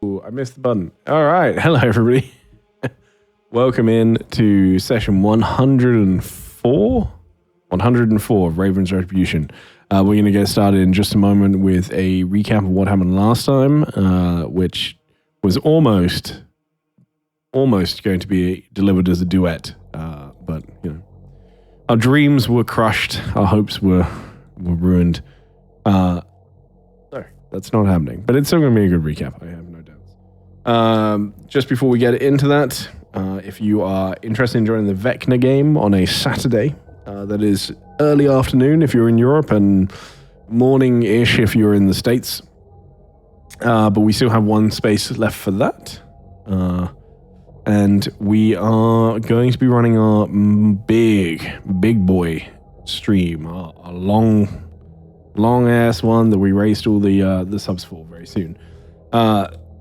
Ooh, I missed the button. All right. Hello, everybody. Welcome in to session 104? 104 of Raven's Retribution. We're going to get started in just a moment with a recap of what happened last time, which was almost going to be delivered as a duet. But, you know, our dreams were crushed. Our hopes were ruined. Sorry, that's not happening. But it's still going to be a good recap. I have no doubts. Just before we get into that, if you are interested in joining the Vecna game on a Saturday, that is early afternoon if you're in Europe and morning-ish if you're in the States. But we still have one space left for that. And we are going to be running our big boy stream, a long ass one that we raised all the subs for very soon.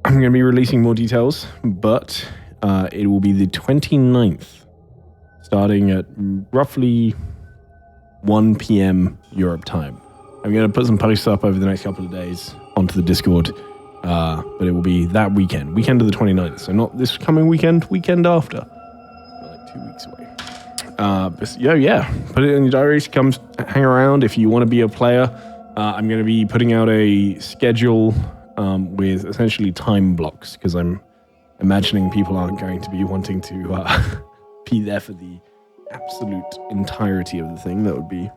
I'm going to be releasing more details, but it will be the 29th, starting at roughly 1 p.m. Europe time. I'm going to put some posts up over the next couple of days onto the Discord, but it will be that weekend of the 29th. So not this coming weekend after. Like 2 weeks away. But yeah, put it in your diaries. Come hang around if you want to be a player. I'm going to be putting out a schedule with essentially time blocks, because I'm imagining people aren't going to be wanting to be there for the absolute entirety of the thing. That would be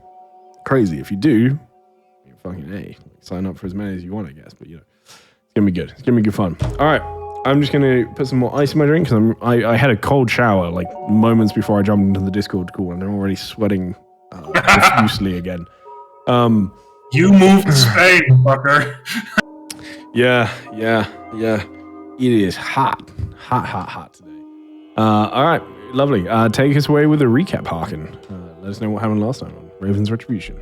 crazy. If you do, you're fucking A. Sign up for as many as you want, I guess. But you know, it's gonna be good. It's gonna be good fun. All right, I'm just gonna put some more ice in my drink because I had a cold shower like moments before I jumped into the Discord call, and I'm already sweating profusely again. You moved to Spain, fucker. Yeah. It is hot. Hot today. All right, lovely. Take us away with a recap, Harkin. Let us know what happened last time on Raven's Retribution.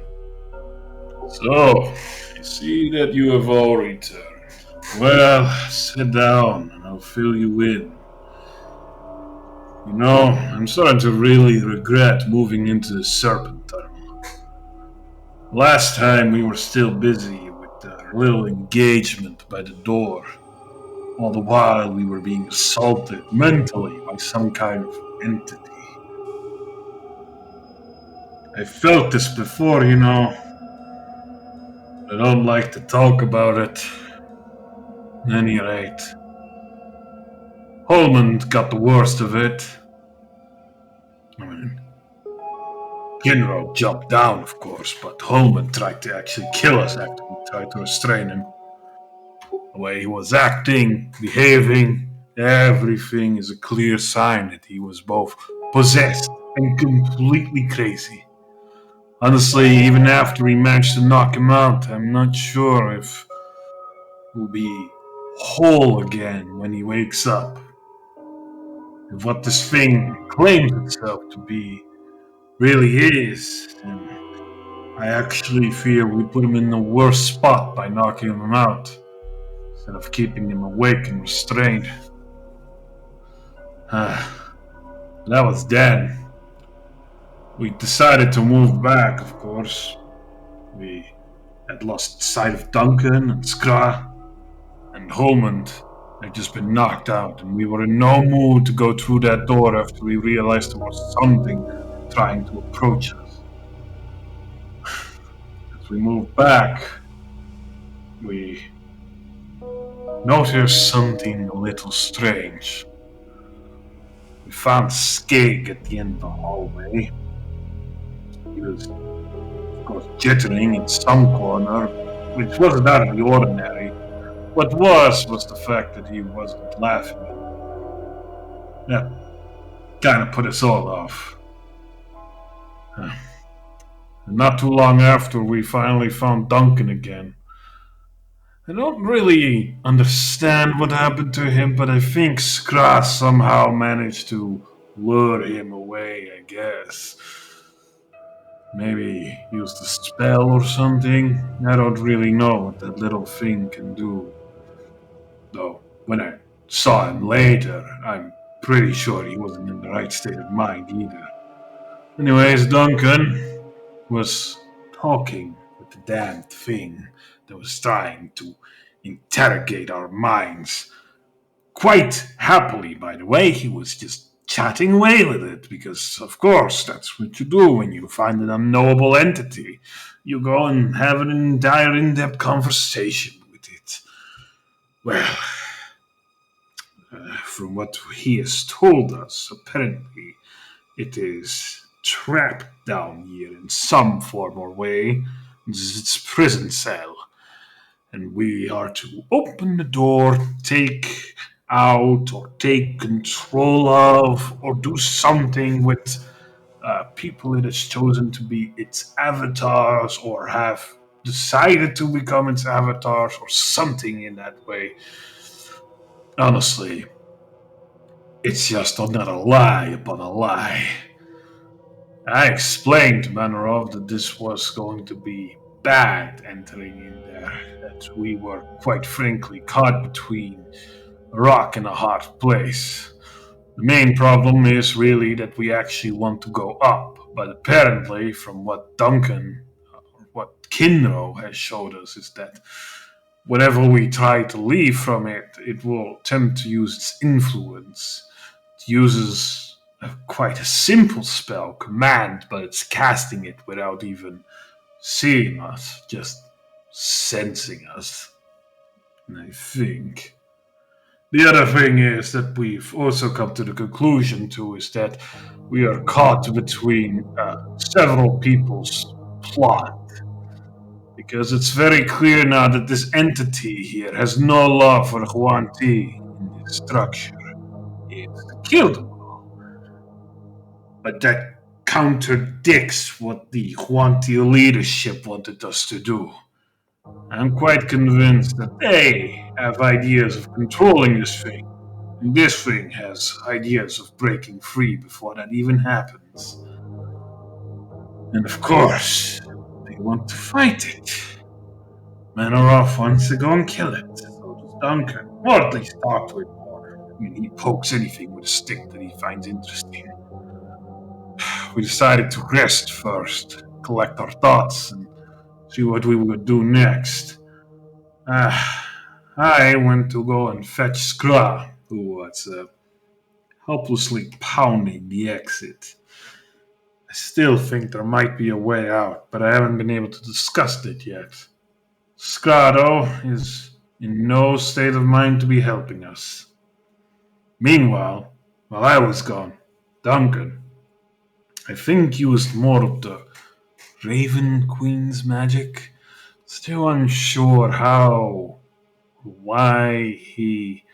So, I see that you have all returned. Well, sit down and I'll fill you in. You know, I'm starting to really regret moving into the Serpent Tunnel. Last time we were still busy with our little engagement by the door. All the while we were being assaulted mentally by some kind of entity. I felt this before, you know. I don't like to talk about it. At any rate, Holman got the worst of it. I mean, Kinro jumped down, of course, but Holman tried to actually kill us after we tried to restrain him. The way he was acting, behaving, everything is a clear sign that he was both possessed and completely crazy. Honestly, even after we managed to knock him out, I'm not sure if he'll be whole again when he wakes up. If what this thing claims itself to be really is, then I actually fear we put him in the worst spot by knocking him out, instead of keeping him awake and restrained. That was then. We decided to move back, of course. We had lost sight of Duncan and Skra, and Holmond had just been knocked out, and we were in no mood to go through that door after we realized there was something trying to approach us. As we moved back, we noticed something a little strange. We found Skig at the end of the hallway. He was, of course, jittering in some corner, which wasn't out of the ordinary. What was the fact that he wasn't laughing. That kind of put us all off. And not too long after, we finally found Duncan again. I don't really understand what happened to him, but I think Skra somehow managed to lure him away, I guess. Maybe used a spell or something. I don't really know what that little thing can do. Though, when I saw him later, I'm pretty sure he wasn't in the right state of mind either. Anyways, Duncan was talking with the damned thing that was trying to interrogate our minds. Quite happily, by the way, he was just chatting away with it, because, of course, that's what you do when you find an unknowable entity. You go and have an entire in-depth conversation with it. Well, from what he has told us, apparently it is trapped down here in some form or way. This is its prison cell. And we are to open the door, take out, or take control of, or do something with people it has chosen to be its avatars, or have decided to become its avatars, or something in that way. Honestly, it's just another lie upon a lie. I explained to Manarov that this was going to be bad entering in there, that we were quite frankly caught between a rock and a hard place. The main problem is really that we actually want to go up, but apparently, from what Duncan, or what Kinro has showed us, is that whenever we try to leave from it, it will tend to use its influence. It uses quite a simple spell, command, but it's casting it without even seeing us, just sensing us. And I think the other thing is that we've also come to the conclusion too is that we are caught between several people's plot. Because it's very clear now that this entity here has no love for Huan Ti in this structure. It's to kill them all. But that contradicts what the Huan Ti leadership wanted us to do. I'm quite convinced that they have ideas of controlling this thing, and this thing has ideas of breaking free before that even happens. And of course, they want to fight it. Manoroff wants to go and kill it, so does Duncan, or at least talk to it more. I mean, he pokes anything with a stick that he finds interesting. We decided to rest first, collect our thoughts, and see what we would do next. I went to go and fetch Skra, who was helplessly pounding the exit. I still think there might be a way out, but I haven't been able to discuss it yet. Scrado is in no state of mind to be helping us. Meanwhile, while I was gone, Duncan, I think used more of the Raven Queen's magic. Still unsure how, why he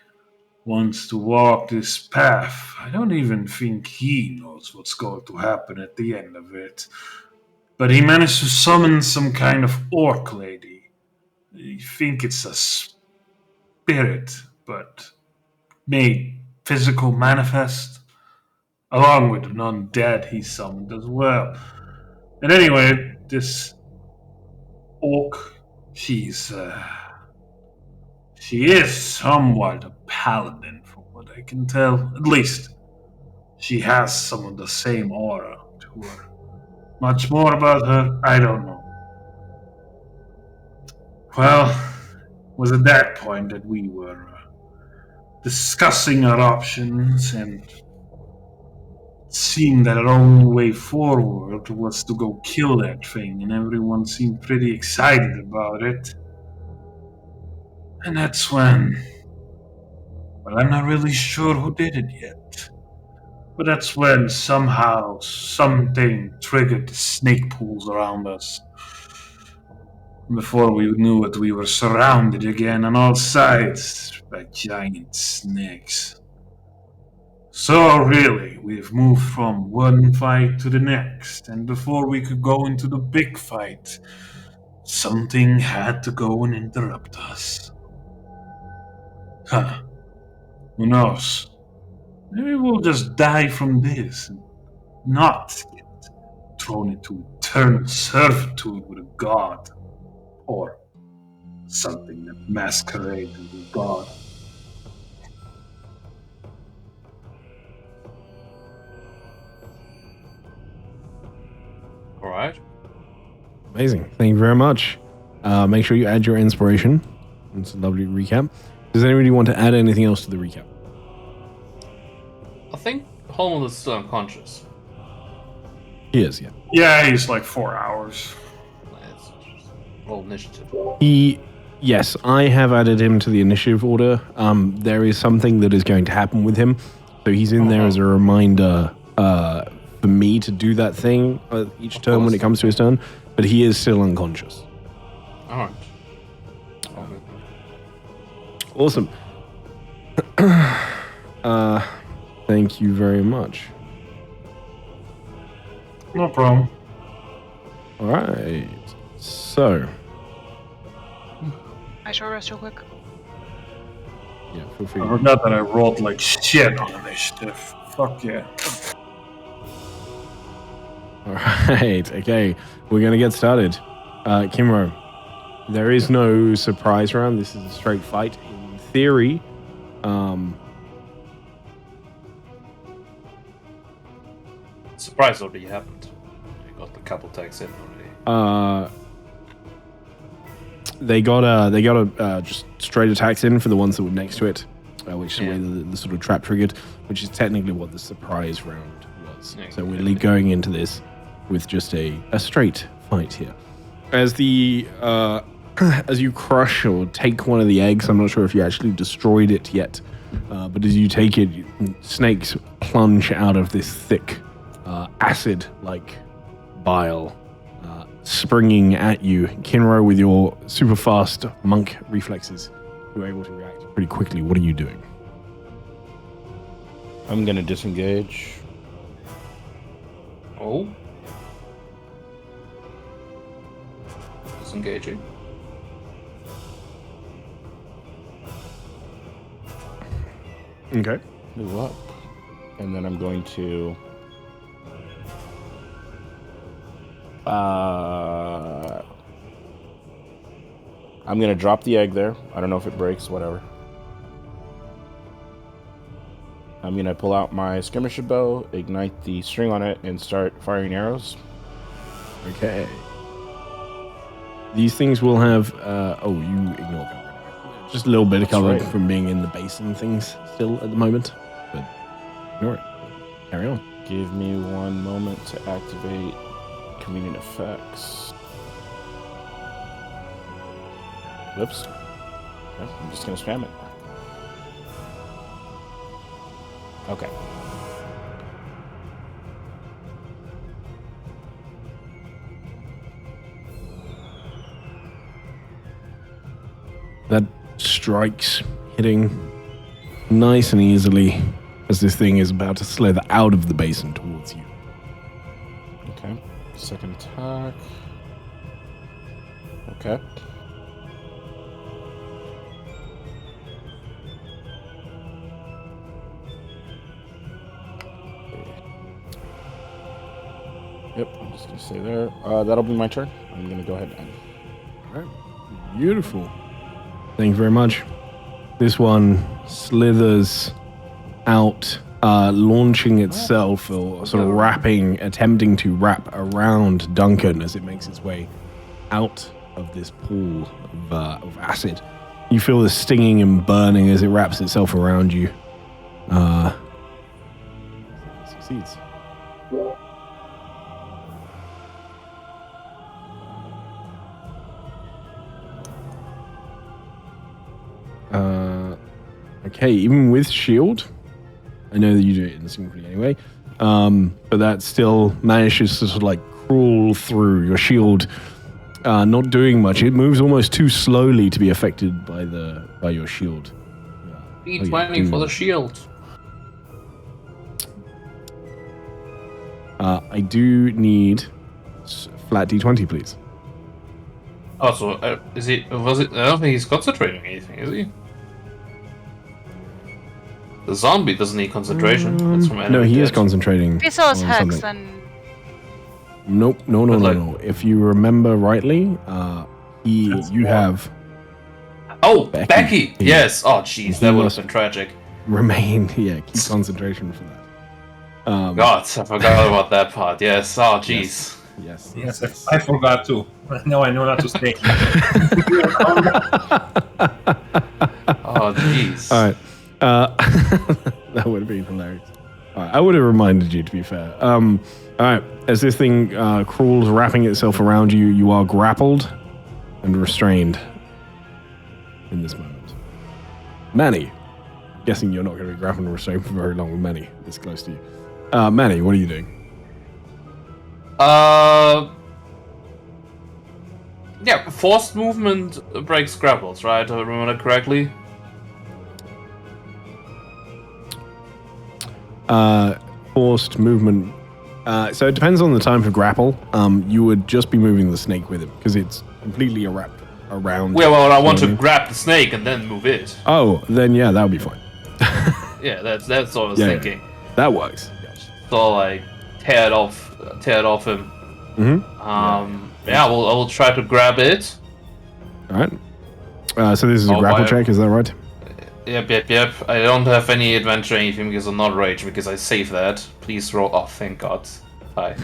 wants to walk this path. I don't even think he knows what's going to happen at the end of it. But he managed to summon some kind of orc lady. I think it's a spirit, but made physical manifest, along with an undead he summoned as well. And anyway, this orc, she is somewhat a paladin, from what I can tell. At least, she has some of the same aura to her. Much more about her, I don't know. Well, it was at that point that we were discussing our options, and it seemed that our only way forward was to go kill that thing, and everyone seemed pretty excited about it. And that's when... Well, I'm not really sure who did it yet. But that's when somehow something triggered the snake pools around us. Before we knew it, we were surrounded again on all sides by giant snakes. So really, we've moved from one fight to the next, and before we could go into the big fight, something had to go and interrupt us. Huh. Who knows? Maybe we'll just die from this and not get thrown into eternal servitude with a god. Or something that masquerades as a god. All right. Amazing. Thank you very much. Make sure you add your inspiration. It's a lovely recap. Does anybody want to add anything else to the recap? I think Holmel is still unconscious. He is, yeah. Yeah, he's like 4 hours. Let's roll initiative. Yes, I have added him to the initiative order. There is something that is going to happen with him. So he's in there as a reminder for me to do that thing each turn when it comes to his turn. But he is still unconscious. All right. Awesome. Thank you very much. No problem. All right. So, I short rest real quick. yeah, feel free. I forgot that I rolled like shit on initiative. Fuck yeah. All right. Okay. We're going to get started. Kimro, there is no surprise round. This is a straight fight. In theory, Surprise already happened. You got a couple attacks in already. they got just straight attacks in for the ones that were next to it, which is where the sort of trap triggered, which is technically what the surprise round was. Yeah, So we're going into this with just a straight fight here. As the as you crush or take one of the eggs, I'm not sure if you actually destroyed it yet, but as you take it, snakes plunge out of this thick acid-like bile, springing at you. Kinro, with your super fast monk reflexes, you're able to react pretty quickly. What are you doing? I'm gonna disengage. Oh. Disengaging. Okay. Move up. And then I'm going to... I'm going to drop the egg there. I don't know if it breaks, whatever. I'm going to pull out my skirmisher bow, ignite the string on it, and start firing arrows. Okay. These things will have... you ignore cover. Just a little bit of cover from being in the base and things still at the moment. But ignore it. Carry on. Give me 1 moment to activate convenient effects. Whoops. Okay, I'm just going to spam it. Okay. That strikes, hitting nice and easily as this thing is about to slither out of the basin towards you. Okay. Second attack. Okay. Yep, I'm just going to stay there. That'll be my turn. I'm going to go ahead and end. All right. Beautiful. Thank you very much. This one slithers out, launching itself or sort of attempting to wrap around Duncan as it makes its way out of this pool of acid. You feel the stinging and burning as it wraps itself around you. Succeeds. Okay, even with shield, I know that you do it instinctively anyway, but that still manages to sort of like crawl through your shield, not doing much. It moves almost too slowly to be affected by your shield. D20 for the shield. I do need flat D20, please. Oh, so is he? Was it? I don't think he's concentrating anything, is he? The zombie doesn't need concentration. That's from enemy no, he is death. concentrating. He saw his on hex something. and Nope, no. If you remember rightly, you have Oh, Becky. Becky! Yes. Oh, jeez, that would have been tragic. keep concentration for that. God, I forgot about that part. Yes. Oh, jeez. Yes. Yes, I forgot too. Now I know not to stay. Oh, jeez. All right. That would have been hilarious. All right, I would have reminded you, to be fair. All right, as this thing crawls, wrapping itself around you, you are grappled and restrained in this moment. Manny, guessing you're not going to be grappled and restrained for very long with Manny this close to you. Manny, what are you doing? Yeah, forced movement breaks grapples, right? Do I remember that correctly? Forced movement. So it depends on the time for grapple. You would just be moving the snake with it because it's completely wrapped around. Yeah, well, I want to grab the snake and then move it. Oh, then yeah, that would be fine. Yeah, that's what I was Yeah, thinking. That works. So like tear it off him. Mm-hmm. Yeah, I will try to grab it. All right. So this is a grapple check, is that right? Yep. I don't have any adventure or anything because I'm not rage because I saved that. Please roll. Oh, thank God. Hi.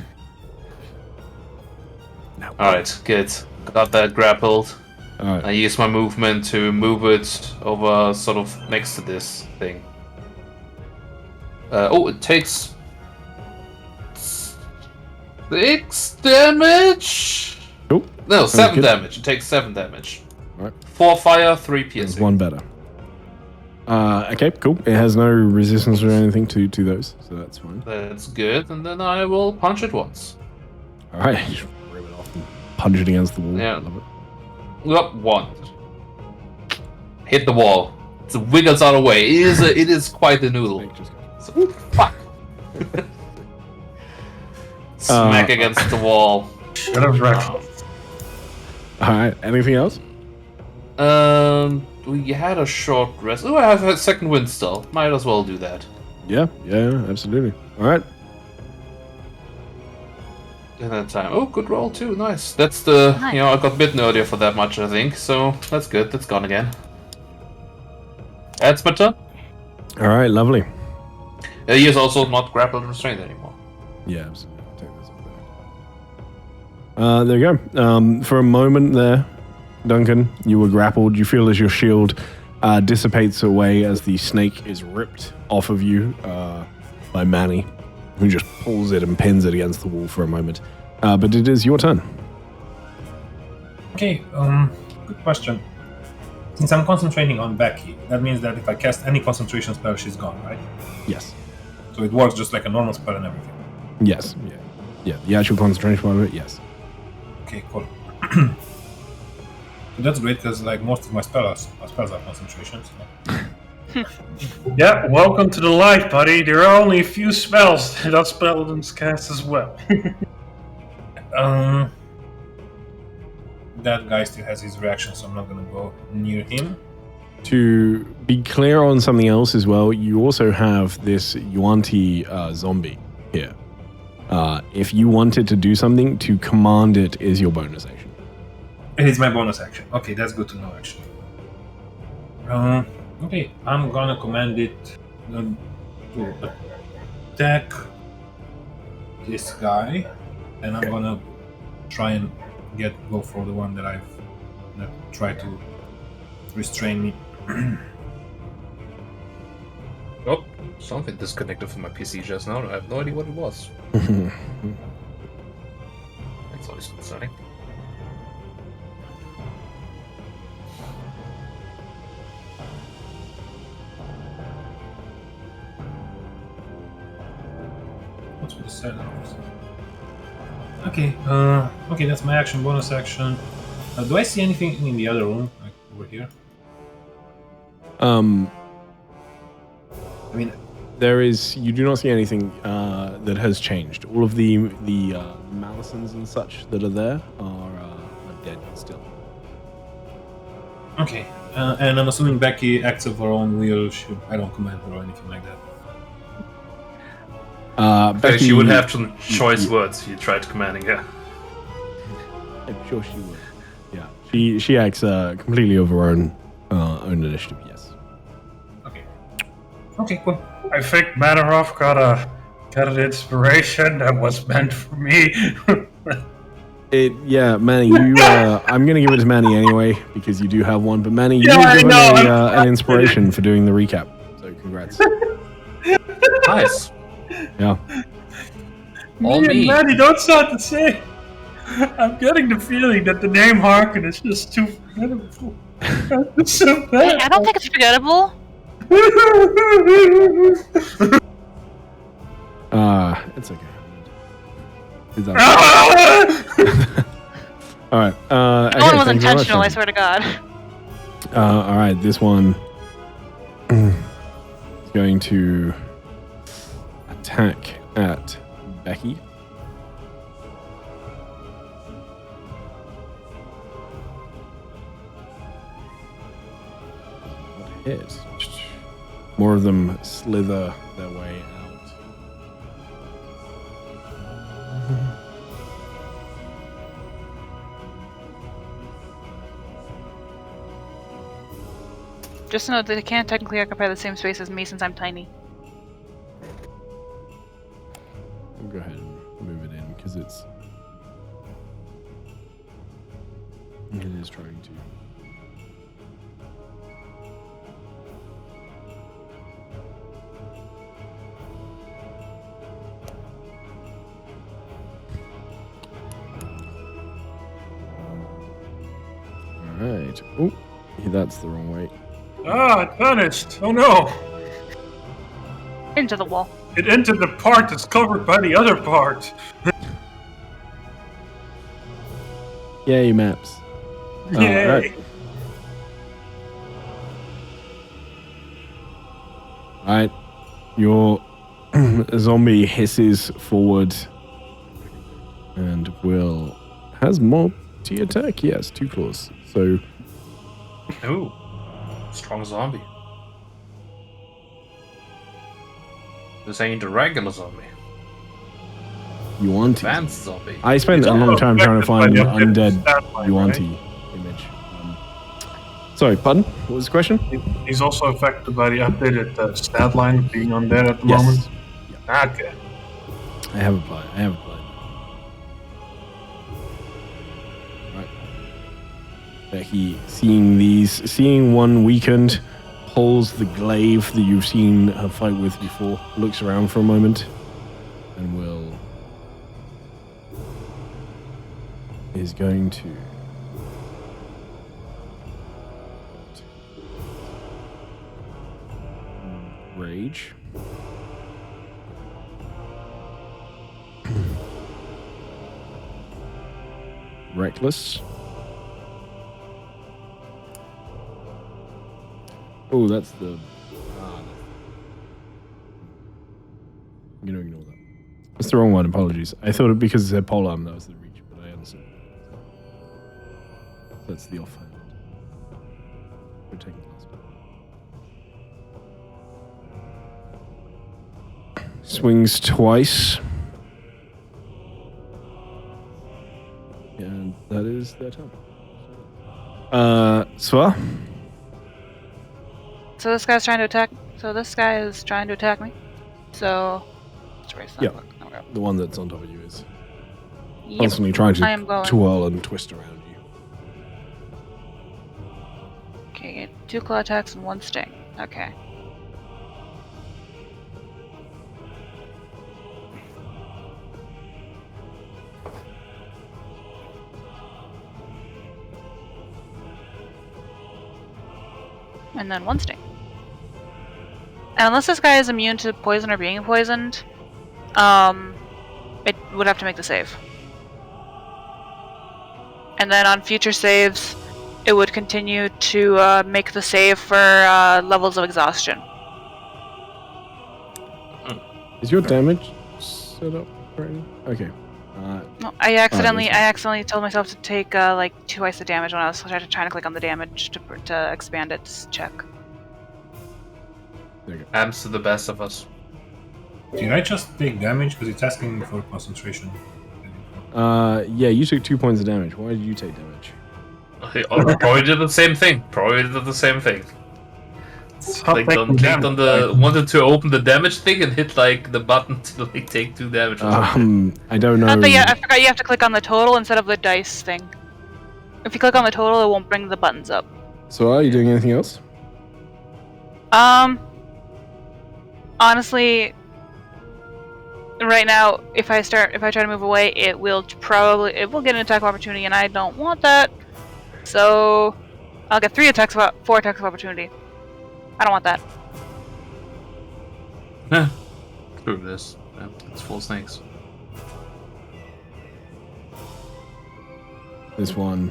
No. Alright, good. Got that grappled. All right. I use my movement to move it over sort of next to this thing. It takes 6 damage? Cool. No, 7 good. damage. It takes 7 damage. Right. 4 fire, 3 There's piercing. one better. Okay, cool. It has no resistance or anything to those, so that's fine. That's good, and then I will punch it once. All right. Just rip it off and punch it against the wall. Yeah. I love it. Yep, 1. Hit the wall. It wiggles out of the way. It is quite the noodle. Snake just goes. So, ooh, fuck. Smack against the wall. Should have wrecked. All right. Anything else? we had a short rest. Oh, I have a second wind still. Might as well do that. Yeah, absolutely. All right. In that time. Oh, good roll too. Nice. That's the Nice. I got bitten earlier for that much, I think. So that's good. That's gone again. That's my turn. All right, lovely. He is also not grappled and restrained anymore. Yeah, absolutely. I'll take this off there. There you go. For a moment there, Duncan, you were grappled. You feel as your shield dissipates away as the snake is ripped off of you by Manny, who just pulls it and pins it against the wall for a moment. But it is your turn. Okay, good question. Since I'm concentrating on Becky, that means that if I cast any concentration spell, she's gone, right? Yes. So it works just like a normal spell and everything. Yes. Yeah. The actual concentration part of it, yes. Okay, cool. That's great because like most of my spells are concentrations. So. Yeah, welcome to the light, buddy. There are only a few spells that paladins cast as well. That guy still has his reaction, so I'm not gonna go near him. To be clear on something else as well, you also have this Yuan-Ti zombie here. If you wanted to do something, to command it is your bonus action. It is my bonus action. Okay, that's good to know actually. Okay, I'm gonna command it to attack this guy, and I'm gonna try and go for the one that tried to restrain me. Oh, something disconnected from my PC just now. I have no idea what it was. That's always concerning. What's with the settings? Okay, okay, that's my action, bonus action. Do I see anything in the other room, like over here? I mean, you do not see anything that has changed. All of the Malisons and such that are there are dead still. okay, and I'm assuming Becky acts of her own will. I don't command her or anything like that. Becky, She would have some choice words if you tried commanding her. I'm sure she would. Yeah, she acts completely of her own initiative. Yes. Okay. Okay, cool. I think Manoroff got an inspiration that was meant for me. Yeah, Manny, you. I'm gonna give it to Manny anyway because you do have one. But Manny, you Yeah, were I given know, an inspiration for doing the recap. So congrats. Nice. Yeah. All Me me. and Maddie don't start to say. I'm getting the feeling that the name Harkin is just too forgettable. It's so Hey, bad. I don't think it's forgettable. It's okay. It's all right. No Okay, one was thank you very much, intentional, I then. swear to God. All right, this one is going to attack at Becky. Not hit. More of them slither their way out. Just note that they can't technically occupy the same space as me since I'm tiny. We'll go ahead and move it in because it is trying to. All right. Oh, that's the wrong way. Ah, it vanished. Oh no. Into the wall. It entered the part that's covered by the other part. Yay, maps. Yay. All right. Your zombie hisses forward and has multi-attack. Yes, 2 claws. So Ooh. Strong zombie. This ain't a regular zombie. Yuanti. Advanced zombie. I spent It's a long also time trying to affected find by an the undead stat line, Yuanti image. Sorry, pardon? What was the question? He's also affected by the updated stat line being on there at the Yes. moment. Okay. I have applied. Right. Becky, seeing one weakened, pulls the glaive that you've seen her fight with before, looks around for a moment, and is going to rage. Reckless. Oh, that's the. I'm gonna ignore that. That's the wrong one. Apologies. I thought it because it said polearm that was the reach, but I understood. That's the offhand. We're taking the last one. Swings twice. And that is their turn. Swa? So this guy's trying to attack. So this guy is trying to attack me. So let's erase that. Yeah. Look, there we go. The one that's on top of you is Yep. constantly trying I am going. to twirl and twist around you. Okay, 2 claw attacks and 1 sting. Okay. And then 1 sting. And unless this guy is immune to poison or being poisoned, it would have to make the save. And then on future saves, it would continue to make the save for levels of exhaustion. Is your damage set up right now? Okay. No, I accidentally told myself to take like twice the damage when I was trying to click on the damage to expand its check. There you go. Happens to the best of us. Did I just take damage because it's asking for concentration? Yeah, you took 2 points of damage. Why did you take damage? I probably did the same thing. Clicked on the wanted to open the damage thing and hit like the button to like take 2 damage. Or something. I don't know. I forgot you have to click on the total instead of the dice thing. If you click on the total, it won't bring the buttons up. So are you doing anything else? Honestly, right now, if I try to move away, it will get an attack of opportunity, and I don't want that. So I'll get 4 attacks of opportunity. I don't want that. Screw this. Yeah, it's full snakes. This one.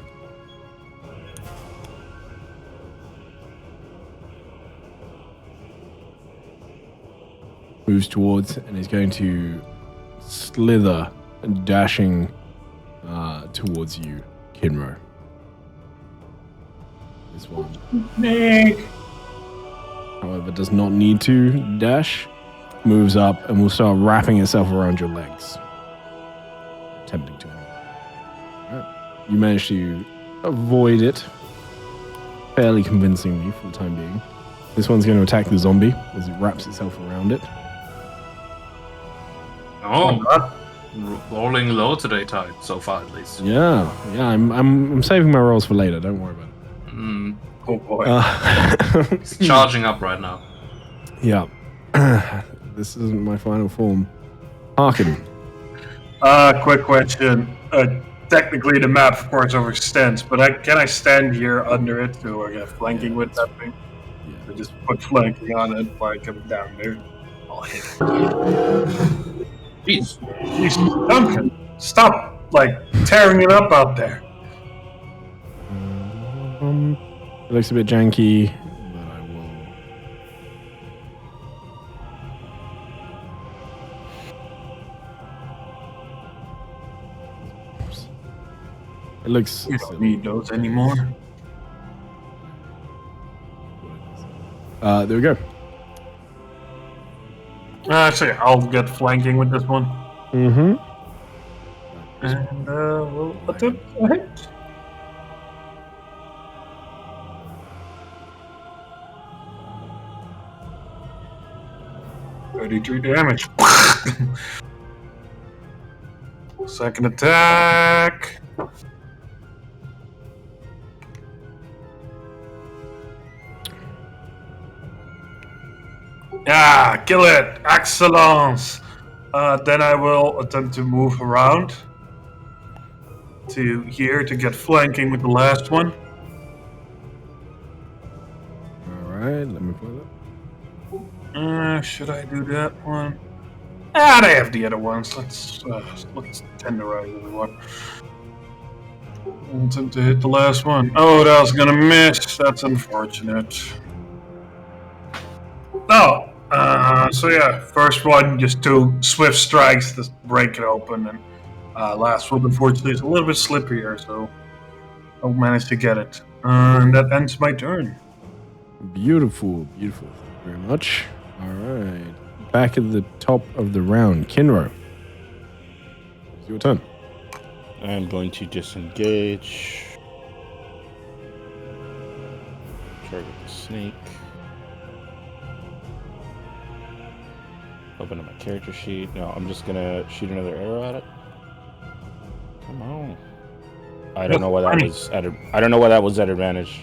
Moves towards and is going to slither and dashing towards you, Kinro. This one. Nick! However, does not need to dash. Moves up and will start wrapping itself around your legs. Attempting to. Right. You manage to avoid it fairly convincingly for the time being. This one's going to attack the zombie as it wraps itself around it. Oh, rolling low today, Tide. So far, at least. Yeah. I'm saving my rolls for later. Don't worry about it. Mm, Oh boy. it's charging up right now. Yeah. This isn't my final form. Harkin. Quick question. Technically, the map, of course, overextends, but can I stand here under it or get flanking with that thing? Yeah. I just put flanking on it while I come down there. I'll hit it. Jeez. Jeez, Duncan, stop, tearing it up out there. It looks a bit janky, but I will. It looks. You don't need those anymore. There we go. Actually, I'll get flanking with this one. Mm-hmm. And we'll attempt a hit. $33 damage. Second attack. Yeah, kill it! Excellence! Then I will attempt to move around to here to get flanking with the last one. Alright, let me play that. Should I do that one? I have the other ones. Let's tenderize everyone. Attempt to hit the last one. Oh, that was gonna miss. That's unfortunate. Oh, so yeah, first one, just 2 swift strikes to break it open, and last one, unfortunately, is a little bit slipperier, so I'll manage to get it. And that ends my turn. Beautiful, beautiful. Thank you very much. Alright. Back at the top of the round. Kinro. It's your turn. I'm going to disengage. Target the snake. Open up my character sheet. No, I'm just gonna shoot another arrow at it. Come on. I don't know why that was at. I don't know why that was at advantage.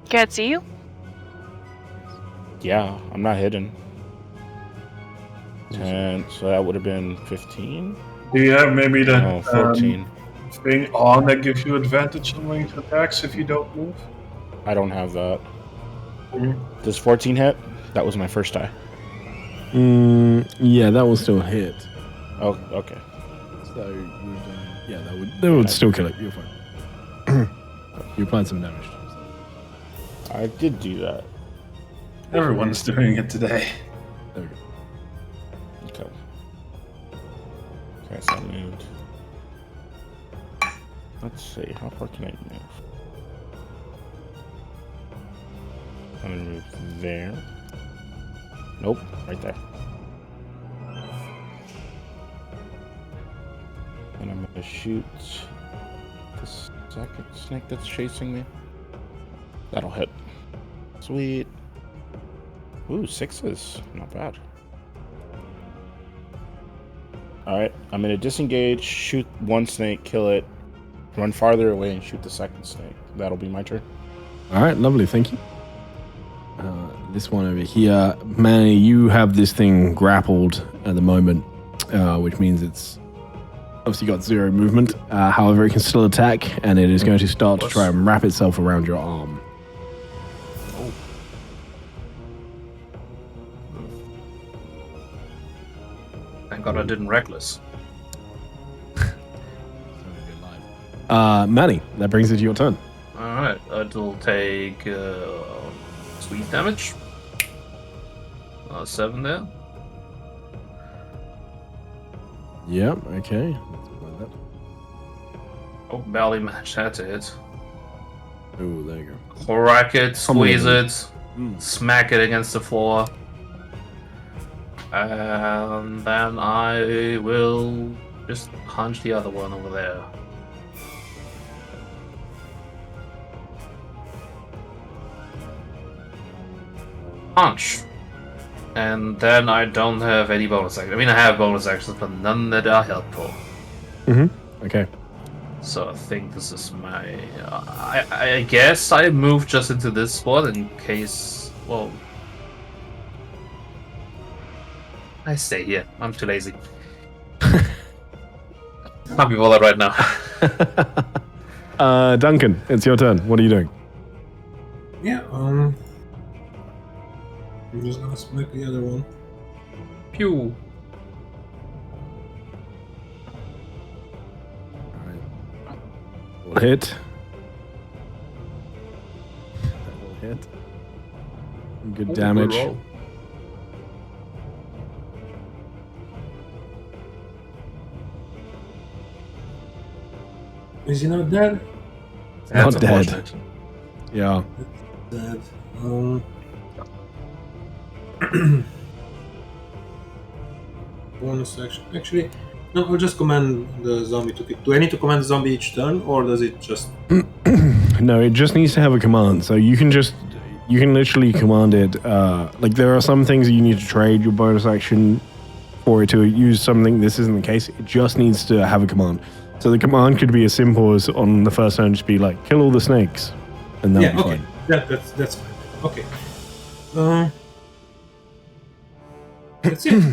Can't see you? Yeah, I'm not hidden. 10, so that would have been 15. Do you have maybe the No, 14. thing on that gives you advantage on ranged attacks if you don't move? I don't have that. Mhm. Does 14 hit? That was my first die. Yeah, that will still hit. Oh, okay. So, yeah, that would still kill it. You're fine. You applied some damage. I did do that. Everyone's doing it today. There we go. Okay. Okay, so I moved. Let's see, how far can I move? I'm gonna move there. Nope, right there. And I'm gonna shoot the second snake that's chasing me. That'll hit. Sweet. Ooh, 6s. Not bad. Alright, I'm gonna disengage, shoot one snake, kill it, run farther away, and shoot the second snake. That'll be my turn. Alright, lovely, thank you. This one over here, Manny, you have this thing grappled at the moment, which means it's obviously got 0 movement. However, it can still attack, and it is going to start to try and wrap itself around your arm. Thank God I didn't reckless. Manny, that brings it to your turn. Alright, it'll take sweet damage. 7 there. Yep, okay. Let's play that. Oh, barely matched that to hit. Oh, there you go. Crack it, squeeze it, Mm. smack it against the floor. And then I will just punch the other one over there. Punch. And then I don't have any bonus actions. I mean, I have bonus actions, but none that are helpful. Okay. So I think this is my... I guess I moved just into this spot in case... Well... I stay here. I'm too lazy. Can't be bothered right now. Duncan, it's your turn. What are you doing? Yeah, I'm just gonna smack the other one. Pew. Will hit. That will hit. Good damage. Good roll. Is he not dead? Not That's dead. unfortunate. Yeah. That. Bonus action. Actually, no. I'll just command the zombie to. Do I need to command the zombie each turn, or does it just? No, it just needs to have a command. So you can literally command it. Like there are some things that you need to trade your bonus action for it to use something. This isn't the case. It just needs to have a command. So the command could be as simple as on the first turn, just be like, kill all the snakes, and that'll be Okay. fine. That's fine. Okay. That's it.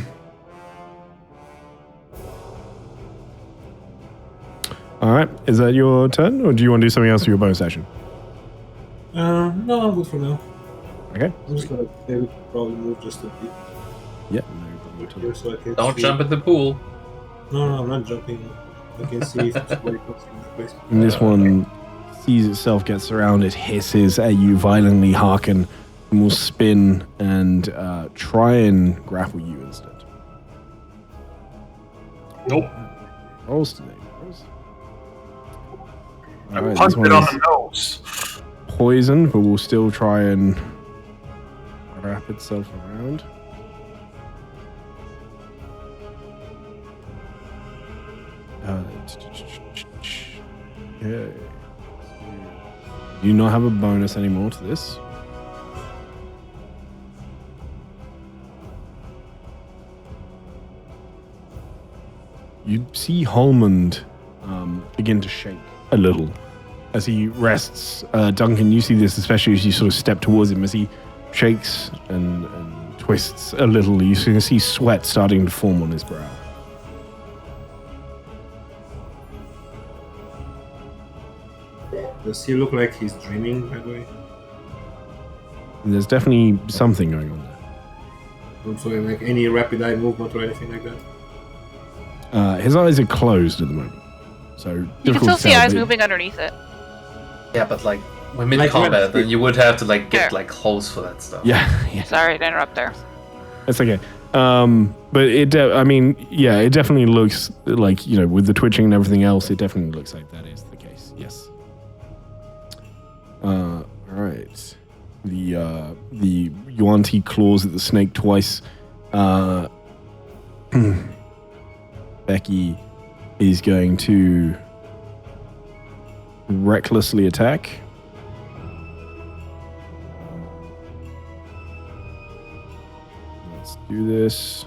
All right. Is that your turn, or do you want to do something else with your bonus action? No, I'm good for now. Okay. I'm just gonna maybe probably move just a bit Yeah. No problem at all. here so I can Don't see. jump in the pool. No, I'm not jumping. I can see if somebody comes from that place. And this one sees itself get surrounded, hisses at you violently, hearken, and will spin and try and grapple you instead. Nope. Rolls today. Rolls. I Alright, punched this it one on is the nose. poisoned, but will still try and wrap itself around. Okay. Do you not have a bonus anymore to this? You see Holmond begin to shake a little as he rests. Duncan, you see this especially as you sort of step towards him as he shakes and twists a little. You can see sweat starting to form on his brow. Does he look like he's dreaming, by the way? And there's definitely something going on there. So, like any rapid eye movement or anything like that? His eyes are closed at the moment, so You can difficult still to see tell, eyes but- moving underneath it. Yeah, but like when mid Like combat, when- then you would have to like get There. like holes for that stuff. Yeah, yeah, Sorry to interrupt there. it's okay. But I mean, yeah, it definitely looks like, you know, with the twitching and everything else, it definitely looks like that is the case. Yes. All right. The Yuan-Ti claws at the snake twice. Becky is going to recklessly attack. Let's do this.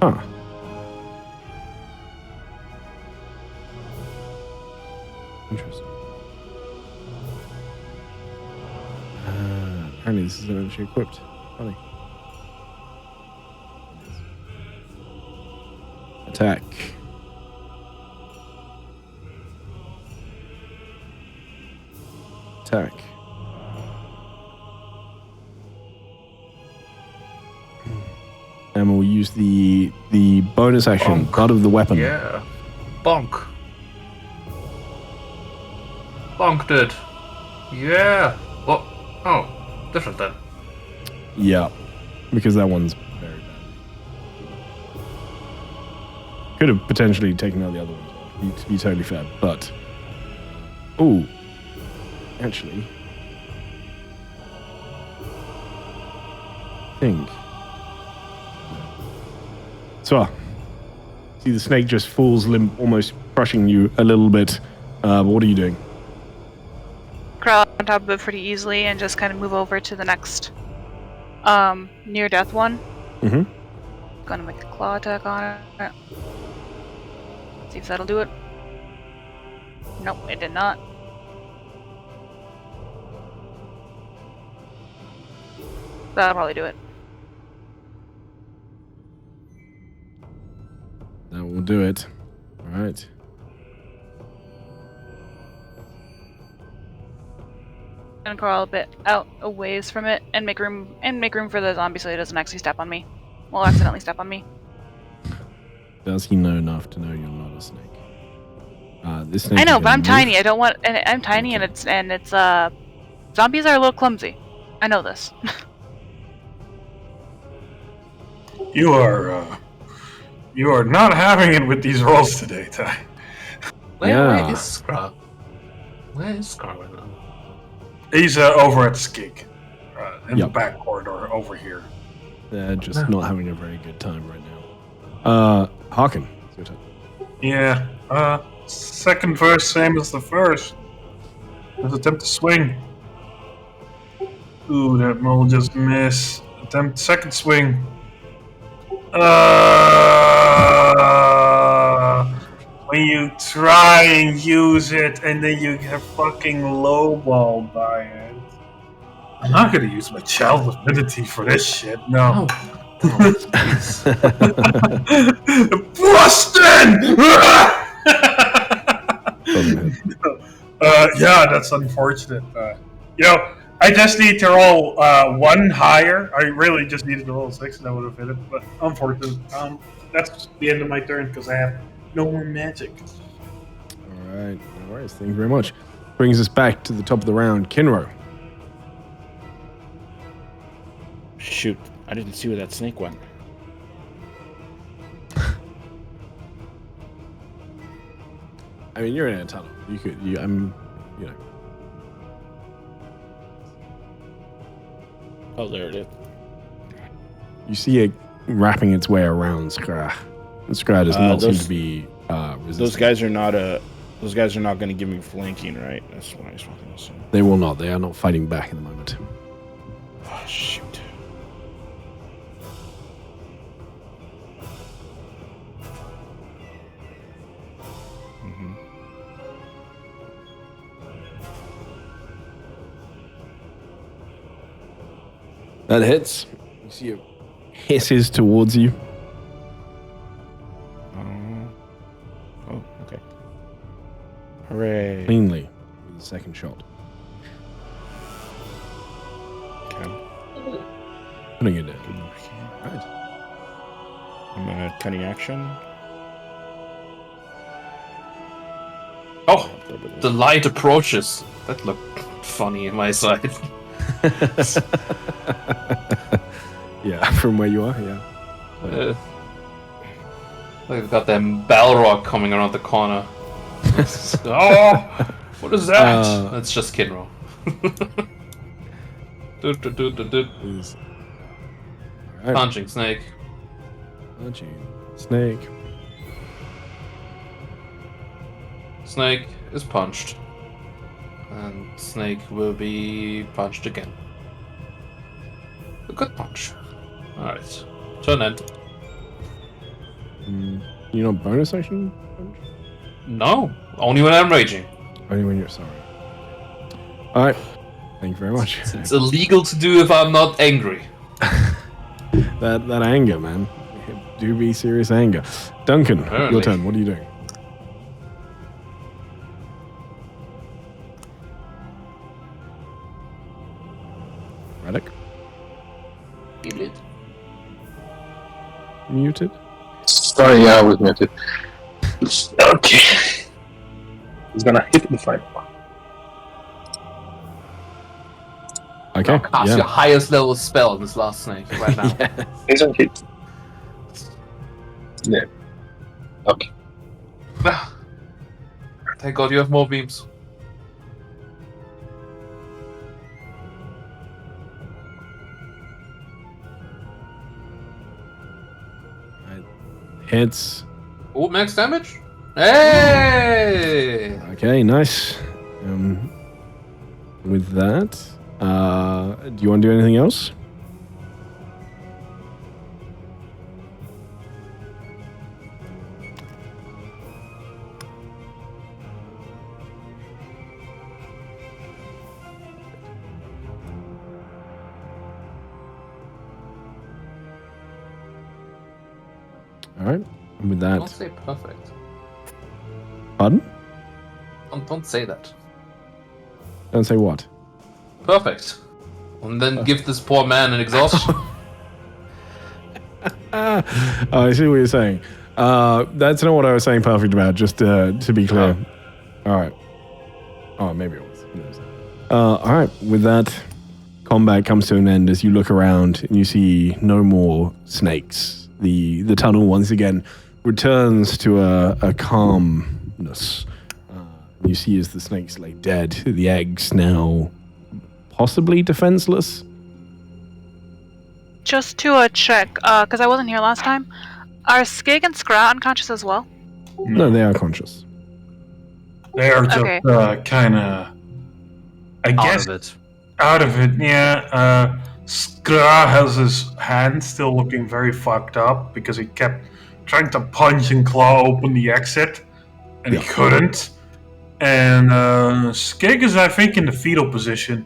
Huh. Interesting. Apparently this isn't actually equipped. Funny. Attack. Attack. And we'll use the bonus action, Bonk. part of the weapon. Yeah. Bonk. Bonked it. Yeah. Well, oh, different then. Yeah, because that one's very bad. Could have potentially taken out the other one, to be totally fair, but... Oh, actually... I think... So, see the snake just falls limp, almost crushing you a little bit. What are you doing? Crawl on top of it pretty easily and just kind of move over to the next near death one. Mm-hmm. Gonna make a claw attack on it. See if that'll do it. Nope, it did not. That'll probably do it. That will do it. All right. And crawl a bit out a ways from it and make room for the zombie so he doesn't actually step on me. Well, accidentally step on me. Does he know enough to know you're not a snake? This snake I know, is but gonna I'm move. tiny. I don't want. And I'm tiny, and it's zombies are a little clumsy. I know this. You are not having it with these rolls today, Ty. Where is Scrub? Where is Scrub right now? He's over at the skig. In the Yep. back corridor over here. They're just not having a very good time right now. Harkin, it's your turn. Yeah. Second verse, same as the first. Let's attempt to swing. Ooh, that will just miss. Attempt second swing. When you try and use it and then you get fucking lowballed by it. I'm not gonna use my child ability for this shit, no. Boston! Yeah, that's unfortunate. I just need to roll one higher. I really just needed to roll 6 and I would have hit it, but unfortunate. That's the end of my turn because I have no more magic. All right, no worries. Thank you very much. Brings us back to the top of the round. Kinro. Shoot, I didn't see where that snake went. I mean, you're in a tunnel. Oh, there it is. You see it wrapping its way around Skra. And Skra does not seem to be resistant. Those guys are not going to give me flanking, right? That's what I was going to assume. They will not. They are not fighting back at the moment. Oh, shoot. That hits. You see it hisses towards you. Oh, okay. Hooray. Cleanly with the second shot. Okay. Putting it in. Right. I'm a cunning action. Oh, the light approaches. That looked funny in my side. Yeah, from where you are, yeah. They've got them Balrog coming around the corner. Oh, what is that? That's just Kinro. Right. Punching snake. Punching snake. Snake is punched. And snake will be punched again. A good punch. Alright. Turn end. You know bonus action punch? No. Only when I'm raging. Only when you're sorry. Alright. Thank you very much. It's illegal to do if I'm not angry. that anger, man. Do be serious anger. Duncan, Apparently. your turn. What are you doing? Radek? Muted? Sorry, yeah, I was muted. Okay. He's gonna hit me fine. Okay. Cast Yeah. your highest level spell in this last snake right now. Isn't hit. Yeah. Okay. Thank God you have more beams. Hits. Oh, max damage? Hey! Okay, nice. With that, do you want to do anything else? All right. And with Don't that, say perfect. pardon? Don't say that. Don't say what. Perfect. And then give this poor man an exhaustion. Oh, I see what you're saying. That's not what I was saying perfect about, just to be clear. All right. Oh, maybe it was. Who knows? All right. With that, combat comes to an end as you look around and you see no more snakes. The tunnel once again returns to a calmness You see as the snakes lay dead, the eggs now possibly defenseless. Just to check, because I wasn't here last time, are Skig and Scrat unconscious as well? No, they are conscious. They are just Okay. kind of, I guess, Out of it. out of it. Yeah. Skra has his hand still looking very fucked up because he kept trying to punch and claw open the exit, and he couldn't. And Skig is, I think, in the fetal position.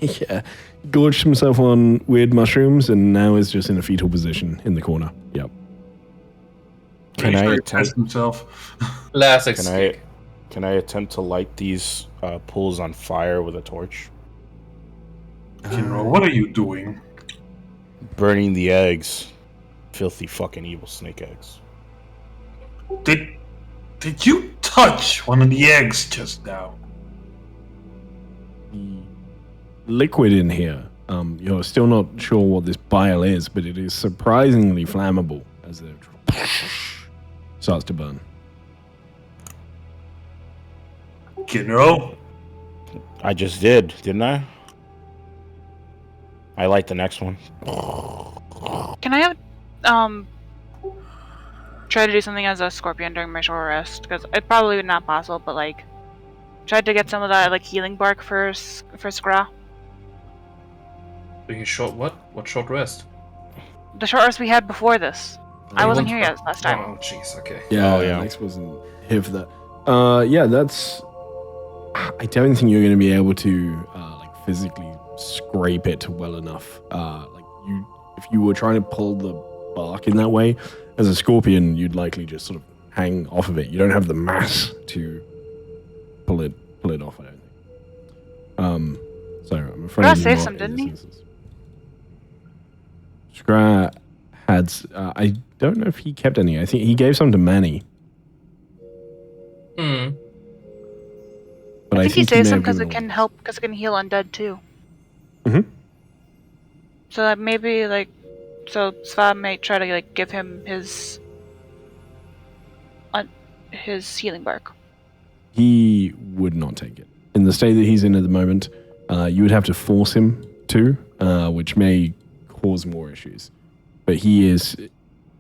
Yeah. Gorged himself on weird mushrooms and now is just in a fetal position in the corner. Yep. Can Pretty I sure he attempt? pissed himself? Last Can I? Can I attempt to light these pools on fire with a torch? Kinro, what are you doing? Burning the eggs. Filthy fucking evil snake eggs. Did you touch one of the eggs just now? The liquid in here, you're still not sure what this bile is, but it is surprisingly flammable as it starts to burn. Kinro? I just did, didn't I? I light the next one. Can I have try to do something as a scorpion during my short rest? Because it probably would not possible, but like tried to get some of that like healing bark for Scra. Doing a short what? What short rest? The short rest we had before this. I You wasn't want- here yet last time. Oh, jeez. Okay. Yeah, Oh, yeah. Alex wasn't here for that. Yeah, that's. I don't think you're going to be able to like physically scrape it well enough. If you were trying to pull the bark in that way, as a scorpion, you'd likely just sort of hang off of it. You don't have the mass to pull it off. I don't think. So I'm afraid. Scrat you're saved not some, in didn't this he? instance. Scrat had. I don't know if he kept any. I think he gave some to Manny. Hmm. But I think he may saves some have because given it all can of help, because it can heal undead too. Mhm. So that maybe like, so Sva might try to like give him his healing bark. He would not take it. In the state that he's in at the moment, you would have to force him to, which may cause more issues. But he is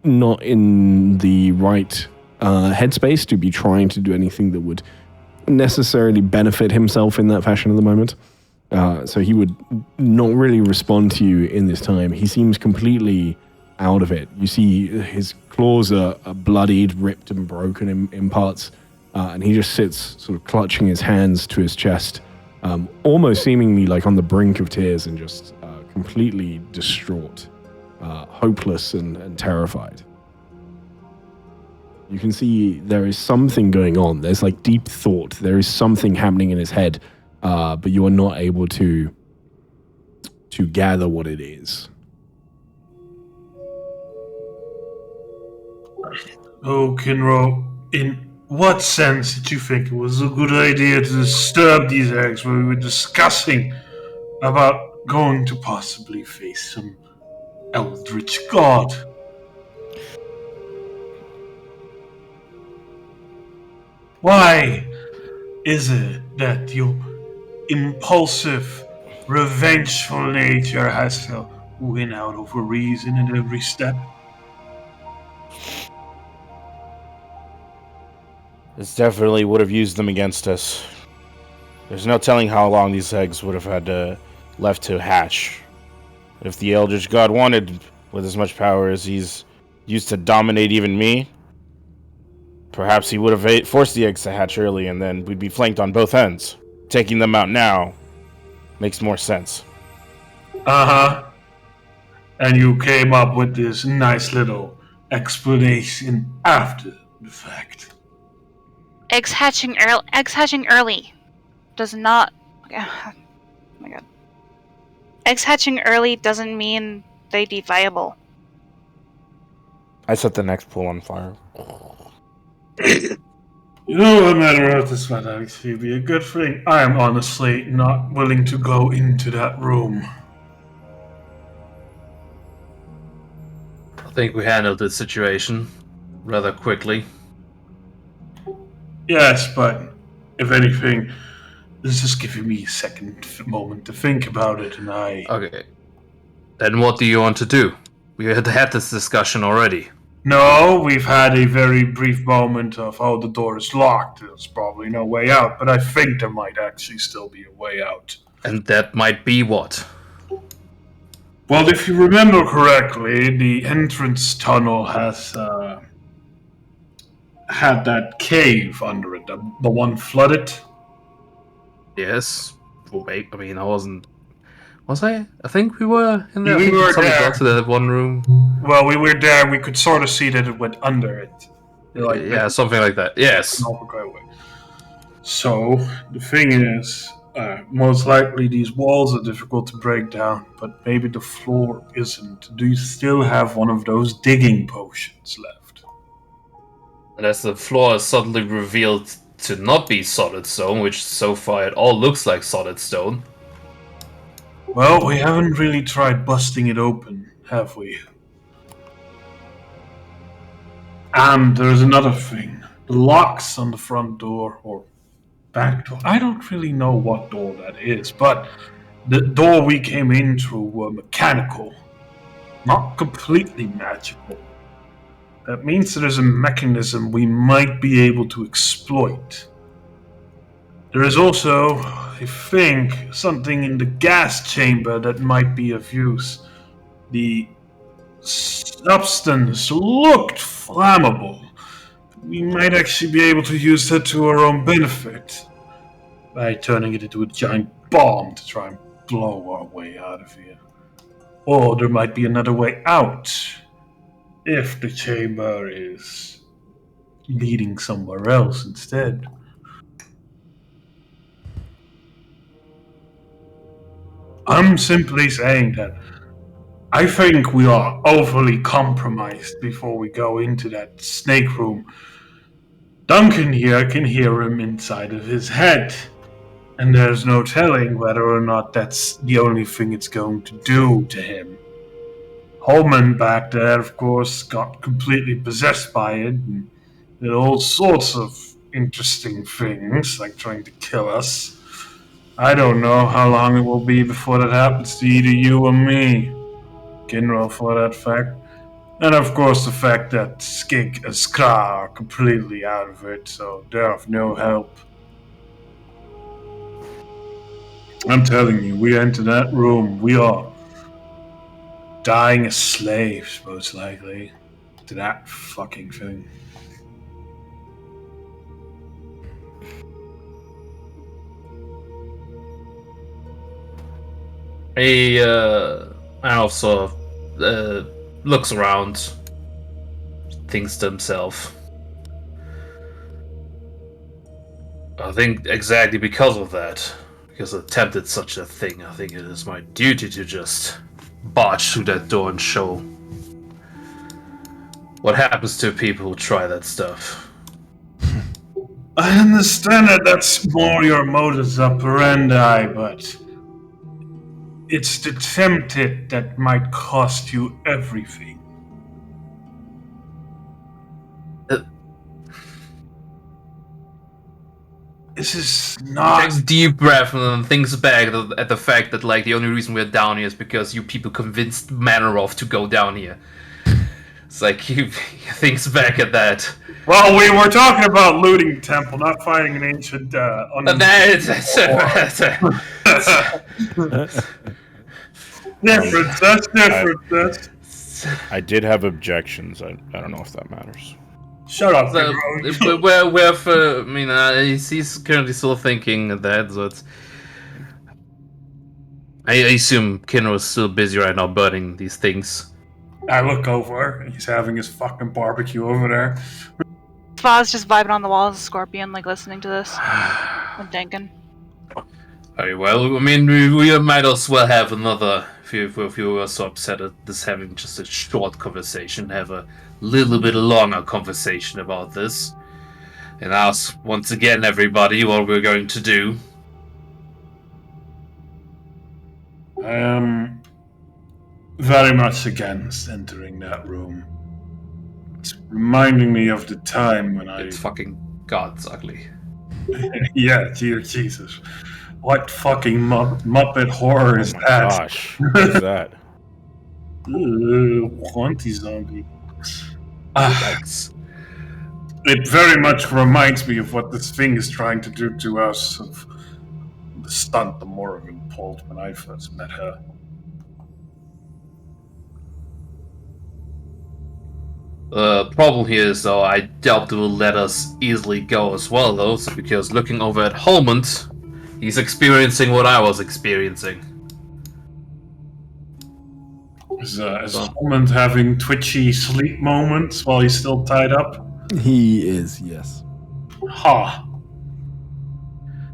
not in the right headspace to be trying to do anything that would necessarily benefit himself in that fashion at the moment. So he would not really respond to you in this time. He seems completely out of it. You see his claws are bloodied, ripped and broken in parts. And he just sits sort of clutching his hands to his chest, almost seemingly like on the brink of tears and just completely distraught, hopeless and terrified. You can see there is something going on. There's like deep thought. There is something happening in his head, but you are not able to gather what it is. Oh, Kinro, in what sense did you think it was a good idea to disturb these eggs when we were discussing about going to possibly face some eldritch god? Why is it that your impulsive, revengeful nature has to win out over reason at every step? This definitely would have used them against us. There's no telling how long these eggs would have had left to hatch. If the Eldritch God wanted, with as much power as he's used to dominate even me, perhaps he would have forced the eggs to hatch early and then we'd be flanked on both ends. Taking them out now makes more sense. Uh-huh. And you came up with this nice little explanation after the fact. Eggs hatching early does not. Oh my god. Eggs hatching early doesn't mean they be viable. I set the next pool on fire. You know what matter of this might actually be a good thing. I am honestly not willing to go into that room. I think we handled the situation rather quickly. Yes, but if anything, this is giving me a moment to think about it, and Okay. Then what do you want to do? We had this discussion already. No, we've had a very brief moment of, oh, the door is locked. There's probably no way out, but I think there might actually still be a way out. And that might be what? Well, if you remember correctly, the entrance tunnel has had that cave under it, the one flooded. Yes. Oh, wait, I mean, I wasn't... Was I? I think we were in there. We I think were somebody there. got to that one room. Well, we were there. We could sort of see that it went under it. Yeah, something like that. Yes. So, the thing is, most likely these walls are difficult to break down, but maybe the floor isn't. Do you still have one of those digging potions left? And as the floor is suddenly revealed to not be solid stone, which so far it all looks like solid stone. Well, we haven't really tried busting it open, have we? And there's another thing. The locks on the front door, or back door, I don't really know what door that is, but the door we came in through were mechanical, not completely magical. That means there's a mechanism we might be able to exploit. There is also, I think, something in the gas chamber that might be of use. The substance looked flammable. We might actually be able to use that to our own benefit by turning it into a giant bomb to try and blow our way out of here. Or there might be another way out if the chamber is leading somewhere else instead. I'm simply saying that I think we are overly compromised before we go into that snake room. Duncan here can hear him inside of his head, and there's no telling whether or not that's the only thing it's going to do to him. Holman back there, of course, got completely possessed by it, and did all sorts of interesting things, like trying to kill us. I don't know how long it will be before that happens to either you or me. Kinro, for that fact. And of course the fact that Skig and Skra are completely out of it, so they're of no help. I'm telling you, we enter that room, we are dying as slaves, most likely, to that fucking thing. He also looks around, thinks to himself. I think exactly because of that, because I attempted such a thing, I think it is my duty to just barge through that door and show what happens to people who try that stuff. I understand that that's more your modus operandi, but it's the tempted that might cost you everything. This is not... Takes a deep breath and then thinks back at the fact that like the only reason we're down here is because you people convinced Manoroff to go down here. It's like he thinks back at that. Well, we were talking about looting the temple, not fighting an ancient... That's different. I did have objections. I don't know if that matters. Shut up, so, I mean, he's currently still thinking that, so it's... I assume Kinro's still busy right now burning these things. I look over, and he's having his fucking barbecue over there. Foz just vibing on the wall as a scorpion, like listening to this. And thinking. Very well, I mean, we might as well have another, if you were so upset at this having just a short conversation, have a little bit longer conversation about this. And ask once again everybody what we're going to do. I am very much against entering that room. It's reminding me of the time when It's fucking God, it's ugly. Yeah, dear Jesus. What fucking Muppet horror is Oh my that? gosh. What is that? Haunty zombie. Ah, Yikes. it very much reminds me of what this thing is trying to do to us, of the stunt the Morrigan pulled when I first met her. The problem here is, though, I doubt they will let us easily go as well, though, because looking over at Holmond, he's experiencing what I was experiencing. Is Holland having twitchy sleep moments while he's still tied up? He is, yes. Ha!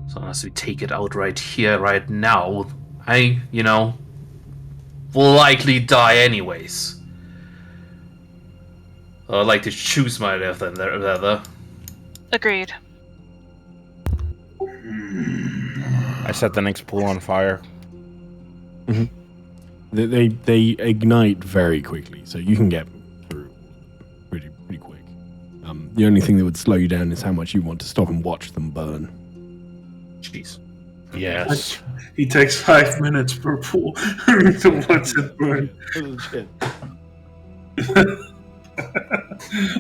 So unless we take it out right here, right now, I, will likely die anyways. I'd like to choose my death then, rather. Agreed. I set the next pool on fire. They ignite very quickly, so you can get through pretty quick. The only thing that would slow you down is how much you want to stop and watch them burn. Jeez. Yes. He takes 5 minutes per pool to watch it burn.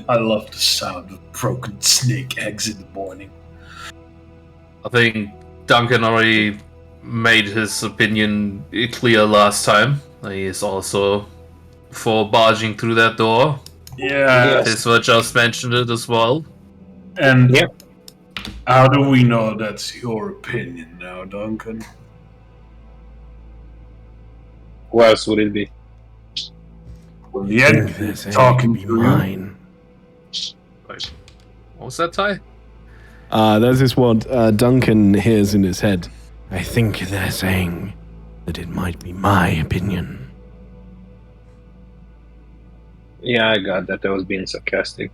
I love the sound of broken snake eggs in the morning. I think Duncan already made his opinion clear last time. He is also for barging through that door. Yeah. Tisva just mentioned it as well. And Yeah. how do we know that's your opinion now, Duncan? Who else would it be? Well, the end This ain't talking be to you. mine. Wait, what was that, Ty? There's this what Duncan hears in his head. I think they're saying that it might be my opinion. Yeah, I got that. I was being sarcastic.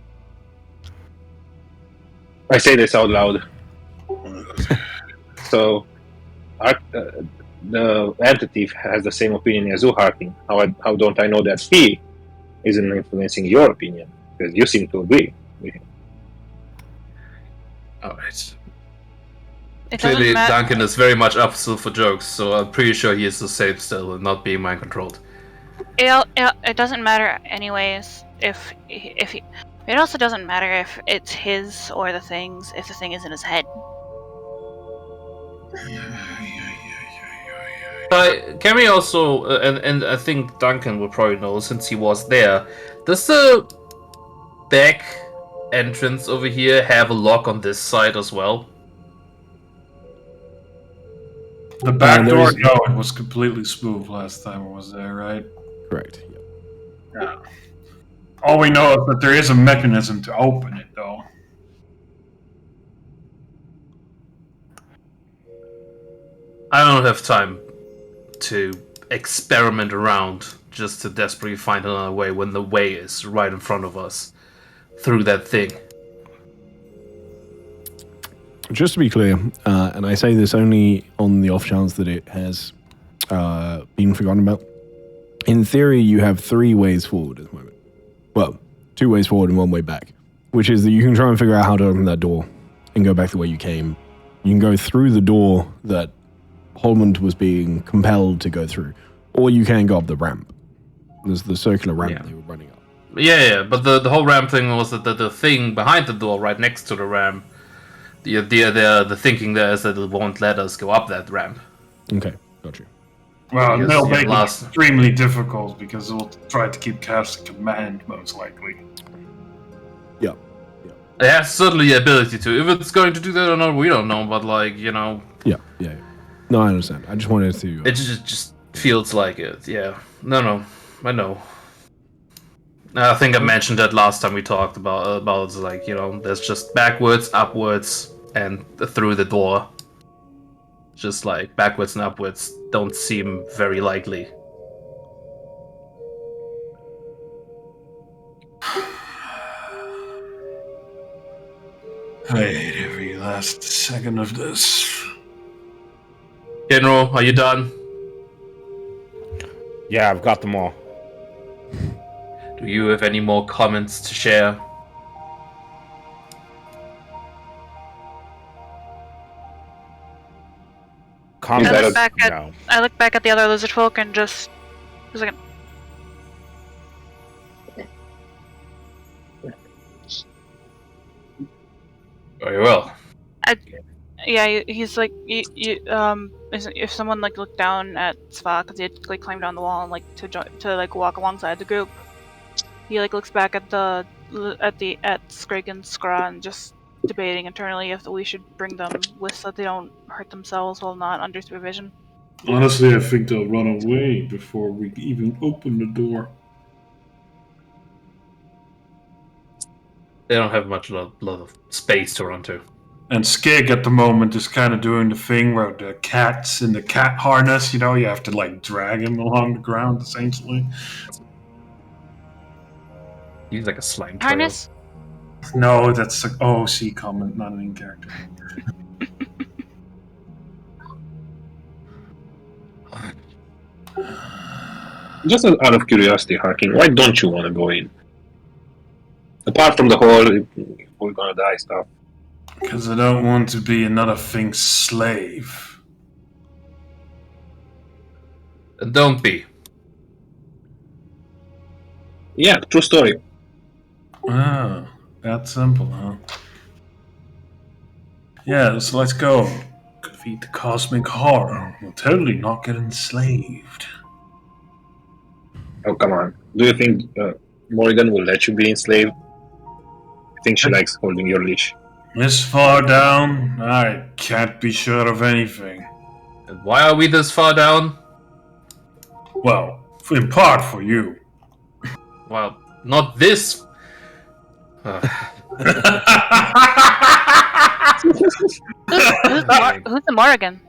I say this out loud. So, the entity has the same opinion as you, Harkin. How don't I know that he isn't influencing your opinion? Because you seem to agree with him. Alright. It Clearly, doesn't matter. Duncan is very much up for jokes, so I'm pretty sure he is the same still and not being mind controlled. It doesn't matter anyways. If he, it also doesn't matter if it's his or the thing's. If the thing is in his head. Can we also, and I think Duncan will probably know since he was there, does the back entrance over here have a lock on this side as well? The back door, there's- no, it was completely smooth last time I was there, right? Correct. Yeah. Yeah. All we know is that there is a mechanism to open it, though. I don't have time to experiment around just to desperately find another way when the way is right in front of us through that thing. Just to be clear, and I say this only on the off chance that it has been forgotten about. In theory, you have 3 ways forward at the moment. Well, 2 ways forward and 1 way back, which is that you can try and figure out how to open that door and go back the way you came. You can go through the door that Holmond was being compelled to go through, or you can go up the ramp. There's the circular ramp they were running up. Yeah, but the whole ramp thing was that the thing behind the door, right next to the ramp, the thinking there is that it won't let us go up that ramp. Okay, got you. Well, Yes, they'll yeah, make it last- extremely difficult because they'll try to keep casting command, most likely. Yeah. It has certainly the ability to. If it's going to do that or not, we don't know. But Yeah. No, I understand. I just wanted to. it just feels like it. Yeah. No, I know. I think I mentioned that last time we talked about there's just backwards, upwards, and through the door. Just like backwards and upwards don't seem very likely. I hate every last second of this. General, are you done? Yeah, I've got them all. Do you have any more comments to share? combat. I look back at No. I look back at the other lizard folk and just a second. Very well. Yeah, he's like if someone like looked down at Sva because he had like climbed down the wall and like to like walk alongside the group, he like looks back at Scrag and Skra and just debating internally if we should bring them with so they don't hurt themselves while not under supervision. Honestly, I think they'll run away before we even open the door. They don't have lot of space to run to. And Skig at the moment is kind of doing the thing where the cat's in the cat harness, you have to like drag him along the ground essentially. He's like a slime trail. Harness? No, that's an OC comment, not an in-character. Just out of curiosity, Harking, why don't you want to go in? Apart from the whole we're gonna die stuff. Because I don't want to be another thing's slave. Don't be. Yeah, true story. Oh, that simple, huh? Yeah, so let's go. Defeat the cosmic horror. We'll totally not get enslaved. Oh, come on. Do you think Morrigan will let you be enslaved? I think she likes holding your leash. This far down, I can't be sure of anything. And why are we this far down? Well, in part for you. Well, not this. Who's the Morrigan?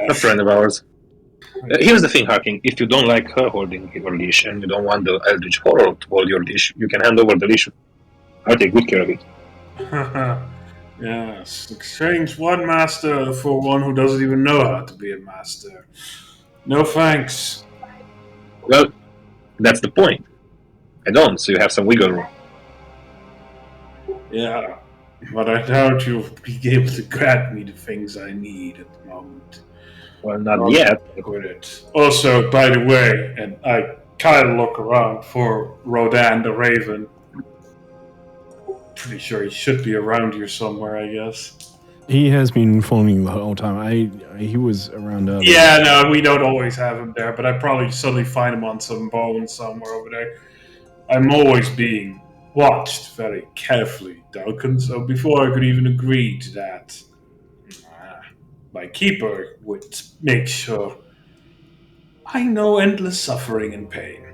A friend of ours. Here's the thing, Harking. If you don't like her holding your leash and you don't want the Eldritch Horror to hold your leash, you can hand over the leash. I'll take good care of it. Yes, exchange one master for one who doesn't even know how to be a master. No thanks. Well, that's the point. I don't, so you have some wiggle room. Yeah, but I doubt you'll be able to grant me the things I need at the moment. Well, not yet. With it. Also, by the way, and I kind of look around for Rodan the Raven. Pretty sure he should be around here somewhere, I guess. He has been following the whole time. He was around earlier. Yeah, no, we don't always have him there, but I probably suddenly find him on some bone somewhere over there. I'm always being watched very carefully, Duncan, so before I could even agree to that, my keeper would make sure I know endless suffering and pain.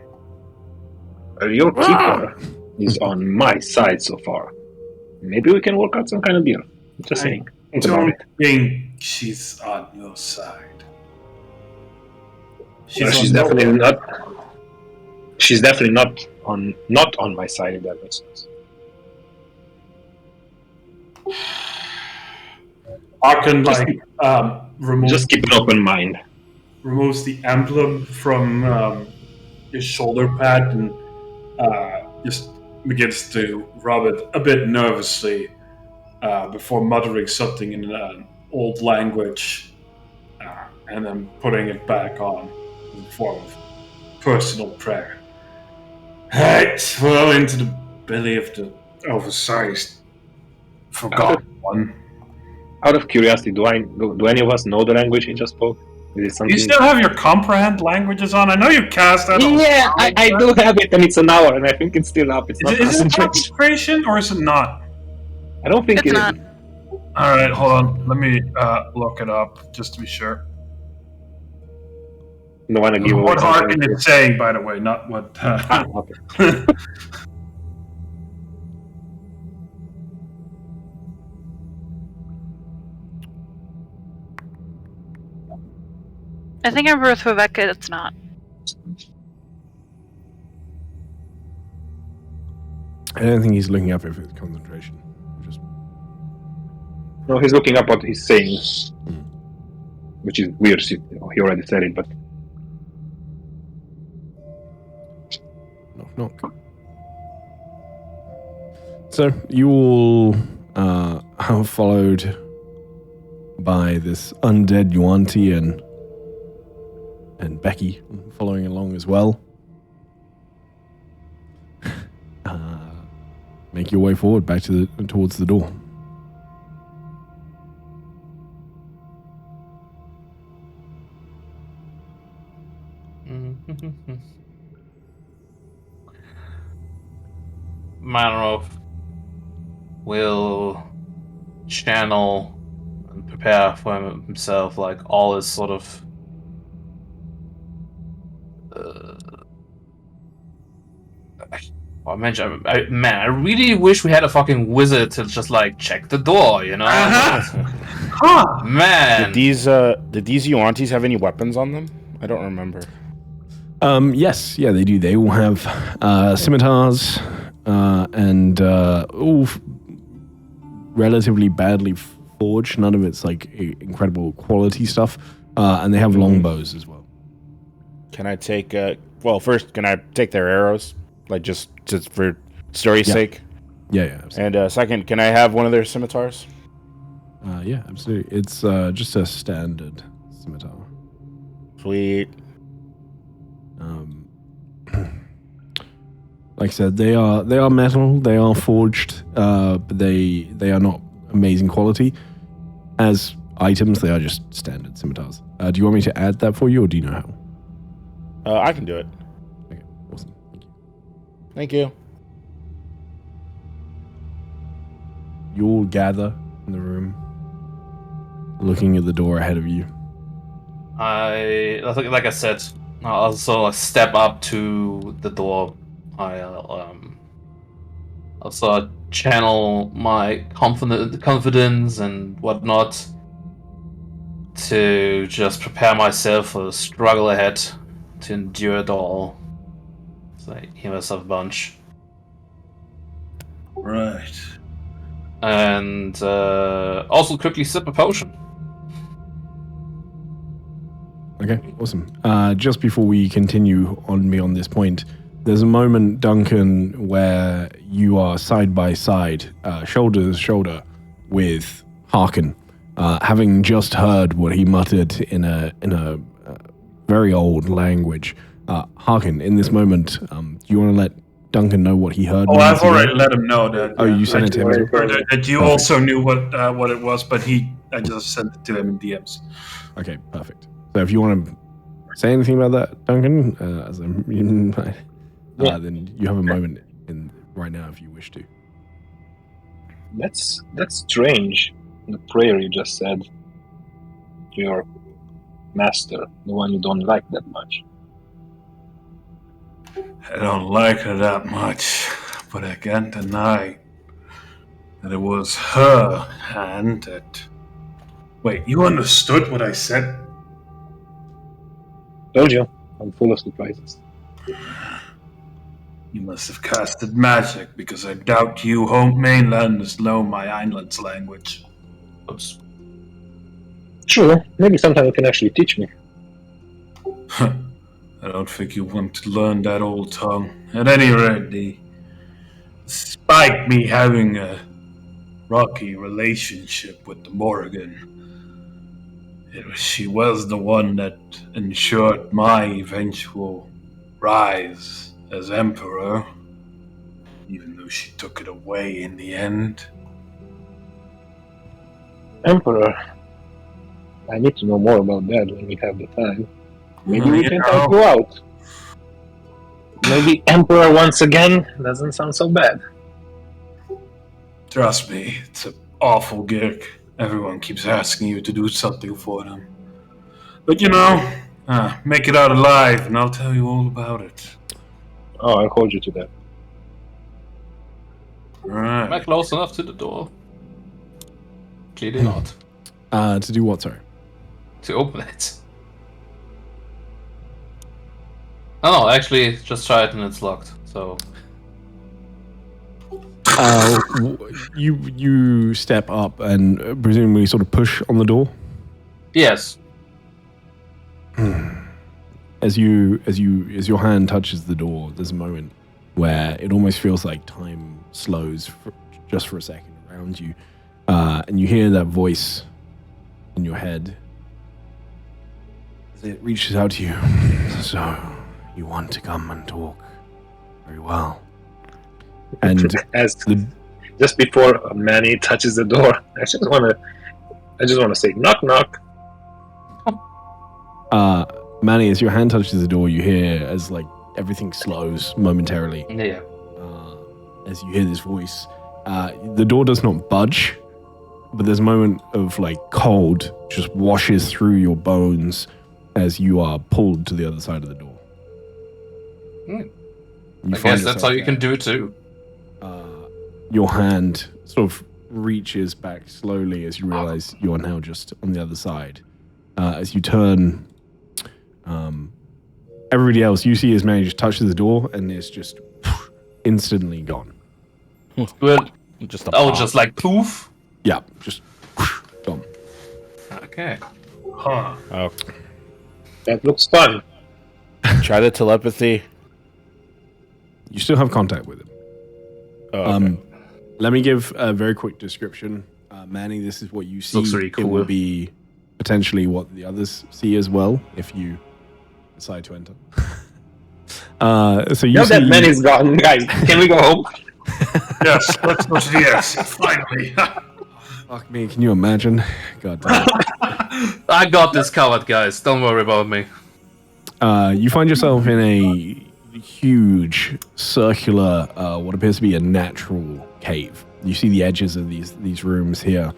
Well, your keeper is on my side so far. Maybe we can work out some kind of deal. Just saying. Think about Don't it. think she's on your side. Well, she's definitely not. She's definitely not on my side. If that makes sense. I can remove. Just keep an open mind. Removes the emblem from his shoulder pad and just begins to rub it a bit nervously before muttering something in an old language and then putting it back on in the form of personal prayer. Right, well, into the belly of the oversized forgotten one. Out of curiosity, do any of us know the language he just spoke? Is it Do something? you still have your comprehend languages on? I know you cast that. Yeah, I do have it, and it's an hour, and I think it's still up. It's not Is it concentration. concentration or is it not? I don't think It's it not. is. All right, hold on. Let me look it up just to be sure. Don't want to give away What something. Harkin is saying, by the way, not what. Okay. I think I'm with Rebecca. It's not. I don't think he's looking up if it's concentration. Just No, he's looking up what he's saying, which is weird. He already said it, but knock knock. So you all have followed by this undead Yuanti and Becky following along as well. Make your way forward back towards the door. Manarov will channel and prepare for himself like all his sort of I really wish we had a fucking wizard to just like check the door, you know? Man. Did these Yuantis have any weapons on them? I don't remember. Yes, yeah, they do. They all have scimitars and all relatively badly forged. None of it's like incredible quality stuff. And they have longbows as well. Can I take? First, can I take their arrows? Like just for story's sake. Yeah. Absolutely. And second, can I have one of their scimitars? Yeah, absolutely. It's just a standard scimitar. Sweet. Like I said, they are metal. They are forged, but they are not amazing quality. As items, they are just standard scimitars. Do you want me to add that for you, or do you know how? I can do it. Okay, awesome. Thank you. Thank you. You all gather in the room, looking at the door ahead of you. Like I said, I'll sort of step up to the door. I'll sort of channel my confidence and whatnot to just prepare myself for the struggle ahead, to endure it all. So I heal myself a bunch. Right. And also quickly sip a potion. Okay, awesome. Just before we continue on beyond this point, there's a moment, Duncan, where you are side by side, shoulder to shoulder, with Harkin, having just heard what he muttered in a very old language. Harkin, in this moment, do you want to let Duncan know what he heard? Oh, I've already let him know that. Oh, you sent it to him? That you also knew what it was, but I just sent it to him in DMs. Okay, perfect. So if you want to say anything about that, Duncan, then you have a moment right now if you wish to. That's strange. The prayer you just said to your master, the one you don't like that much. I don't like her that much, but I can't deny that it was her hand that... Wait, you understood what I said? Told you, I'm full of surprises. You must have casted magic, because I doubt you home mainlanders know my island's language. Oops. Sure, maybe sometime you can actually teach me. I don't think you want to learn that old tongue. At any rate, despite me having a rocky relationship with the Morrigan, she was the one that ensured my eventual rise as Emperor, even though she took it away in the end. Emperor? I need to know more about that when we have the time. Maybe we can help you out. Maybe Emperor once again doesn't sound so bad. Trust me, it's an awful gig. Everyone keeps asking you to do something for them. But make it out alive and I'll tell you all about it. Oh, I'll hold you to that. Right. Am I close enough to the door? Clearly not. To do what, sorry? To open it. Oh no, actually, just try it and it's locked, so... You step up and presumably sort of push on the door? Yes. As your hand touches the door, there's a moment where it almost feels like time slows just for a second around you, and you hear that voice in your head as it reaches out to you. So, you want to come and talk? Very well. And Just before Manny touches the door, I just want to say knock knock. Manny, as your hand touches the door, you hear as like everything slows momentarily. Yeah. As you hear this voice, the door does not budge, but there's a moment of like cold just washes through your bones as you are pulled to the other side of the door. I guess that's how you can do it too. Your hand sort of reaches back slowly as you realize you are now just on the other side. As you turn, everybody else you see as Manny just touches the door and is just instantly gone. Good. Just just like poof. Yeah, just gone. Okay. Huh. Oh, That looks fun. try the telepathy. You still have contact with him. Oh, okay. Let me give a very quick description. Manny, this is what you see. Looks really It cool. will be potentially what the others see as well if you decide to enter. So you Now see that Manny's gone, guys, can we go home? Yes, let's go to the exit, finally. Fuck me, can you imagine? God damn. I got this covered, guys. Don't worry about me. You find yourself in a huge circular, what appears to be a natural cave. You see the edges of these rooms here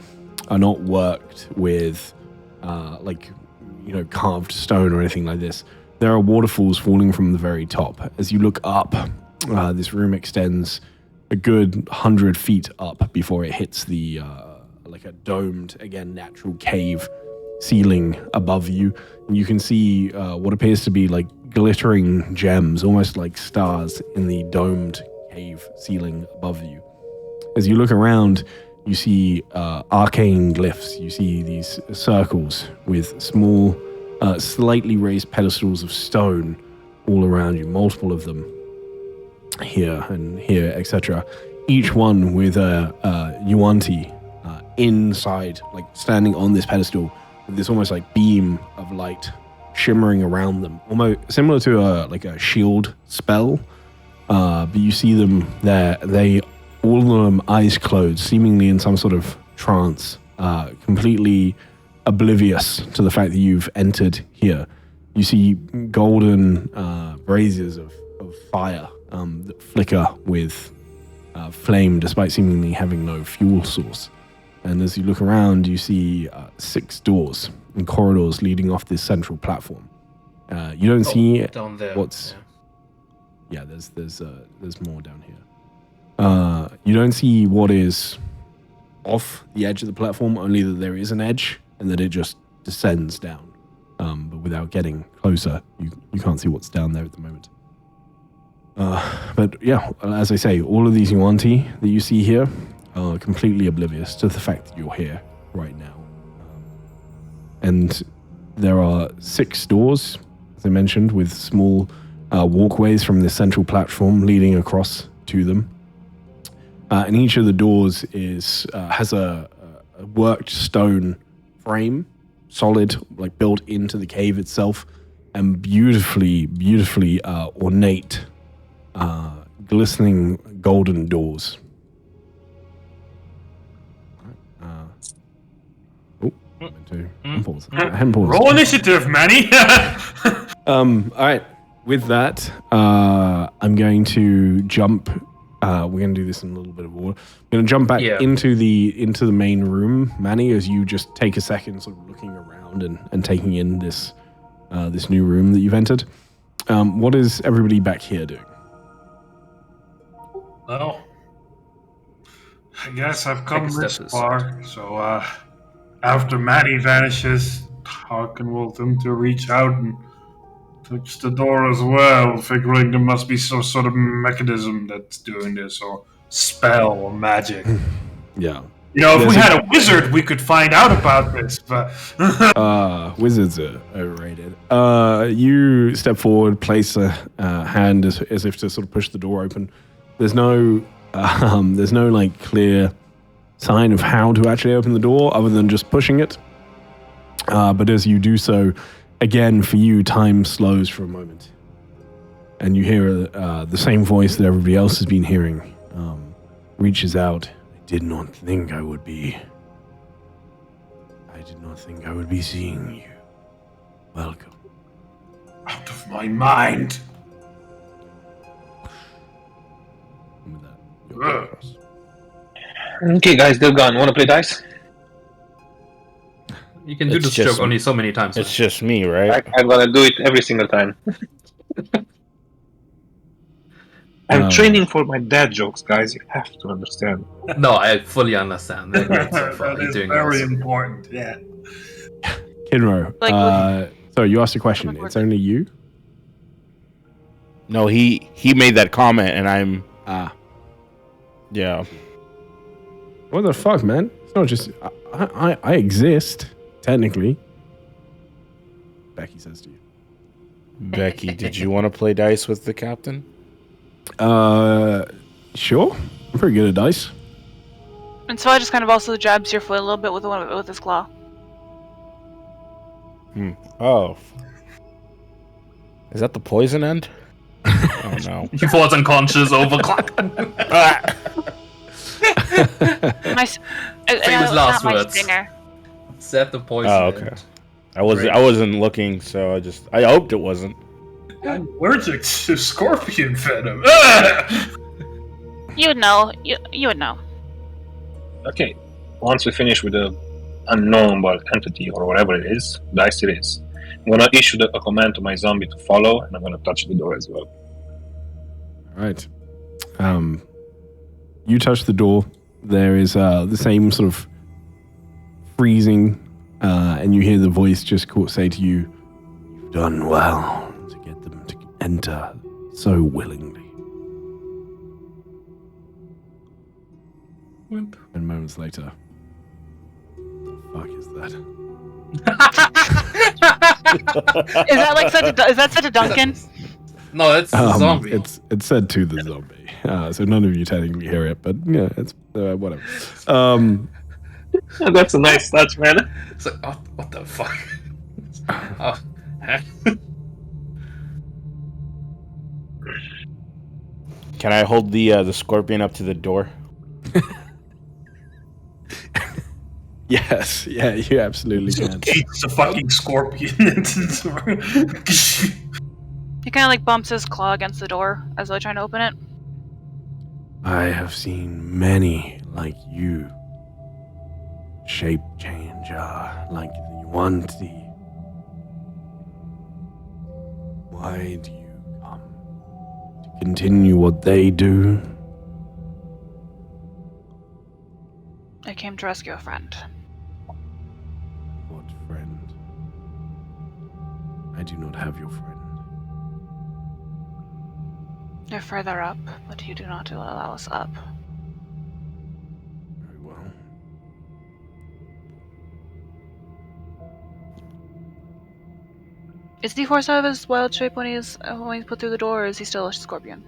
are not worked with carved stone or anything like this. There are waterfalls falling from the very top. As you look up, this room extends a good 100 feet up before it hits the like a domed, again, natural cave ceiling above you. And you can see what appears to be like glittering gems, almost like stars in the domed cave ceiling above you. As you look around, you see arcane glyphs. You see these circles with small, slightly raised pedestals of stone all around you, multiple of them here and here, etc. Each one with a Yuanti inside, like standing on this pedestal with this almost like beam of light shimmering around them, almost similar to a shield spell. But you see them there. All of them eyes closed, seemingly in some sort of trance, completely oblivious to the fact that you've entered here. You see golden braziers of fire that flicker with flame despite seemingly having no fuel source. And as you look around, you see 6 doors and corridors leading off this central platform. You don't see down there. what's... Yeah, there's more down here. You don't see what is off the edge of the platform, only that there is an edge and that it just descends down. But without getting closer, you can't see what's down there at the moment. But yeah, as I say, all of these Yuanti that you see here are completely oblivious to the fact that you're here right now. And there are 6 doors, as I mentioned, with small walkways from the central platform leading across to them. And each of the doors has a worked stone frame, solid, like built into the cave itself, and beautifully ornate, glistening golden doors. Roll initiative, Manny. All right. With that, I'm going to jump. We're going to do this in a little bit of order. I'm going to jump back into the main room, Manny, as you just take a second, sort of looking around and taking in this new room that you've entered. What is everybody back here doing? Well, I guess I've come this far. So after Manny vanishes, Harkin will attempt to reach out and touch the door as well, figuring there must be some sort of mechanism that's doing this, or spell or magic. Yeah. You know, if we had a wizard, we could find out about this, but... Wizards are overrated. You step forward, place a hand as if to sort of push the door open. There's no like clear sign of how to actually open the door other than just pushing it. But as you do so, again, for you, time slows for a moment. And you hear the same voice that everybody else has been hearing. Reaches out. I did not think I would be seeing you. Welcome. Out of my mind. With that, you'll go across. Okay, guys, they're gone. Want to play dice? You can do It's this just- joke only so many times. It's just me, right? I'm gonna do it every single time. I'm training for my dad jokes, guys. You have to understand. No, I fully understand. They're great so far. That You're is doing very awesome. important. Yeah. Kinro, Like, so you asked a question. It's only you? No, he made that comment, and I'm yeah. What the fuck, man? It's not just... I exist, technically. Becky says to you. Becky, did you want to play dice with the captain? Sure. I'm pretty good at dice. And so I just kind of also jabs your foot a little bit with his claw. Oh. Is that the poison end? Oh no. He falls unconscious, overclock. Famous last not words. My stinger. Set the poison. Oh, okay. I wasn't looking, so I hoped it wasn't. I'm allergic to scorpion venom. You would know. You would know. Okay, once we finish with the unknowable entity or whatever it is, dice it is. I'm gonna issue a command to my zombie to follow, and I'm gonna touch the door as well. All right. You touch the door. There is the same sort of freezing, and you hear the voice just say to you, "You've done well to get them to enter so willingly." And moments later, the fuck is that? Is that said to Duncan? No, that's the zombie. It's said to the zombie, so none of you technically hear it, but yeah, it's whatever. That's a nice touch, man. It's like, oh, what the fuck? Oh, heck. Can I hold the scorpion up to the door? Yes, yeah, you absolutely can. It's a fucking scorpion. He kind of like bumps his claw against the door as though trying to open it. I have seen many like you. Shape changer, like the Yuan-Ti. Why do you come? To continue what they do? I came to rescue a friend. What friend? I do not have your friend. You're further up, but you do not allow us up. Very well. Is he forced out of his wild shape when he's put through the door, or is he still a scorpion?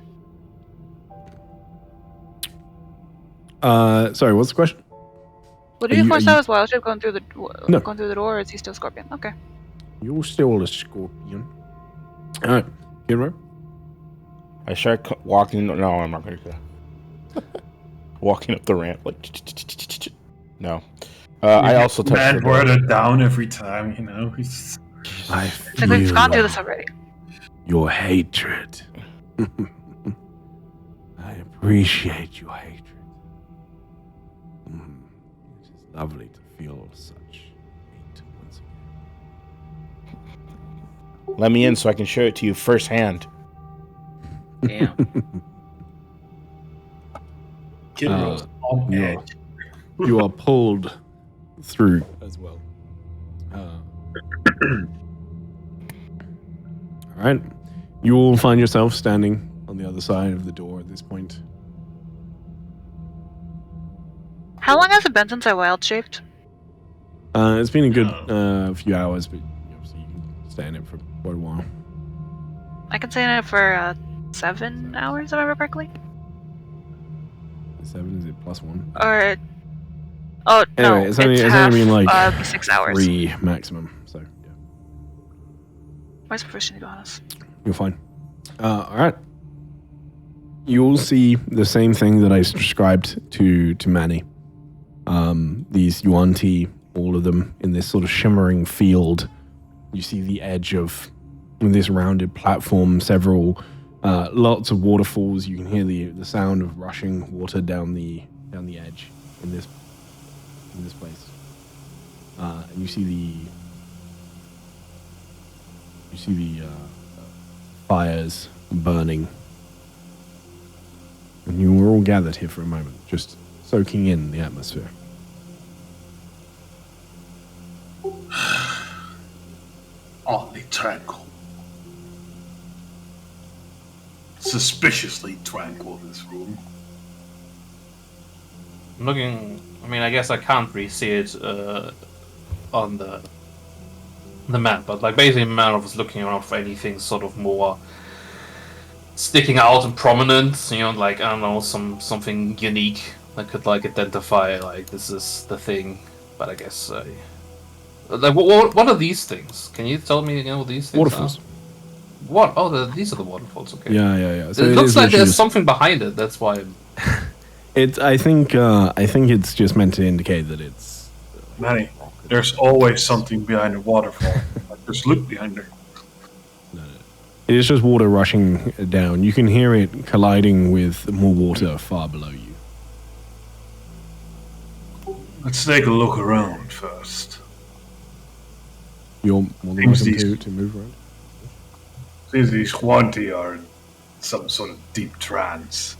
Sorry, what's the question? Would Are he be you- forced are out you- of his wild shape going through the No. door, or is he still scorpion? Okay. You're still a scorpion. Alright, Kinro? I start walking. No, I'm not going to. Walking up the ramp, like. No. I also touch Man, the door. word it down every time, you know. He's... I It's like we've gone through this already. your hatred. I appreciate your hatred. It is lovely to feel such hate once again. Let me in so I can show it to you firsthand. Damn. Kinro's on yeah. edge. You are pulled through as well. All right. You will find yourself standing on the other side of the door at this point. How long has it been since I wild shaped? It's been a good few hours, but obviously you can stay in it for quite a while. I can stay in it for 7 hours, if I remember correctly. 7, is it +1? Or Oh no, Anyway, it's only half been like 6 hours. 3 maximum. So yeah, Where's proficiency bonus? you're fine. All right. You'll see the same thing that I described to Manny. These Yuan-Ti, all of them in this sort of shimmering field. You see the edge of this rounded platform, several lots of waterfalls. You can hear the sound of rushing water down the edge in this place. And you see the fires burning. And you were all gathered here for a moment, just soaking in the atmosphere. Oddly tranquil. Suspiciously tranquil, this room. I'm looking. I mean, I guess I can't really see it on the map, but like basically, man was looking around for anything sort of more sticking out and prominent. You know, like I don't know, something unique that could like identify like this is the thing. But I guess like what are these things? Can you tell me again what these things Waterfalls. are? What? Oh, these are the waterfalls. Okay. Yeah. So it looks is like literally there's something behind it. That's why. I think it's just meant to indicate that it's. Manny, there's always something behind a waterfall. Like, just look behind her. No. It is just water rushing down. You can hear it colliding with more water far below you. Let's take a look around first. You're more than Things welcome these- to move around. Seems these Huanti are in some sort of deep trance.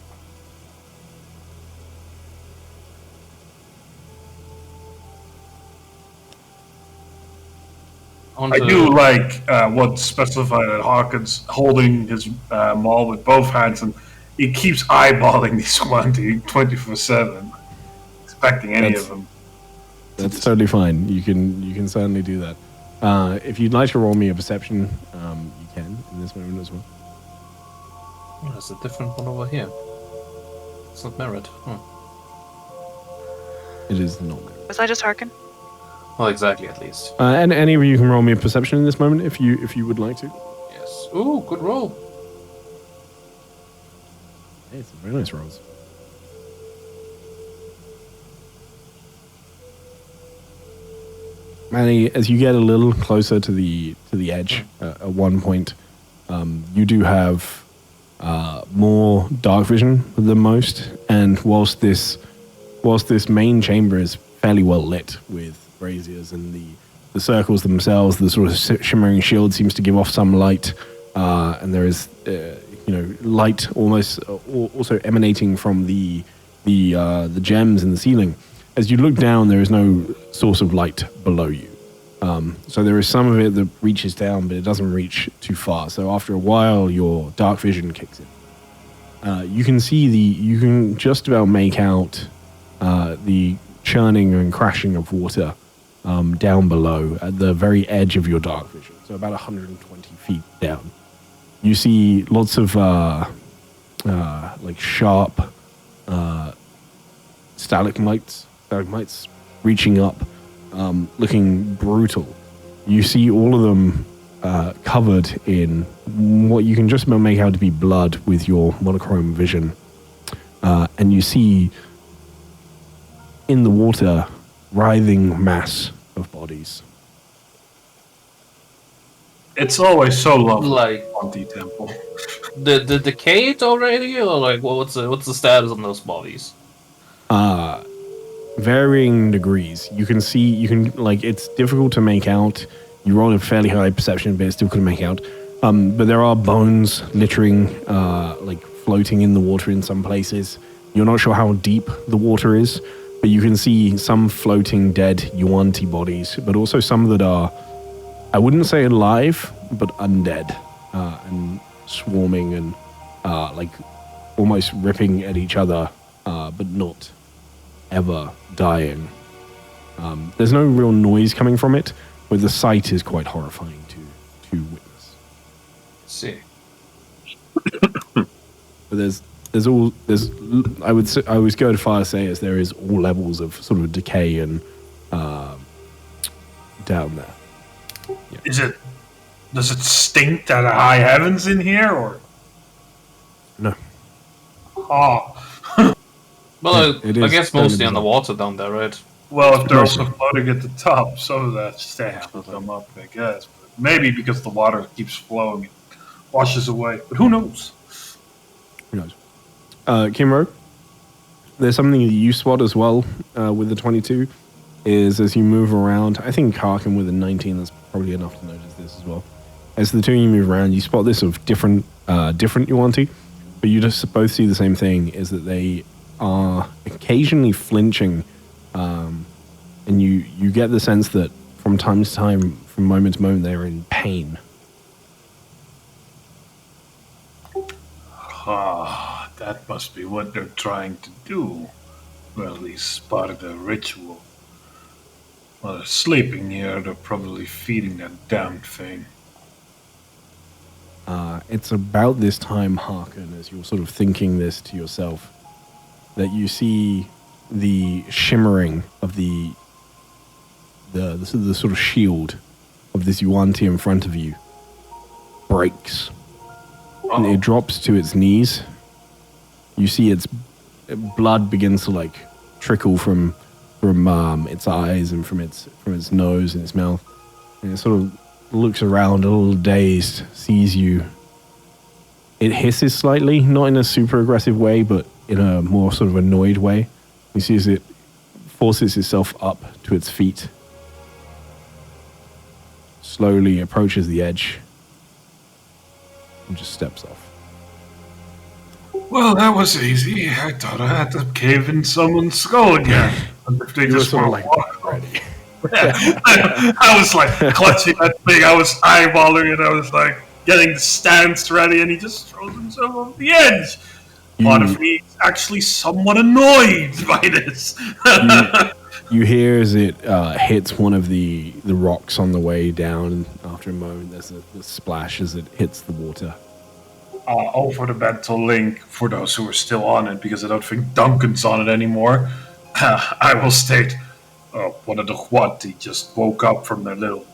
I do like what's specified that Hawkins holding his maul with both hands, and he keeps eyeballing these Huanti 24/7, expecting any That's- of them. That's totally fine. You can certainly do that. If you'd like to roll me a perception, you can in this moment as well. Oh, there's a different one over here. It's not merit. It is not. Was I just hearken? Well, exactly, at least. And any of you can roll me a perception in this moment if you would like to. Yes. Ooh, good roll. Hey, it's very nice rolls. Manny, as you get a little closer to the edge, at one point, you do have more dark vision than most, and whilst this main chamber is fairly well lit with braziers and the circles themselves, the sort of shimmering shield seems to give off some light, and there is light almost also emanating from the gems in the ceiling. As you look down, there is no source of light below you. So there is some of it that reaches down, but it doesn't reach too far. So after a while, your dark vision kicks in. You can just about make out the churning and crashing of water down below at the very edge of your dark vision. So about 120 feet down. You see lots of like sharp stalagmites reaching up, looking brutal. You see all of them covered in what you can just about make out to be blood with your monochrome vision. And you see in the water writhing mass of bodies. It's always so lovely. Like Huanti Temple. the decayed already, or like what's the status on those bodies? Varying degrees. You can it's difficult to make out. You roll a fairly high perception, but it's difficult to make out. But there are bones littering, like floating in the water in some places. You're not sure how deep the water is, but you can see some floating dead Yuan-Ti bodies, but also some that are, I wouldn't say alive, but undead, and swarming and like almost ripping at each other, but not ever dying. There's no real noise coming from it, but the sight is quite horrifying to witness. Let's see. But there's I would go as far as say as there is all levels of sort of decay and down there. Does it stink to the high heavens in here, or? No. Oh. Well, it I is guess mostly fairly on the water down there, right? Well, if they're also Mostly. floating at the top, some of that stench will come up, I guess. But maybe because the water keeps flowing, it washes away. But who knows? Who knows? Kimro, there's something that you spot as well with the 22, is as you move around, I think Karkin with a 19 is probably enough to notice this as well. As the two of you move around, you spot this of different Yuanti, but you just both see the same thing, is that they are occasionally flinching, and you get the sense that from time to time, from moment to moment, they're in pain. Ah, that must be what they're trying to do. Well, at least part of the ritual. While they're sleeping here, they're probably feeding that damn thing. It's about this time, Harkin, as you're sort of thinking this to yourself, that you see the shimmering of the sort of shield of this Yuanti in front of you breaks. And it drops to its knees. You see its blood begins to like trickle from its eyes and from its nose and its mouth. And it sort of looks around a little dazed, sees you. It hisses slightly, not in a super aggressive way, but in a more sort of annoyed way. You see as it forces itself up to its feet, slowly approaches the edge, and just steps off. Well, that was easy. I thought I had to cave in someone's skull again. If they just sort of want to like walk ready. I was like clutching that thing. I was eyeballing it. I was like getting the stance ready, and he just throws himself off the edge. Part of me is actually somewhat annoyed by this. You hear as it hits one of the rocks on the way down, and after a moment there's a splash as it hits the water. Over the mental link, for those who are still on it, because I don't think Duncan's on it anymore, I will state one of the Huanti just woke up from their little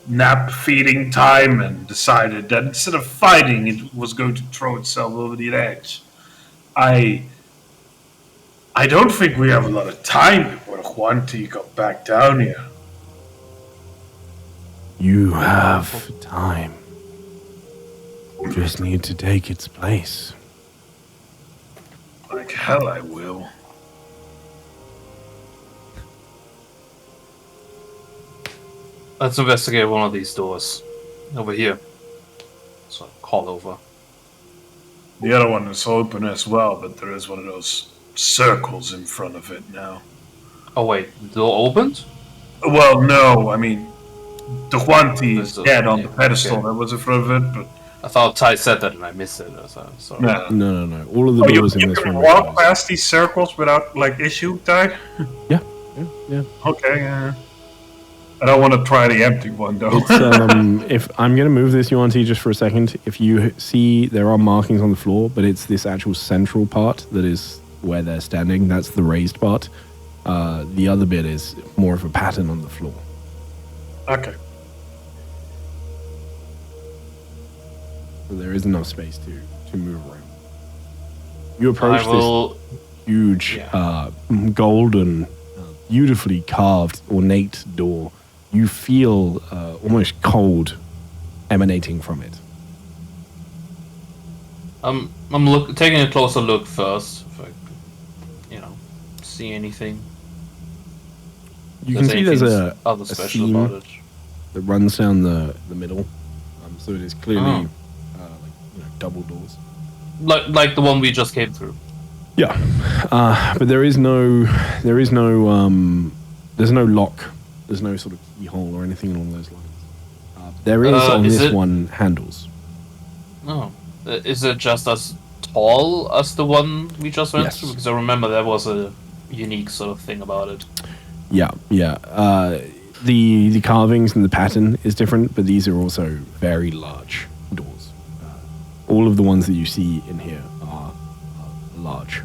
nap feeding time and decided that instead of fighting, it was going to throw itself over the edge. I don't think we have a lot of time before the Huanti come back down here. You have time. You just need to take its place. Like hell I will. Let's investigate one of these doors. Over here. So call over. The other one is open as well, but there is one of those circles in front of it now. Oh wait, the door opened? Well, no, I mean, the Huanti is There's a- dead on yeah, the pedestal okay. that was in front of it, but I thought Ty said that and I missed it. So. no. No. All of the Oh, you doors in this can room are walk closed. past these circles without, like, issue, Ty? Yeah. Okay, I don't want to try the empty one, though. It's if I'm going to move this Yuanti just for a second, if you see there are markings on the floor, but it's this actual central part that is where they're standing. That's the raised part. The other bit is more of a pattern on the floor. Okay. So there is enough space to move around. You approach I will. this huge, golden, beautifully carved, ornate door. You feel almost cold emanating from it. I'm taking a closer look first. If I, see anything. You can see there's a other special seam about it. that runs down the middle. So it is clearly Oh. double doors. Like the one we just came through. Yeah, but there's no lock. There's no sort of keyhole or anything along those lines. There is on is this it- one handles. No, is it just as tall as the one we just went Yes. through? Because I remember there was a unique sort of thing about it. Yeah. The carvings and the pattern is different, but these are also very large doors. All of the ones that you see in here are large.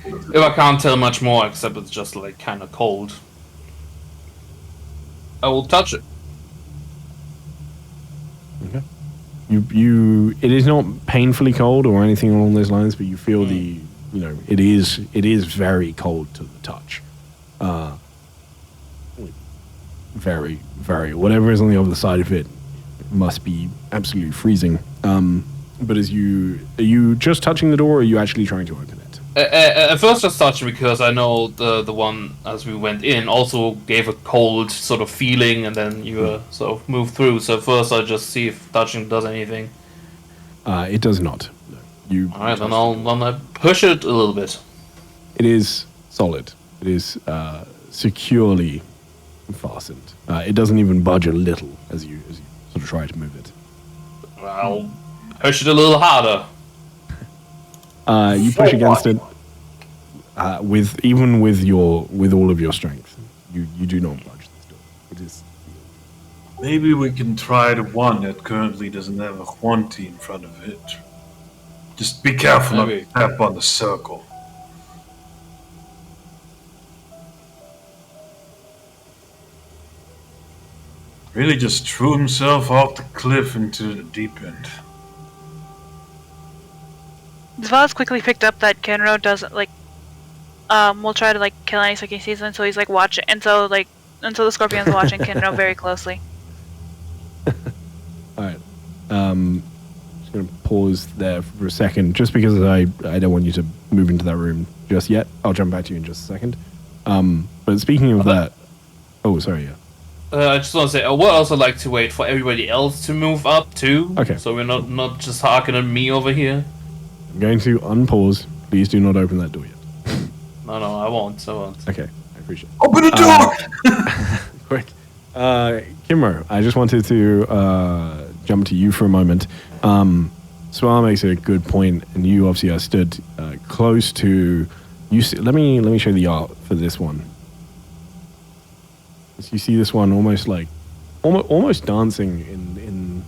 If I can't tell much more, except it's just like kind of cold, I will touch it. Okay. It is not painfully cold or anything along those lines, but you feel it is very cold to the touch. Very, very. Whatever is on the other side of it must be absolutely freezing. But are you just touching the door, or are you actually trying to open it? At first, just touching because I know the one as we went in also gave a cold sort of feeling, and then you sort of move through. So first, I just see if touching does anything. It does not. No. All right, then I'll push it a little bit. It is solid. It is securely fastened. It doesn't even budge a little as you sort of try to move it. I'll push it a little harder. You push against it with all of your strength. You do not budge this door. It is. Maybe we can try the one that currently doesn't have a Huanti in front of it. Just be careful not to tap on the circle. Really just threw himself off the cliff into the deep end. Zvaz quickly picked up that Kenro doesn't will try to kill any he sees him, so he's watching, and so the Scorpion's watching Kenro very closely. Alright. Just gonna pause there for a second, just because I don't want you to move into that room just yet. I'll jump back to you in just a second. But speaking of that, oh sorry, yeah. I just want to say, I would also like to wait for everybody else to move up too. Okay. So we're not just harking at me over here. I'm going to unpause. Please do not open that door yet. No, I won't. Okay, I appreciate it. Open the door! Quick. Kimro, I just wanted to jump to you for a moment. Swar makes a good point, and you obviously are stood close to... Let me show the art for this one. So you see this one almost dancing in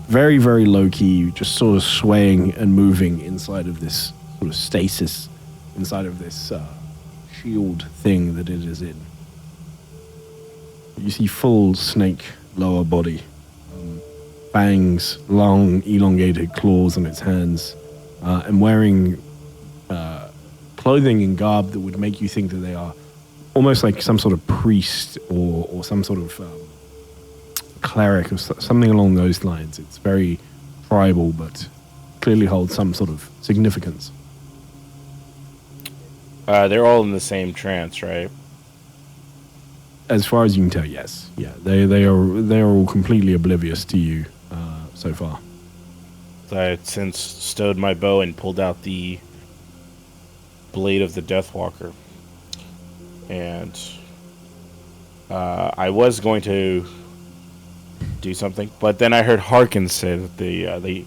very, very low key, just sort of swaying and moving inside of this sort of stasis, inside of this shield thing that it is in. You see full snake lower body, fangs, long elongated claws on its hands, and wearing clothing and garb that would make you think that they are almost like some sort of priest or some sort of cleric or something along those lines. It's very tribal, but clearly holds some sort of significance. They're all in the same trance, right? As far as you can tell, yes. Yeah, they are all completely oblivious to you so far. I had since stowed my bow and pulled out the blade of the Deathwalker. And I was going to do something, but then I heard Harkins say that they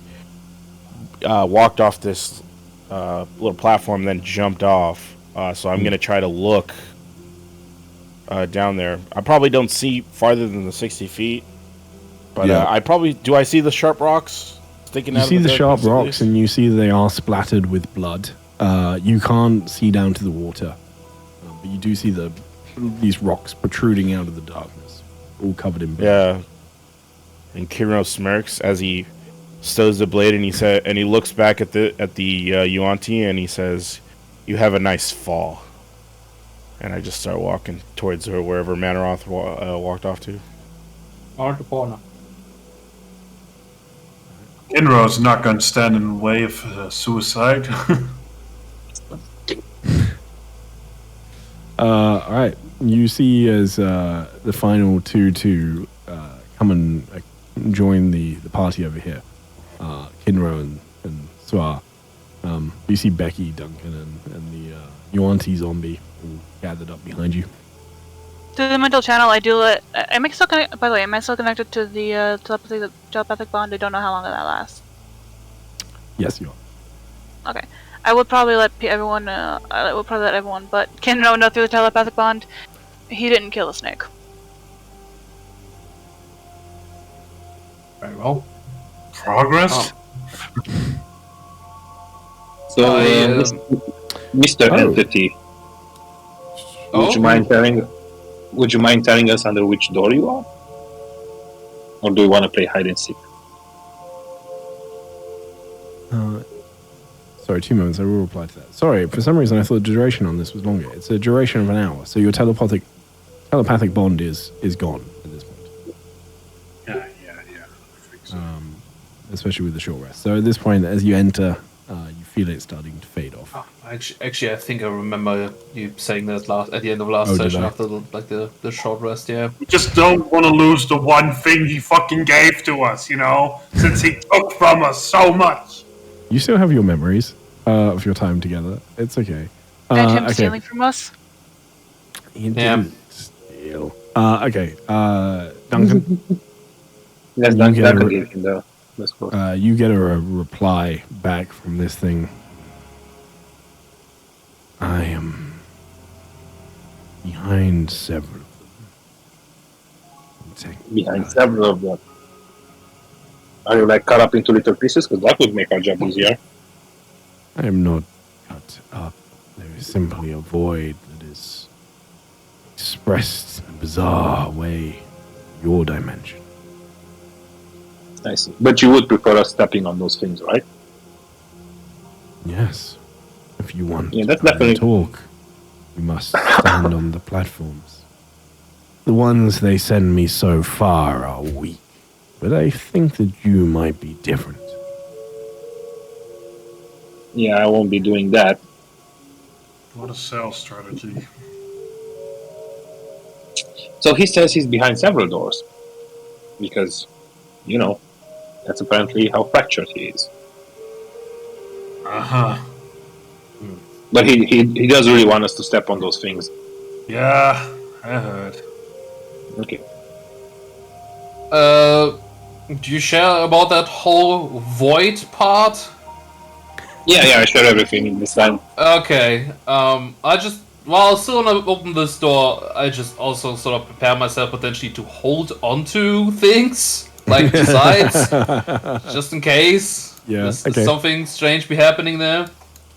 walked off this little platform, then jumped off. So I'm going to try to look down there. I probably don't see farther than the 60 feet, but yeah. I see the sharp rocks sticking out? You see the sharp rocks, and you see they are splattered with blood. You can't see down to the water. But you do see these rocks protruding out of the darkness, all covered in blood. Yeah. And Kiro smirks as he stows the blade, and he looks back at the Yuanti, and he says, "You have a nice fall." And I just start walking towards her wherever Manaroth walked off to. Or the corner. Kinro's not going to stand in the way of suicide. All right. You see as the final two to come and join the party over here, Kinro and Swar. You see Becky, Duncan, and the Yuanti zombie all gathered up behind you. Through the mental channel, I do let. Am I still connected? By the way, am I still connected to the telepathic bond? I don't know how long that lasts. Yes, you are. Okay. I would probably let everyone. But Kinro know through the telepathic bond, he didn't kill the snake. Very well. Progress? So, Mr. Oh. Entity, would you mind telling us under which door you are? Or do you want to play hide and seek? Sorry, 2 moments. I will reply to that. Sorry, for some reason I thought the duration on this was longer. It's a duration of an hour, so your telepathic bond is gone at this point. Yeah. I think so. Especially with the short rest. So at this point, as you enter, you feel it starting to fade off. Actually, I think I remember you saying that at the end of last Oh, did session I? after the short rest. Yeah. We just don't want to lose the one thing he fucking gave to us, since he took from us so much. You still have your memories of your time together. It's okay. And him okay. stealing from us? He Yeah. didn't steal. Okay. Duncan, Yes, You Duncan get a- gave him the score. you get a reply back from this thing. I am behind several of them. Behind several of them. Are you cut up into little pieces? Because that would make our job easier. I am not cut up. There is simply a void that is expressed in a bizarre way in your dimension. I see. But you would prefer us stepping on those things, right? Yes. If you want Yeah, that's to definitely- talk, you must stand on the platforms. The ones they send me so far are weak, but I think that you might be different. Yeah, I won't be doing that. What a sales strategy. So he says he's behind several doors. Because, that's apparently how fractured he is. Uh-huh. But he does really want us to step on those things. Yeah, I heard. Okay. Do you share about that whole void part? Yeah, I share everything this time. Okay. While still when I open this door, I just also sort of prepare myself potentially to hold onto things, like the sides, just in case. Yeah, there's okay. something strange be happening there.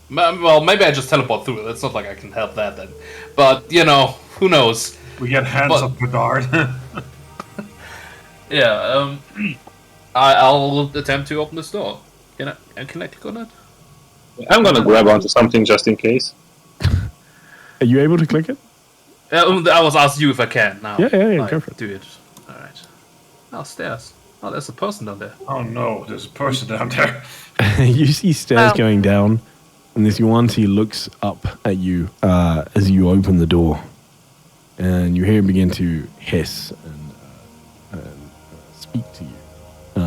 Well, maybe I just teleport through it. It's not like I can help that then. But, who knows? We get hands But- up Bedard. Yeah, I'll attempt to open this door. Can I click on it? I'm gonna grab onto something just in case. Are you able to click it? I was asking you if I can now. Yeah, go for it. Do it. Alright. Oh, stairs. Oh, there's a person down there. Oh no, there's a person down there. You see stairs Oh. going down, and this Yuan-Ti looks up at you as you open the door, and you hear him begin to hiss and speak to you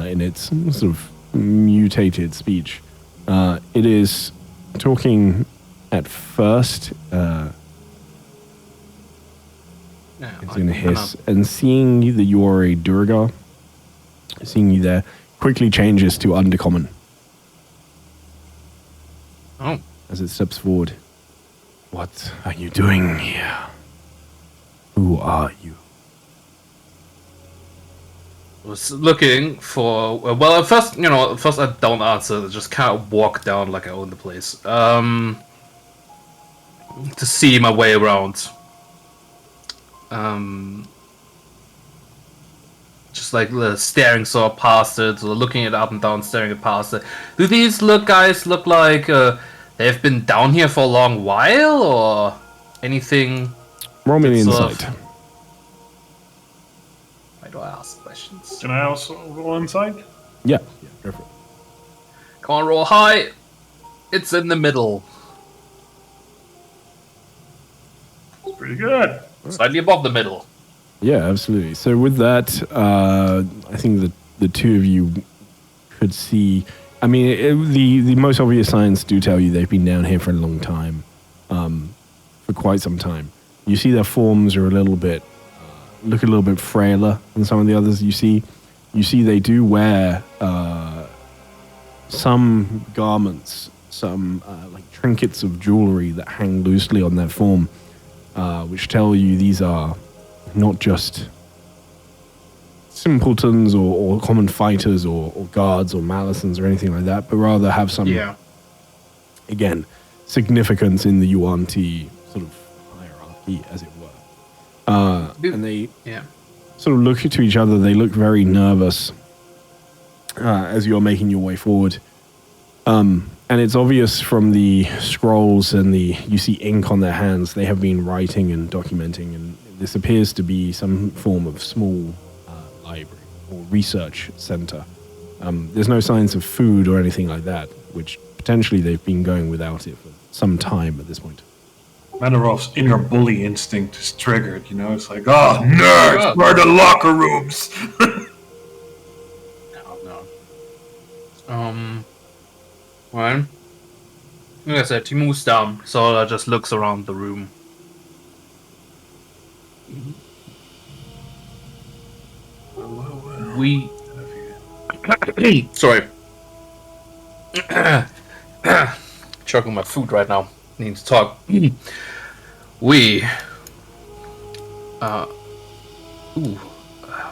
in its sort of mutated speech. It is talking at first. Yeah, It's going to hiss, and seeing you that you are a Durga, seeing you there, quickly changes to Undercommon Oh. as it steps forward. What are you doing here? Who are you? Was looking for well at first I don't answer, just kind of walk down like I own the place to see my way around, just like staring sort of past it, or looking it up and down, staring it past it. Do these guys look like they've been down here for a long while, or anything? Roll me an It's, insight. Why do I ask questions? Can I also roll inside? Yeah, go for it. Come on, roll high. It's in the middle. It's pretty good. Slightly above the middle. Yeah, absolutely. So with that, I think that the two of you could see. I mean, the most obvious signs do tell you they've been down here for a long time, for quite some time. You see their forms are look a little bit frailer than some of the others you see. You see they do wear some garments, some like trinkets of jewelry that hang loosely on their form, which tell you these are not just simpletons or common fighters or guards or Malisons or anything like that, but rather have some, again, significance in the Yuan-Ti sort of hierarchy, as it were. And they sort of look to each other. They look very nervous as you're making your way forward. And it's obvious from the scrolls and you see ink on their hands. They have been writing and documenting, and this appears to be some form of small library or research center. There's no signs of food or anything like that, which potentially they've been going without it for some time at this point. Manarov's inner bully instinct is triggered, you know? It's like, oh, nerds, where are the locker rooms? Well, like I said, he moves down, so just looks around the room. We... Sorry. Choking my food right now. Need to talk.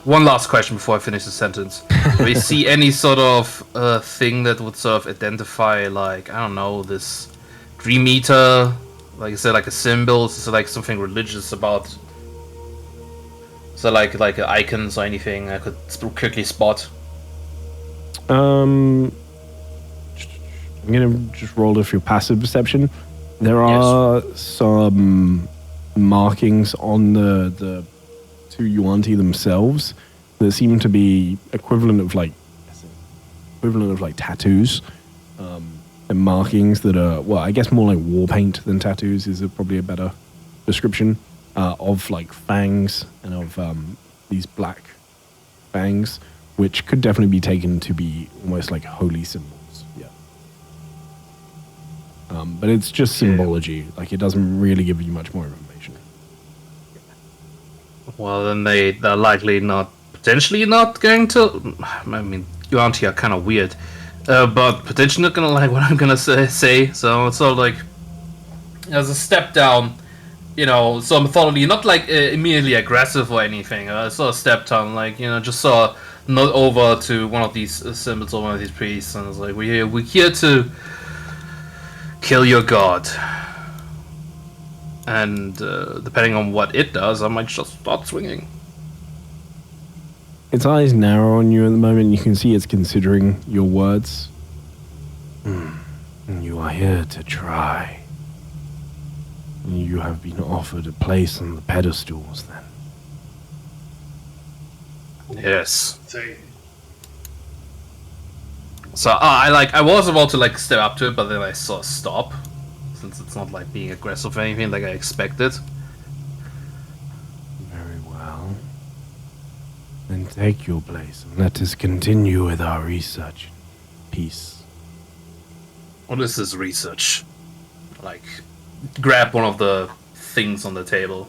One last question before I finish the sentence. Do we see any sort of thing that would sort of identify, like, I don't know, this Dream Eater? Like, is there like a symbol? Is there like something religious about? Is there like icons or anything I could quickly spot? I'm gonna just roll it for your passive perception. There are some markings on the two Yuan-Ti themselves that seem to be equivalent of like tattoos, and markings that are, well, I guess more like war paint than tattoos is probably a better description, of like fangs and of these black fangs, which could definitely be taken to be almost like holy symbols. Yeah. But it's just symbology. Like, it doesn't really give you much more information. Well, then they're likely potentially not going to. I mean, Yuan-Ti are kind of weird, but potentially not gonna like what I'm gonna say. So it's sort of like as a step down, you know, so methodically, not like immediately aggressive or anything. I sort of step down, like, you know, just sort of nod over to one of these symbols or one of these priests, and it's like, we're here to kill your god. And depending on what it does, I might just start swinging. Its eyes narrow on you at the moment. You can see it's considering your words. You are here to try. You have been offered a place on the pedestals, then. Yes. So I was about to like step up to it, but then I saw stop. Since it's not like being aggressive or anything like I expected. Very well. Then take your place and let us continue with our research. Peace. What is this research? Like, grab one of the things on the table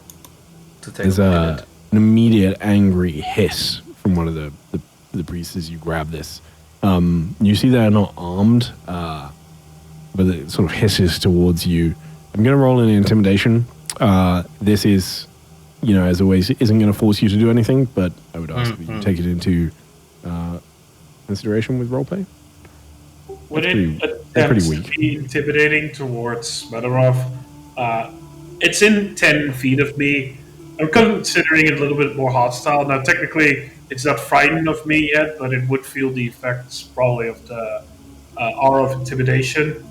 to take There's a look at it. an immediate angry hiss from one of the priests as you grab this. You see they're not armed, but it sort of hisses towards you. I'm going to roll an intimidation. This is, you know, as always, isn't going to force you to do anything, but I would ask that you take it into consideration with roleplay. Would That's it pretty attempt weak. to be intimidating towards Madarov? It's in 10 feet of me. I'm considering it a little bit more hostile. Now, technically, it's not frightened of me yet, but it would feel the effects probably of the aura of intimidation.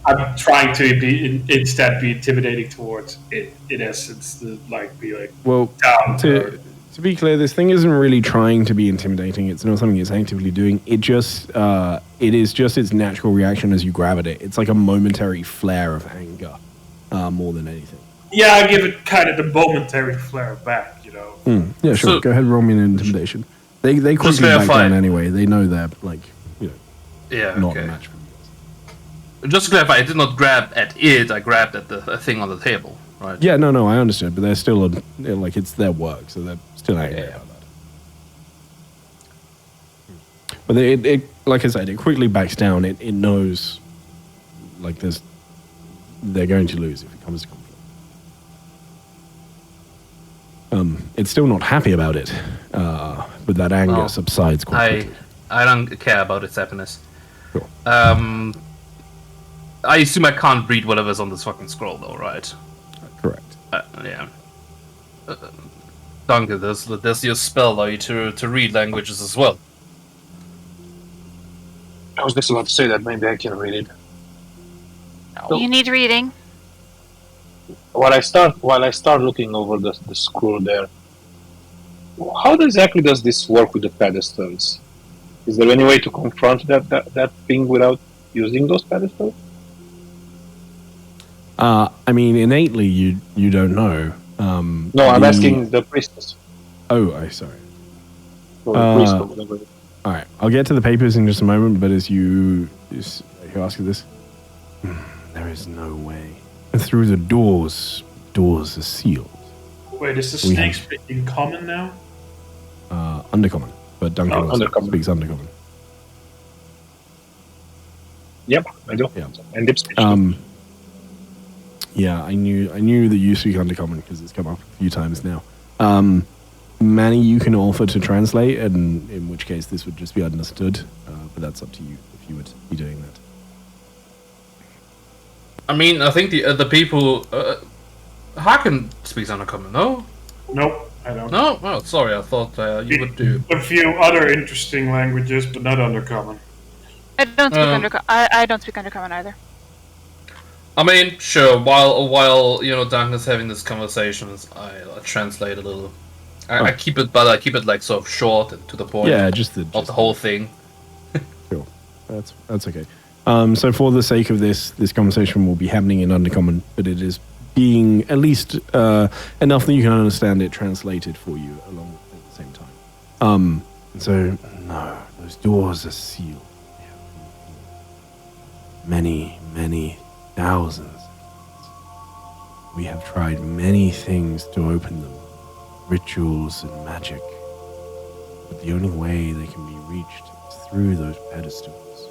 I'm trying to instead be intimidating towards it, in essence, to like be like, Well, down. to be clear, this thing isn't really trying to be intimidating. It's not something it's actively doing. It just, it is just its natural reaction as you grab at it. It's like a momentary flare of anger, more than anything. Yeah, I give it kind of the momentary flare back, you know. Yeah, sure. So- Go ahead and roll me an intimidation. They quickly back verify. down anyway. They know they're like, you know, Yeah, not a okay. match for you guys. Just to clarify, I did not grab at it, I grabbed at the thing on the table, right? Yeah, no, I understand, but they're still like it's their work, so they're still angry Yeah. about that. But it like I said, it quickly backs down. It knows like they're going to lose if it comes to conflict. it's still not happy about it. But that anger Well, subsides quite quickly. I don't care about its happiness. Sure. I assume I can't read whatever's on this fucking scroll, though, right? Correct. Yeah. Duncan, there's your spell allow you to read languages as well. I was just about to say that. Maybe I can read it. You need reading. While I start looking over the scroll there, how exactly does this work with the pedestals? Is there any way to confront that thing without using those pedestals? I mean, innately, you don't know. No, I'm asking the priestess. Oh, sorry. Or the priest or whatever. All right, I'll get to the papers in just a moment, but as you ask you this, there is no way. Through the doors are sealed. Wait, is the We snake have- speaking common now? Undercommon, but Duncan Oh, also undercommon. speaks undercommon. Yep, I do. Yeah. And deep speech. Yeah, I knew that you speak undercommon because it's come up a few times now. Manny, you can offer to translate, and in which case this would just be understood. But that's up to you if you would be doing that. I mean, I think the people. Haken speaks undercommon, no? Nope, I don't. No? Oh, sorry, I thought you would do. A few other interesting languages, but not undercommon. I don't speak I don't speak undercommon either. I mean, sure. While Duncan's having these conversations, I translate a little. I keep it, but I keep it like sort of short and to the point. Yeah, just Not the whole thing. Sure, that's okay. So for the sake of this conversation will be happening in undercommon, but it is being at least enough that you can understand it translated for you along at the same time. So no, those doors are sealed. Many thousands. We have tried many things to open them, rituals and magic, but the only way they can be reached is through those pedestals.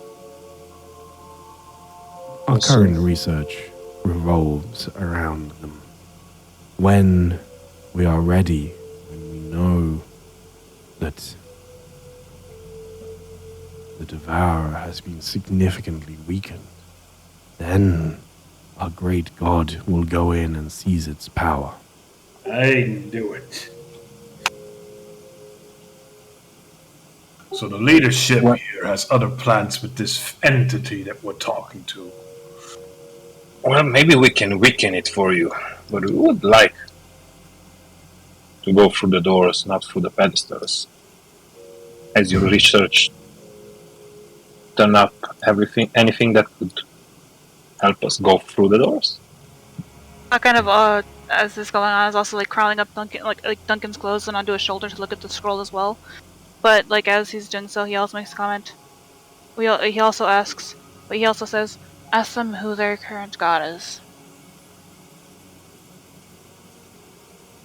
Our current research revolves around them. When we are ready, when we know that the Devourer has been significantly weakened, then our great god will go in and seize its power. I knew it. So the leadership here has other plans with this entity that we're talking to. Well, maybe we can weaken it for you, but we would like to go through the doors, not through the pedestals. As your research turn up anything that could help us go through the doors? I kind of, as this is going on, I was also like crawling up Duncan's clothes and onto his shoulder to look at the scroll as well. But like as he's doing so, he also makes a comment. He also asks, but he also says, "Ask them who their current god is."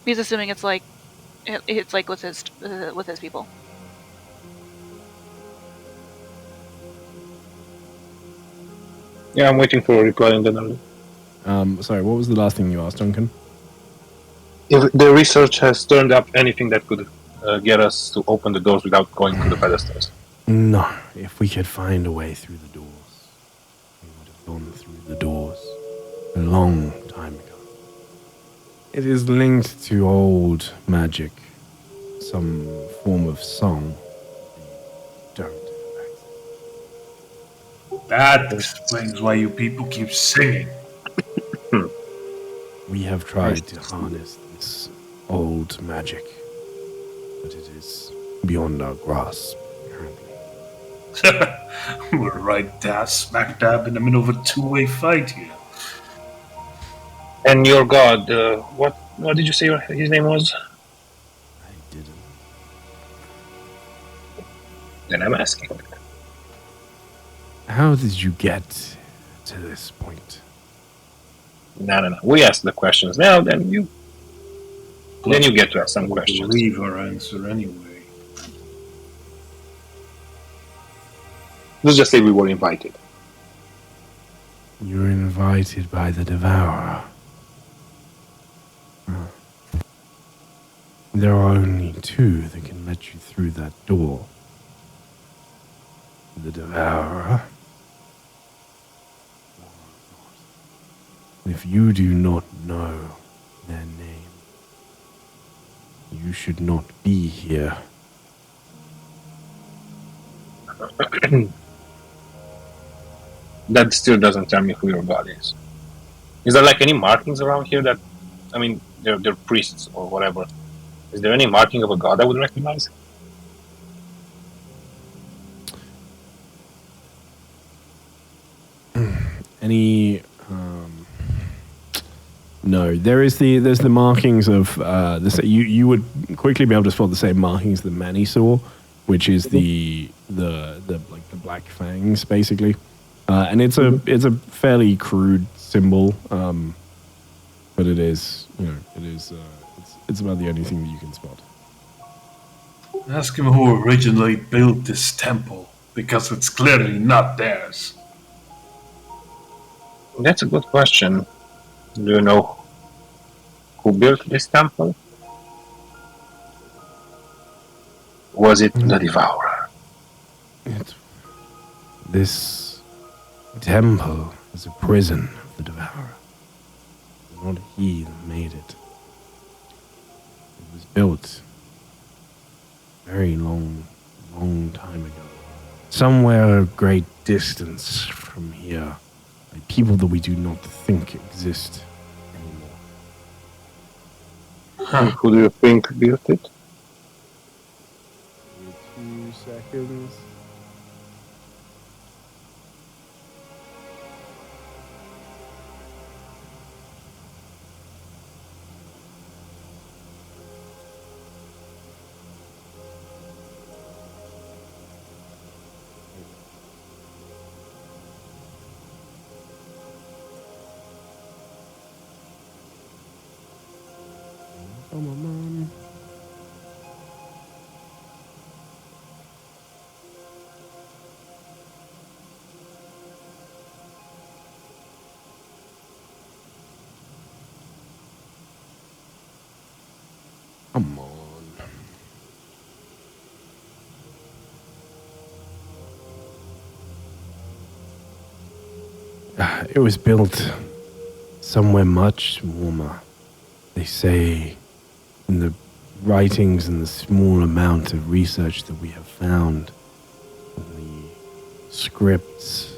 He's assuming it's like with his people. Yeah, I'm waiting for a reply on that. Sorry, what was the last thing you asked, Duncan? If the research has turned up anything that could get us to open the doors without going to the pedestals. No, if we could find a way through the doors, we would have gone through the doors a long time ago. It is linked to old magic, some form of song. We don't have access. That explains why you people keep singing. We have tried to harness this old magic, but it is beyond our grasp currently. We're right there, smack dab in the middle of a two-way fight here. And your god, what did you say his name was? I didn't. Then I'm asking. How did you get to this point? No. We ask the questions now, then you get to ask some questions. Leave our answer anyway. Let's just say we were invited. You were invited by the Devourer. There are only two that can let you through that door. The Devourer. If you do not know their name, you should not be here. That still doesn't tell me who your god is. Is there like any markings around here that, I mean, they're priests or whatever. Is there any marking of a god I would recognize? Any no, there's the markings of this. You would quickly be able to spot the same markings that Manny saw, which is the like the black fangs basically, and it's a fairly crude symbol, but it is it's about the only thing that you can spot. Ask him who originally built this temple, because it's clearly not theirs. That's a good question. Do you know who built this temple? Was it the Devourer? This temple is a prison of the Devourer. Not he that made it. It was built very long time ago. Somewhere a great distance from here. By people that we do not think exist anymore. Who do you think built it? 2 seconds. Come on, Mom. Come on. It was built somewhere much warmer. They say in the writings and the small amount of research that we have found, the scripts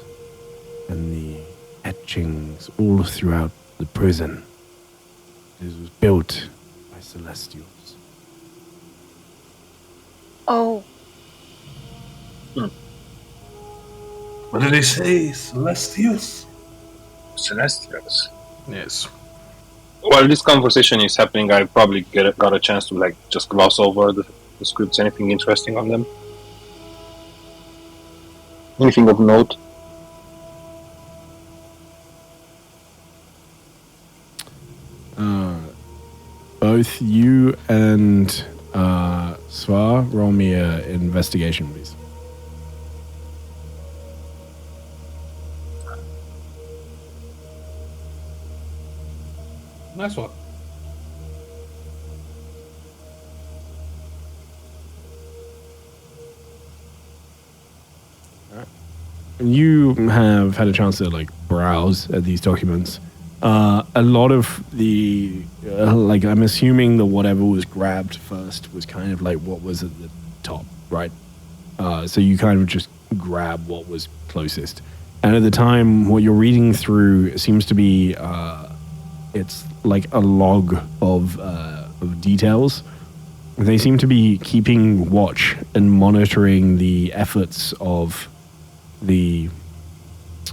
and the etchings all throughout the prison, it was built by Celestials. Oh, What did he say? Celestials? Celestials. Yes. While this conversation is happening, I probably got a chance to like just gloss over the scripts. Anything interesting on them? Anything of note? Both you and Svar, roll me an investigation, please. Nice one. You have had a chance to like browse at these documents. A lot of the like, I'm assuming that whatever was grabbed first was kind of like what was at the top, right? So you kind of just grab what was closest. And at the time, what you're reading through seems to be it's like a log of details. They seem to be keeping watch and monitoring the efforts of the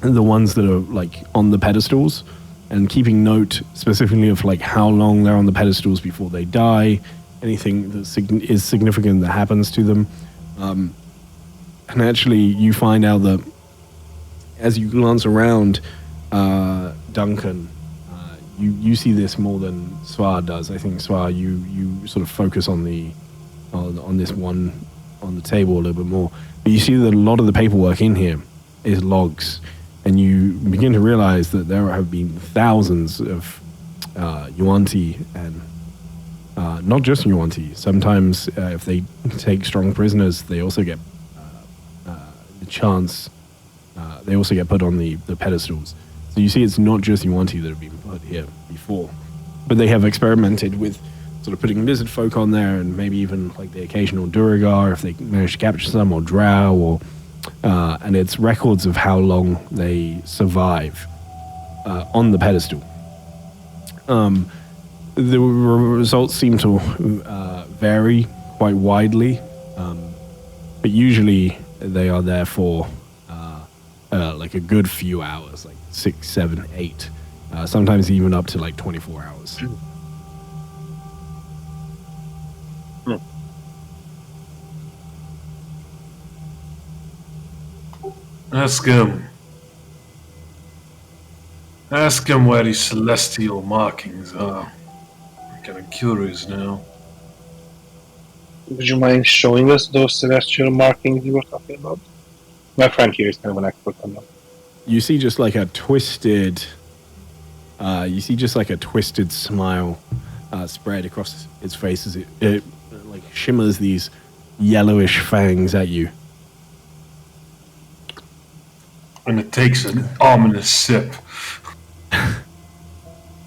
ones that are like on the pedestals, and keeping note specifically of like how long they're on the pedestals before they die, anything that is significant that happens to them. And actually, you find out that as you glance around, Duncan, you see this more than Svar does. I think Svar, you sort of focus on this one on the table a little bit more. But you see that a lot of the paperwork in here is logs, and you begin to realize that there have been thousands of Yuan-Ti and Not just Yuan-Ti. Sometimes if they take strong prisoners, they also get the chance. They also get put on the pedestals. So you see, it's not just Yuan-Ti that have been put here before, but they have experimented with sort of putting lizard folk on there, and maybe even like the occasional Duragar if they manage to capture some, or Drow, or and it's records of how long they survive on the pedestal. The results seem to vary quite widely, but usually they are there for like a good few hours, like 6, 7, 8, sometimes even up to like 24 hours. Ask him. Ask him where these celestial markings are. I'm kind of curious now. Would you mind showing us those celestial markings you were talking about? My friend here is kind of an expert on them. You see just like a twisted smile spread across its face as it like shimmers these yellowish fangs at you. And it takes an ominous sip.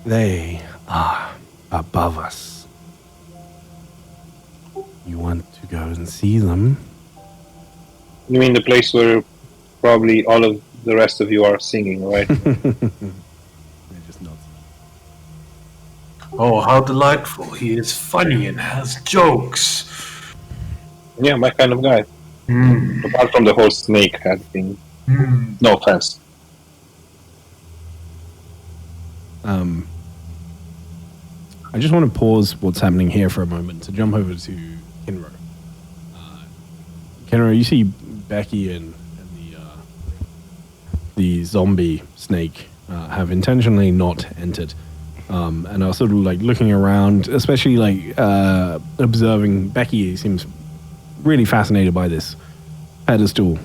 They are above us. You want to go and see them? You mean the place where probably all of the rest of you are singing, right? They're just not. Oh, how delightful. He is funny and has jokes. Yeah, my kind of guy. Apart from the whole snake head thing. No offense. I just want to pause what's happening here for a moment to jump over to Kinro. Kinro, you see Becky and the zombie snake have intentionally not entered, and are sort of like looking around, especially like observing Becky. Seems really fascinated by this pedestal,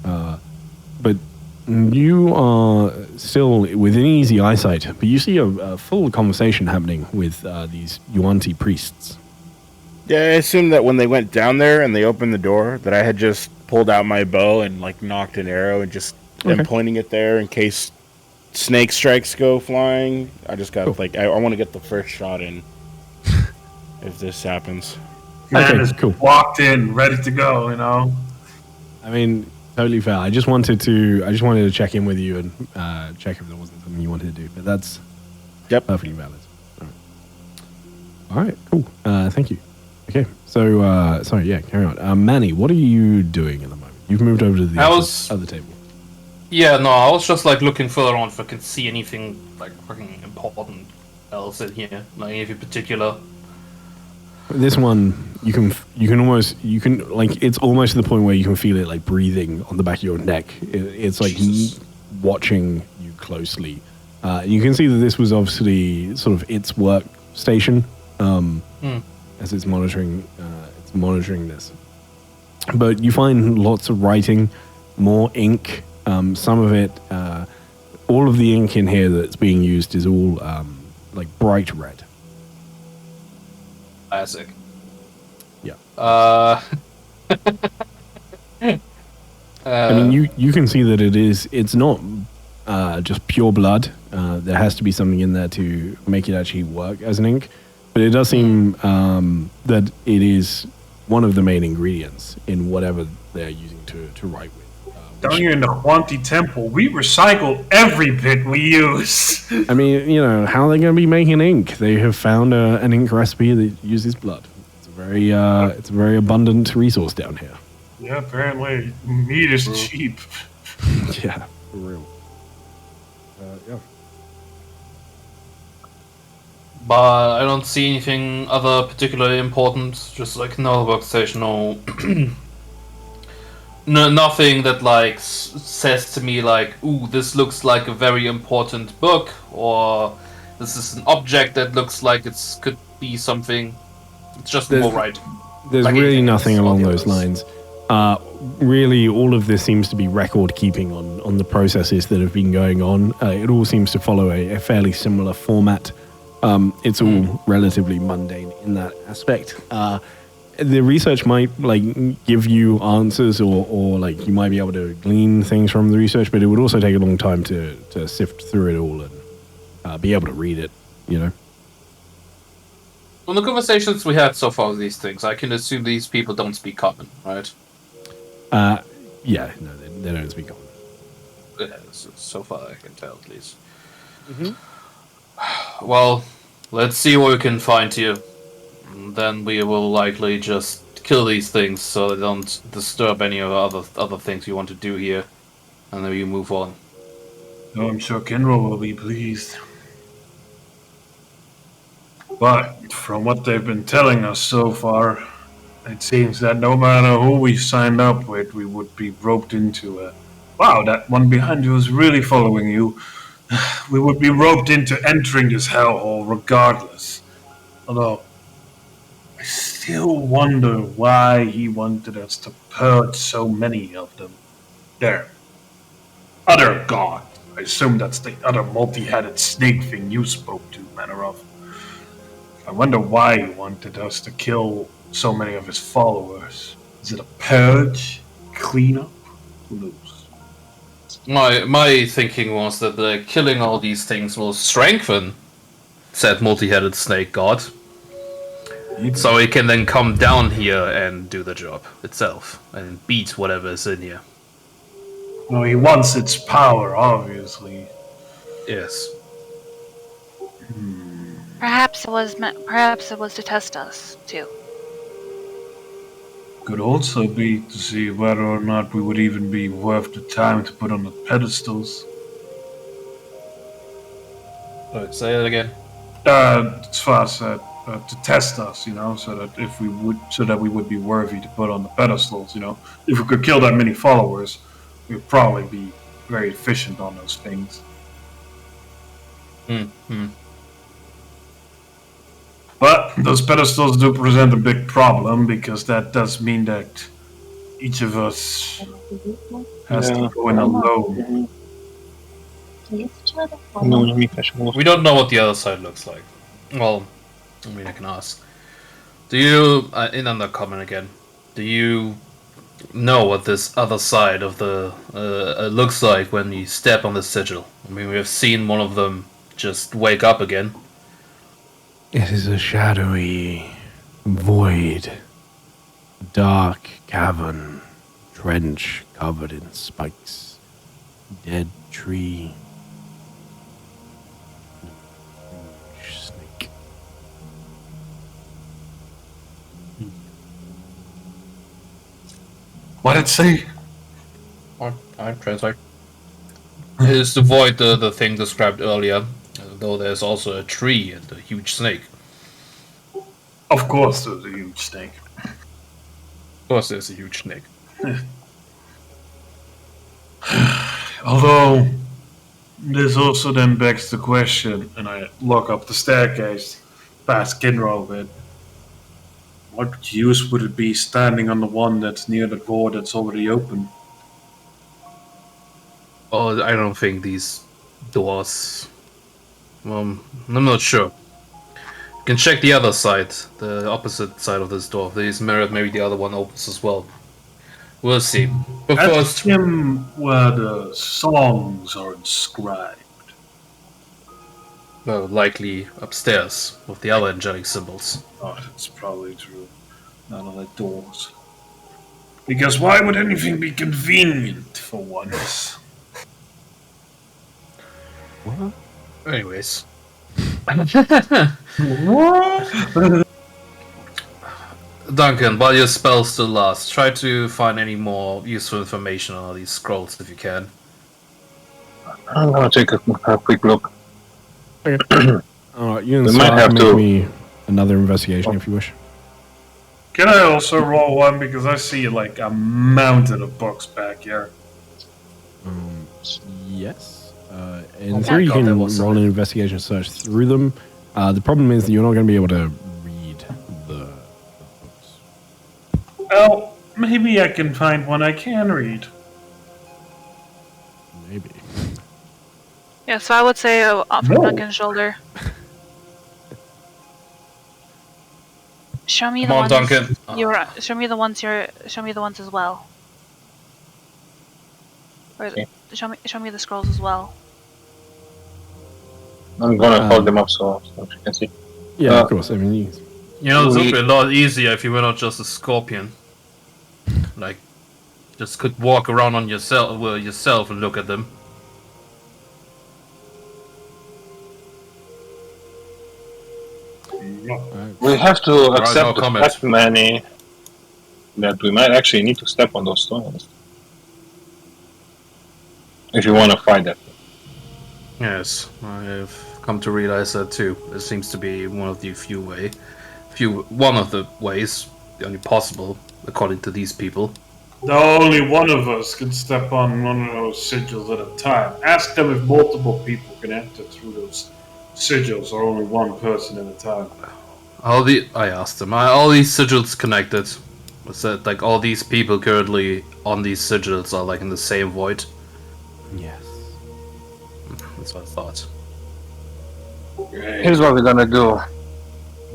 but you are still within easy eyesight. But you see a full conversation happening with these Yuan-Ti priests. Yeah, I assumed that when they went down there and they opened the door, that I had just pulled out my bow and like knocked an arrow and just am pointing it there in case snake strikes go flying. I just got like I want to get the first shot in if this happens. Man Okay, cool. walked in, ready to go, you know. I mean, totally fair. I just wanted to check in with you and check if there wasn't something you wanted to do. But that's perfectly valid. All right, cool. Thank you. Okay, so sorry, yeah, carry on. Manny, what are you doing at the moment? You've moved over to the other table. Yeah, no, I was just like looking further on if I could see anything like fucking important else in here, like anything particular. This one, you can like, it's almost to the point where you can feel it like breathing on the back of your neck. It's like watching you closely. You can see that this was obviously sort of its workstation as it's monitoring this. But you find lots of writing, more ink. Some of it, all of the ink in here that's being used is all like bright red. Classic. Yeah. I mean, you can see that it's not just pure blood. There has to be something in there to make it actually work as an ink. But it does seem that it is one of the main ingredients in whatever they're using to write with. Down here in the Huanti Temple, we recycle every bit we use. I mean, you know, how are they going to be making ink? They have found an ink recipe that uses blood. It's a very abundant resource down here. Yeah, apparently meat is cheap. Yeah, for real. Yeah. But I don't see anything other particularly important. Just like another workstation or no, nothing that like says to me like, "Ooh, this looks like a very important book," or "This is an object that looks like it could be something." It's just more right. There's like really nothing along the those others. lines. Really, all of this seems to be record keeping on the processes that have been going on. It all seems to follow a fairly similar format. It's all relatively mundane in that aspect. The research might give you answers, or you might be able to glean things from the research, but it would also take a long time to sift through it all and be able to read it. From the conversations we had so far with these things, I can assume these people don't speak common, right? Yeah, no, they don't speak common. Yeah, so far I can tell, at least. Well, let's see what we can find here. Then we will likely just kill these things so they don't disturb any of the other things you want to do here, and then we move on. Oh, I'm sure Kenro will be pleased. But from what they've been telling us so far, it seems that no matter who we signed up with, we would be roped into a... Wow, that one behind you is really following you. We would be roped into entering this hellhole regardless. Although, I still wonder why he wanted us to purge so many of them. There. Other god. I assume that's the other multi-headed snake thing you spoke to, Manarov. I wonder why he wanted us to kill so many of his followers. Is it a purge? Cleanup? Who knows? My thinking was that killing all these things will strengthen said multi-headed snake god, so he can then come down here and do the job itself and beat whatever is in here. No, he wants its power, obviously. Yes. Perhaps it was to test us too. Could also be to see whether or not we would even be worth the time to put on the pedestals. Say it again. As far as to test us, so that we would be worthy to put on the pedestals, If we could kill that many followers, we'd probably be very efficient on those things. But those pedestals do present a big problem, because that does mean that each of us has to go in alone. We don't know what the other side looks like. Well, I can ask. Do you, in Undercommon again, do you know what this other side of the looks like when you step on the sigil? We have seen one of them just wake up again. It is a shadowy void, dark cavern, trench covered in spikes, dead tree, snake. What did it say? I translate. It is the void, the thing described earlier, though there's also a tree and a huge snake. Of course there's a huge snake. Of course there's a huge snake. Although, this also then begs the question, and I look up the staircase past Kinro a bit. What use would it be standing on the one that's near the door that's already open? Oh, I don't think these doors... I'm not sure. You can check the other side, the opposite side of this door. These mirrored, maybe the other one opens as well. We'll see. But Ask first, him where the songs are inscribed. well, likely upstairs with the other angelic symbols. Oh, that's probably true. Not on the doors. Because why would anything be convenient for once? What? Anyways. Duncan, while your spell still lasts, try to find any more useful information on all these scrolls if you can. I'm gonna take a quick look. Alright, you We can might start have make to- me another investigation if you wish. Can I also roll one? Because I see like a mountain of books back here. Yes. In my theory, you God, can that roll was an investigation search through them. The problem is that you're not going to be able to read the books. Well, maybe I can find one I can read. Maybe. Yeah, so I would say from No. Duncan's shoulder. Show me Come the on, ones. Duncan. Show me the ones you're. Show me the ones as well. Or Okay. show me the scrolls as well. I'm gonna hold them up so you can see. Yeah, of course. I mean, You know, this would We- be a lot easier if you were not just a scorpion. Like, just could walk around on yourself and look at them. We have to no accept the comment. fact, Manny, that we might actually need to step on those stones. If you want to fight that. Yes, I've come to realize that too. It seems to be one of the one of the ways, the only possible, according to these people. Though only one of us can step on one of those sigils at a time. Ask them if multiple people can enter through those sigils or only one person at a time. I asked them, are all these sigils connected? Was that like all these people currently on these sigils are like in the same void? yes. That's what I thought. Here's what we're gonna do.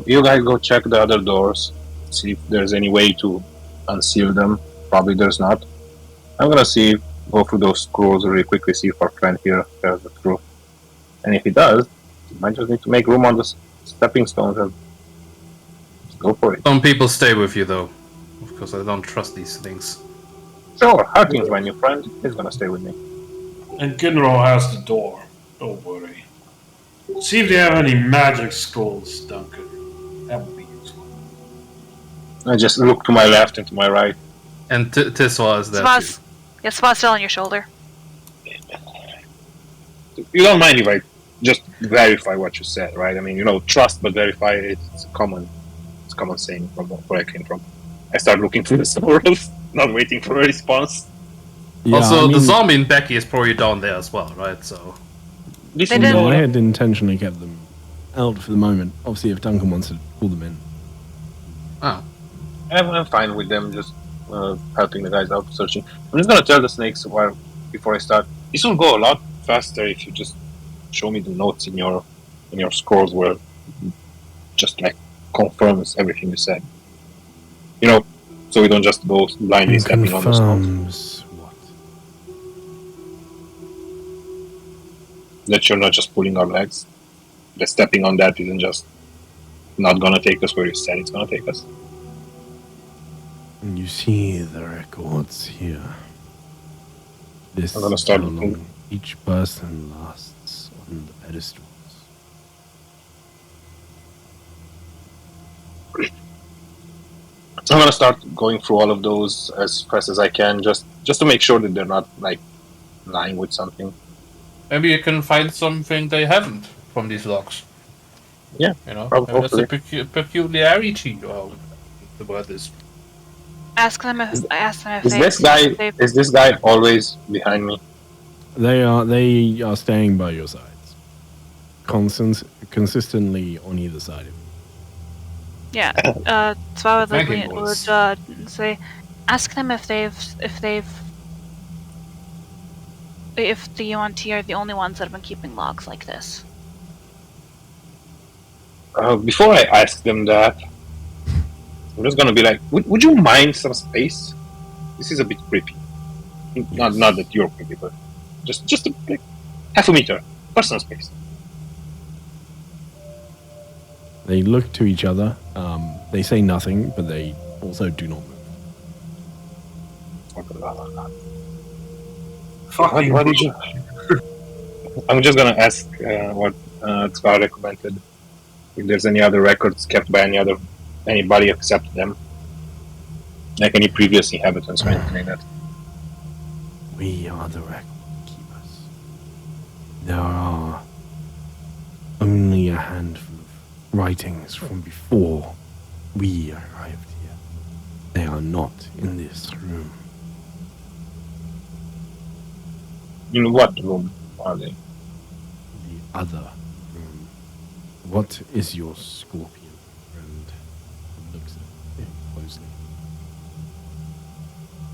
You guys go check the other doors, see if there's any way to unseal them. Probably there's not. I'm gonna go through those scrolls really quickly, see if our friend here tells the truth. And if he does, you might just need to make room on the stepping stones and just go for it. Some people stay with you though, because I don't trust these things. Sure, Harking's my new friend. He's gonna stay with me. And Ginro has the door. Don't worry. See if they have any magic scrolls, Duncan. That would be useful. I just look to my left and to my right. And Tiswa is there Sva's. too. Yeah, Sva's still on your shoulder. You don't mind if I just verify what you said, right? I mean, trust but verify. It's common saying from where I came from. I start looking through the scrolls, not waiting for a response. Yeah, Also, I mean, the zombie and Becky is probably down there as well, right? So This They is didn't- no, all- I had intentionally kept them out for the moment. Obviously, if Duncan wants to pull them in. I'm fine with them just helping the guys out searching. I'm just gonna tell the snakes a while before I start. This will go a lot faster if you just show me the notes in your scrolls where it just like confirms everything you said. So we don't just go blindly And stepping on the stones. confirms what? That you're not just pulling our legs. That stepping on that isn't just not gonna take us where you said it's gonna take us. And you see the records here. This I'm gonna is start how looking. long each person lasts on the pedestals. I'm gonna start going through all of those as fast as I can, just to make sure that they're not like lying with something. maybe you can find something they haven't from these logs. Yeah, maybe probably. that's a peculiarity. Well, the word is. Ask them if Is this guy always behind me? They are staying by your sides, consistently on either side of you. Yeah. Sva would, Thank you, boys. say, ask them if the UNT are the only ones that have been keeping logs like this. Before I ask them that, I'm just gonna be like, would you mind some space? This is a bit creepy. Not that you're creepy, but just like half a meter, personal space. They look to each other. They say nothing, but they also do not move. Fucking What did you? I'm just gonna ask what Tzva recommended. If there's any other records kept by anybody except them, like any previous inhabitants or anything like that. We are the record keepers. There are only a handful of writings from before we arrived here. They are not in this room. In what room are they? The other room. What is your scorpion friend? Looks at it closely.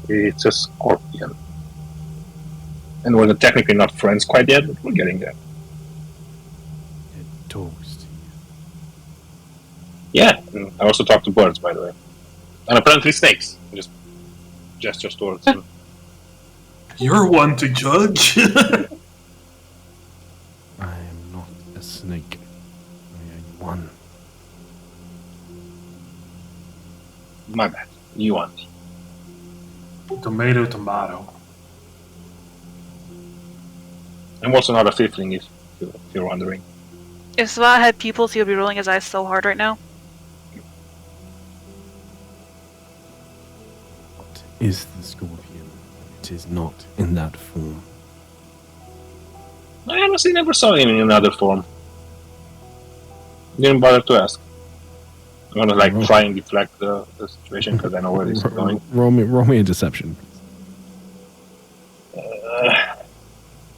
It's a scorpion. And we're technically not friends quite yet, but we're getting there. It talks to Yeah, I also talk to birds, by the way. And apparently snakes. Just gestures towards them. You're one to judge. I am not a snake. I am one. My bad. You want. Tomato, tomato. I'm also not a fifthling, if you're wondering. If Sva had pupils, he would be rolling his eyes so hard right now. What is the scorpion? It is not in that form. I honestly never saw him in another form. Didn't bother to ask. I'm gonna try and deflect the situation because I know where this is going. Roll me a deception.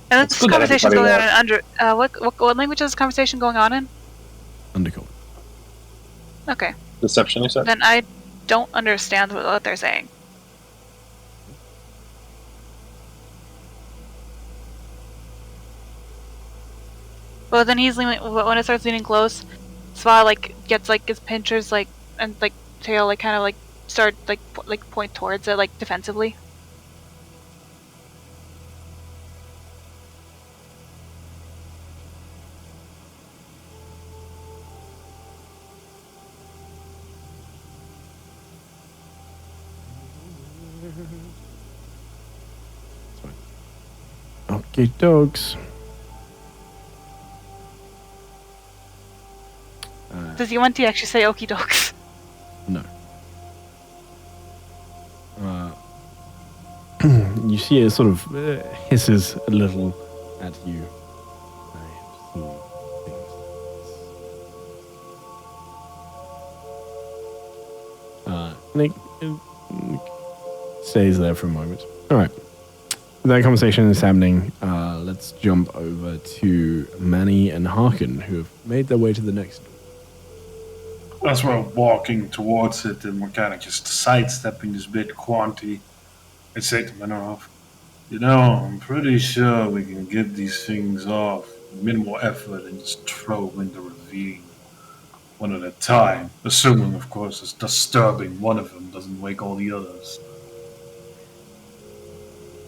And this good that conversation's going everybody on in under. What language is this conversation going on in? Undercover. Okay. Deception, you said? Then I don't understand what they're saying. But then when it starts leaning close, Sva gets his pinchers and tail kind of start point towards it defensively. Okay, dogs. Does Yuan-Ti actually say okie dokes? No. You see it sort of hisses a little at you. I have seen things. Nick stays there for a moment. All right. That conversation is happening. Let's jump over to Manny and Harkin, who have made their way to the next door. As we're walking towards it and we're kind of just sidestepping this bit quantity, I say to Minerov, I'm pretty sure we can get these things off with minimal effort and just throw them in the ravine one at a time. Assuming, of course, it's disturbing one of them doesn't wake all the others.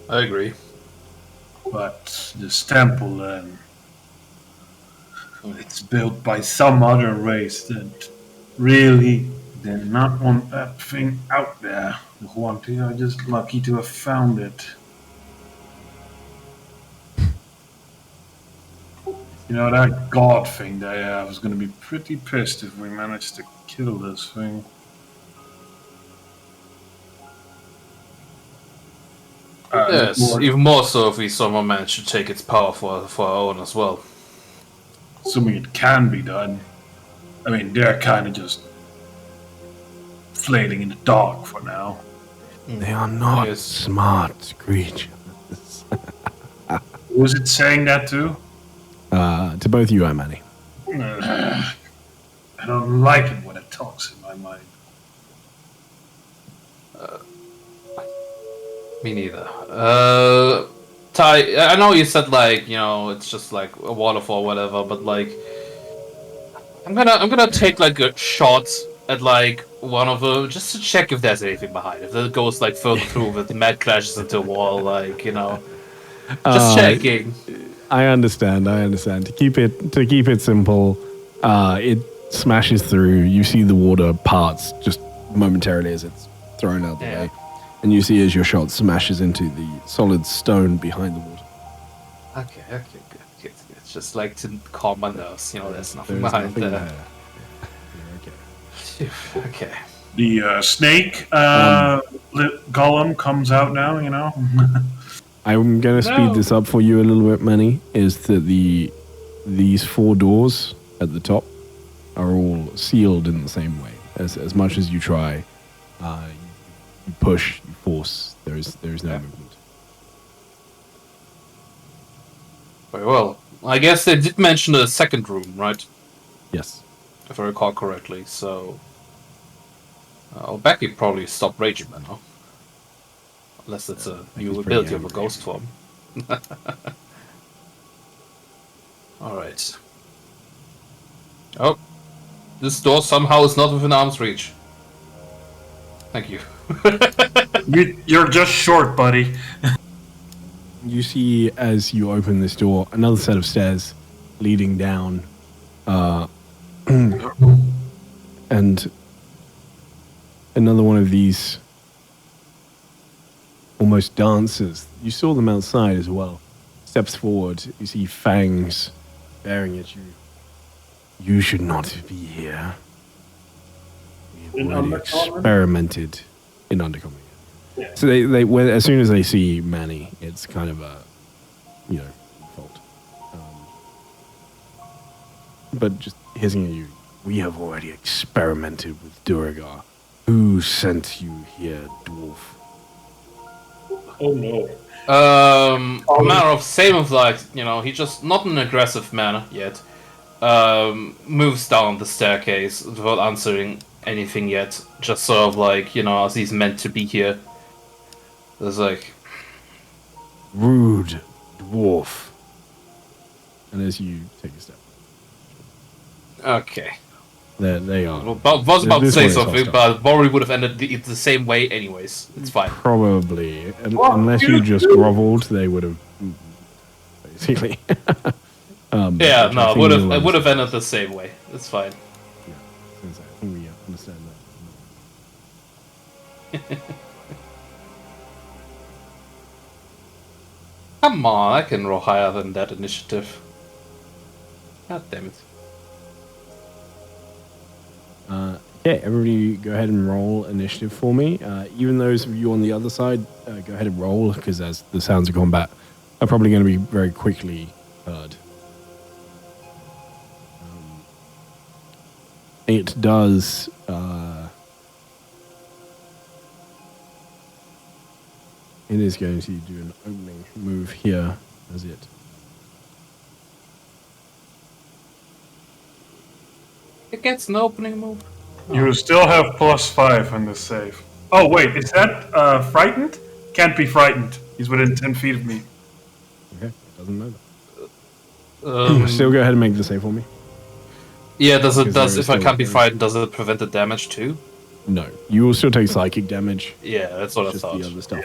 I agree. But this temple, then, it's built by some other race that really did not want that thing out there. Juanti, I'm just lucky to have found it. That god thing they have is going to be pretty pissed if we manage to kill this thing. Yes, even more so if we somehow manage to take its power for our own as well. Assuming it can be done. I mean, they're kind of just flailing in the dark for now. They are not Yes. smart creatures. Was it saying that too? To both you and Manny. I don't like it when it talks in my mind. Me neither. Ty, I know you said it's just like a waterfall, or whatever, but I'm gonna take a shot at one of them just to check if there's anything behind. If it goes further through, if the mat crashes into a wall, just checking. I understand. To keep it simple, it smashes through. You see the water parts just momentarily as it's thrown out the way. And you see as your shot smashes into the solid stone behind the water. Okay, good. It's just to calm my nerves. There's nothing There's behind nothing there. You're okay. Phew, okay. The snake golem comes out now, I'm going to speed this up for you a little bit, Manny, is that these 4 doors at the top are all sealed in the same way. As much as you try, you push, you force, there is no movement. Very well. I guess they did mention a second room, right? Yes. If I recall correctly, so... Becky probably stopped raging by now. Unless it's a new Becky's ability pretty of a angry. ghost form. Alright. Oh. This door somehow is not within arm's reach. Thank you. You're just short, buddy. You see, as you open this door, another set of stairs leading down, and another one of these almost dancers. You saw them outside as well. Steps forward. You see fangs staring at you. You should not be here. We've already experimented in undercoming. Yeah. So they as soon as they see Manny, it's kind of a, fault. But just hissing at you, we have already experimented with Duragar. Who sent you here, dwarf? Oh no. Manner of same of like, he just not in an aggressive manner yet. Moves down the staircase without answering anything yet. Just sort of like, as he's meant to be here. It's like Rude dwarf. And as you take a step, okay. there they are. Well, was about to This say one is something, hostile. but Rory would have ended the same way anyways. It's fine. Probably, unless you just groveled, they would have basically. Yeah, which I no, think it you'll would have ended the same way. It's fine. understand. I think we understand that. Come on, I can roll higher than that initiative. God damn it. Yeah, everybody go ahead and roll initiative for me. Even those of you on the other side, go ahead and roll, because as the sounds of combat are probably going to be very quickly heard. It does... it is going to do an opening move here as it... It gets an opening move. You still have +5 on the save. Oh wait, is that frightened? Can't be frightened. He's within 10 feet of me. Okay, it doesn't matter. Still go ahead and make the save for me. Yeah, Because if I still can't be very- frightened, does it prevent the damage too? No, you will still take psychic damage. Yeah, that's what I Just thought. the other stuff.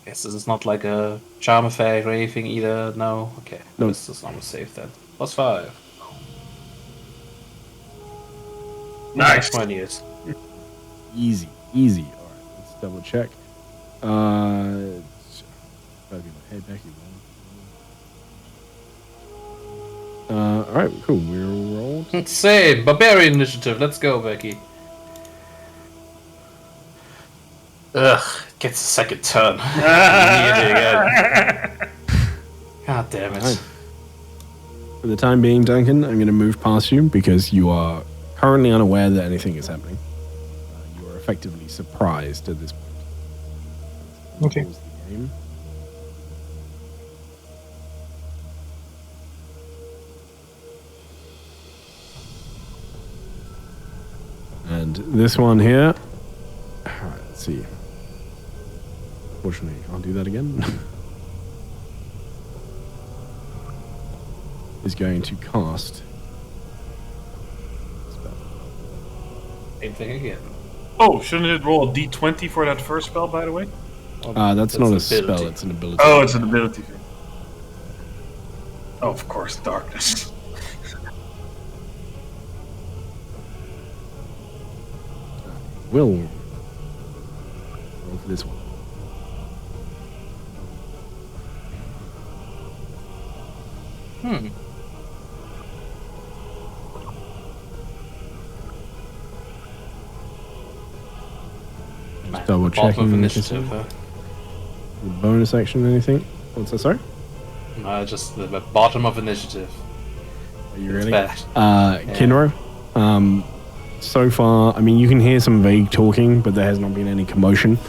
Guess this is not like a charm effect or anything either. No, okay. No. This is not a save then. +5. Nice. 20 years. Easy. All right, let's double check. Hey, Becky. All right, cool. We're all rolled. Same. Barbarian initiative. Let's go, Becky. Ugh. Gets a second turn. Immediately again. God damn it. Fine. For the time being, Duncan, I'm going to move past you because you are currently unaware that anything is happening. You are effectively surprised at this point. Okay. Pause the game. And this one here. Alright, let's see. Fortunately, I can't do that again. Is going to cast. Spell. Same thing again. Oh, shouldn't it roll a d20 for that first spell, by the way? That's not a an spell, ability. it's an ability. Oh, it's an ability thing. Oh, of course, darkness. Will roll for this one. Just double Bottom of checking. initiative. Huh? The bonus action, anything? What's that, sorry? Just the bottom of initiative. Are you It's ready? bad. Kinro, so far, I mean, you can hear some vague talking, but there has not been any commotion.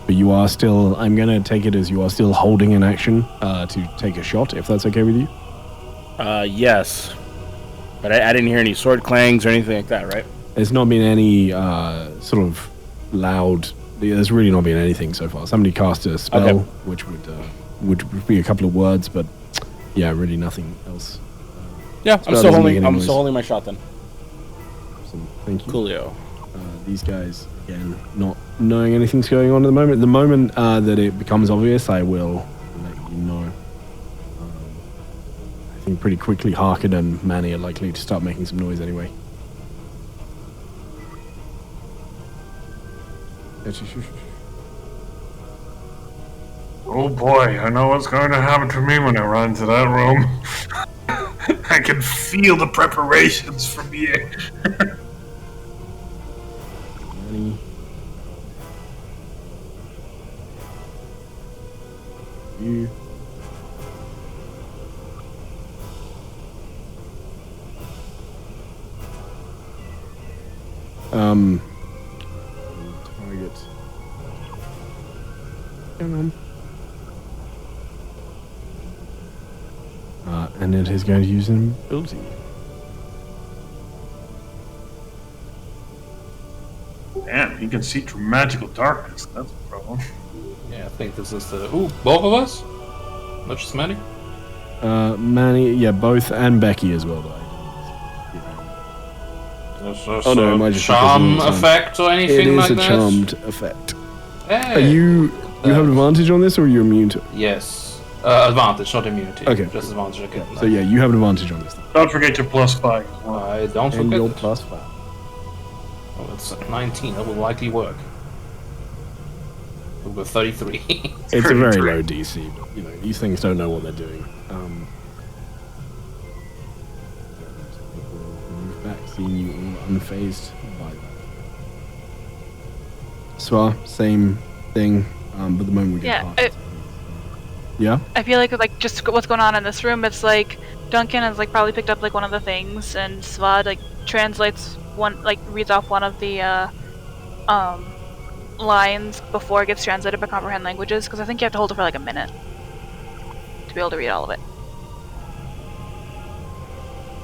But you are still, I'm going to take it as you are still holding an action to take a shot, if that's okay with you. Yes. But I didn't hear any sword clangs or anything like that, right? There's not been any sort of loud, there's really not been anything so far. Somebody cast a spell, Okay. which would be a couple of words, but yeah, really nothing else. Yeah, I'm doesn't still make holding. any I'm noise. still holding my shot then. Awesome. Thank you. Coolio. These guys, again, not knowing anything's going on at the moment. The moment that it becomes obvious, I will let you know. I think pretty quickly Harkin and Manny are likely to start making some noise anyway. Oh boy, I know what's going to happen to me when I run into that room. I can feel the preparations from here. Manny. You. Target. Come on. And it is going to use an ability. Damn, he can see through magical darkness. That's a problem. Yeah, I think this is the... Ooh, both of us? Not just Manny? Manny, yeah, both, and Becky as well, though. Oh no, it might just be charm because it's effect or anything It is like a that? charmed effect. Hey, Are you have advantage on this, or are you immune to it? Yes. Advantage, not immunity. Okay. Just advantage. Okay. So yeah, you have an advantage on this. Don't forget your +5. I don't And forget. your it. +5. Oh, it's 19. That will likely work. We'll go 33. It's a very low DC, but you know these things don't know what they're doing. Move back, seeing you all unfazed by that. Swa, same thing, but the moment we get past. Yeah. I feel like just what's going on in this room. It's like Duncan has like probably picked up like one of the things, and Svad like translates one, like reads off one of the lines before it gets translated by comprehend languages, because I think you have to hold it for like a minute to be able to read all of it.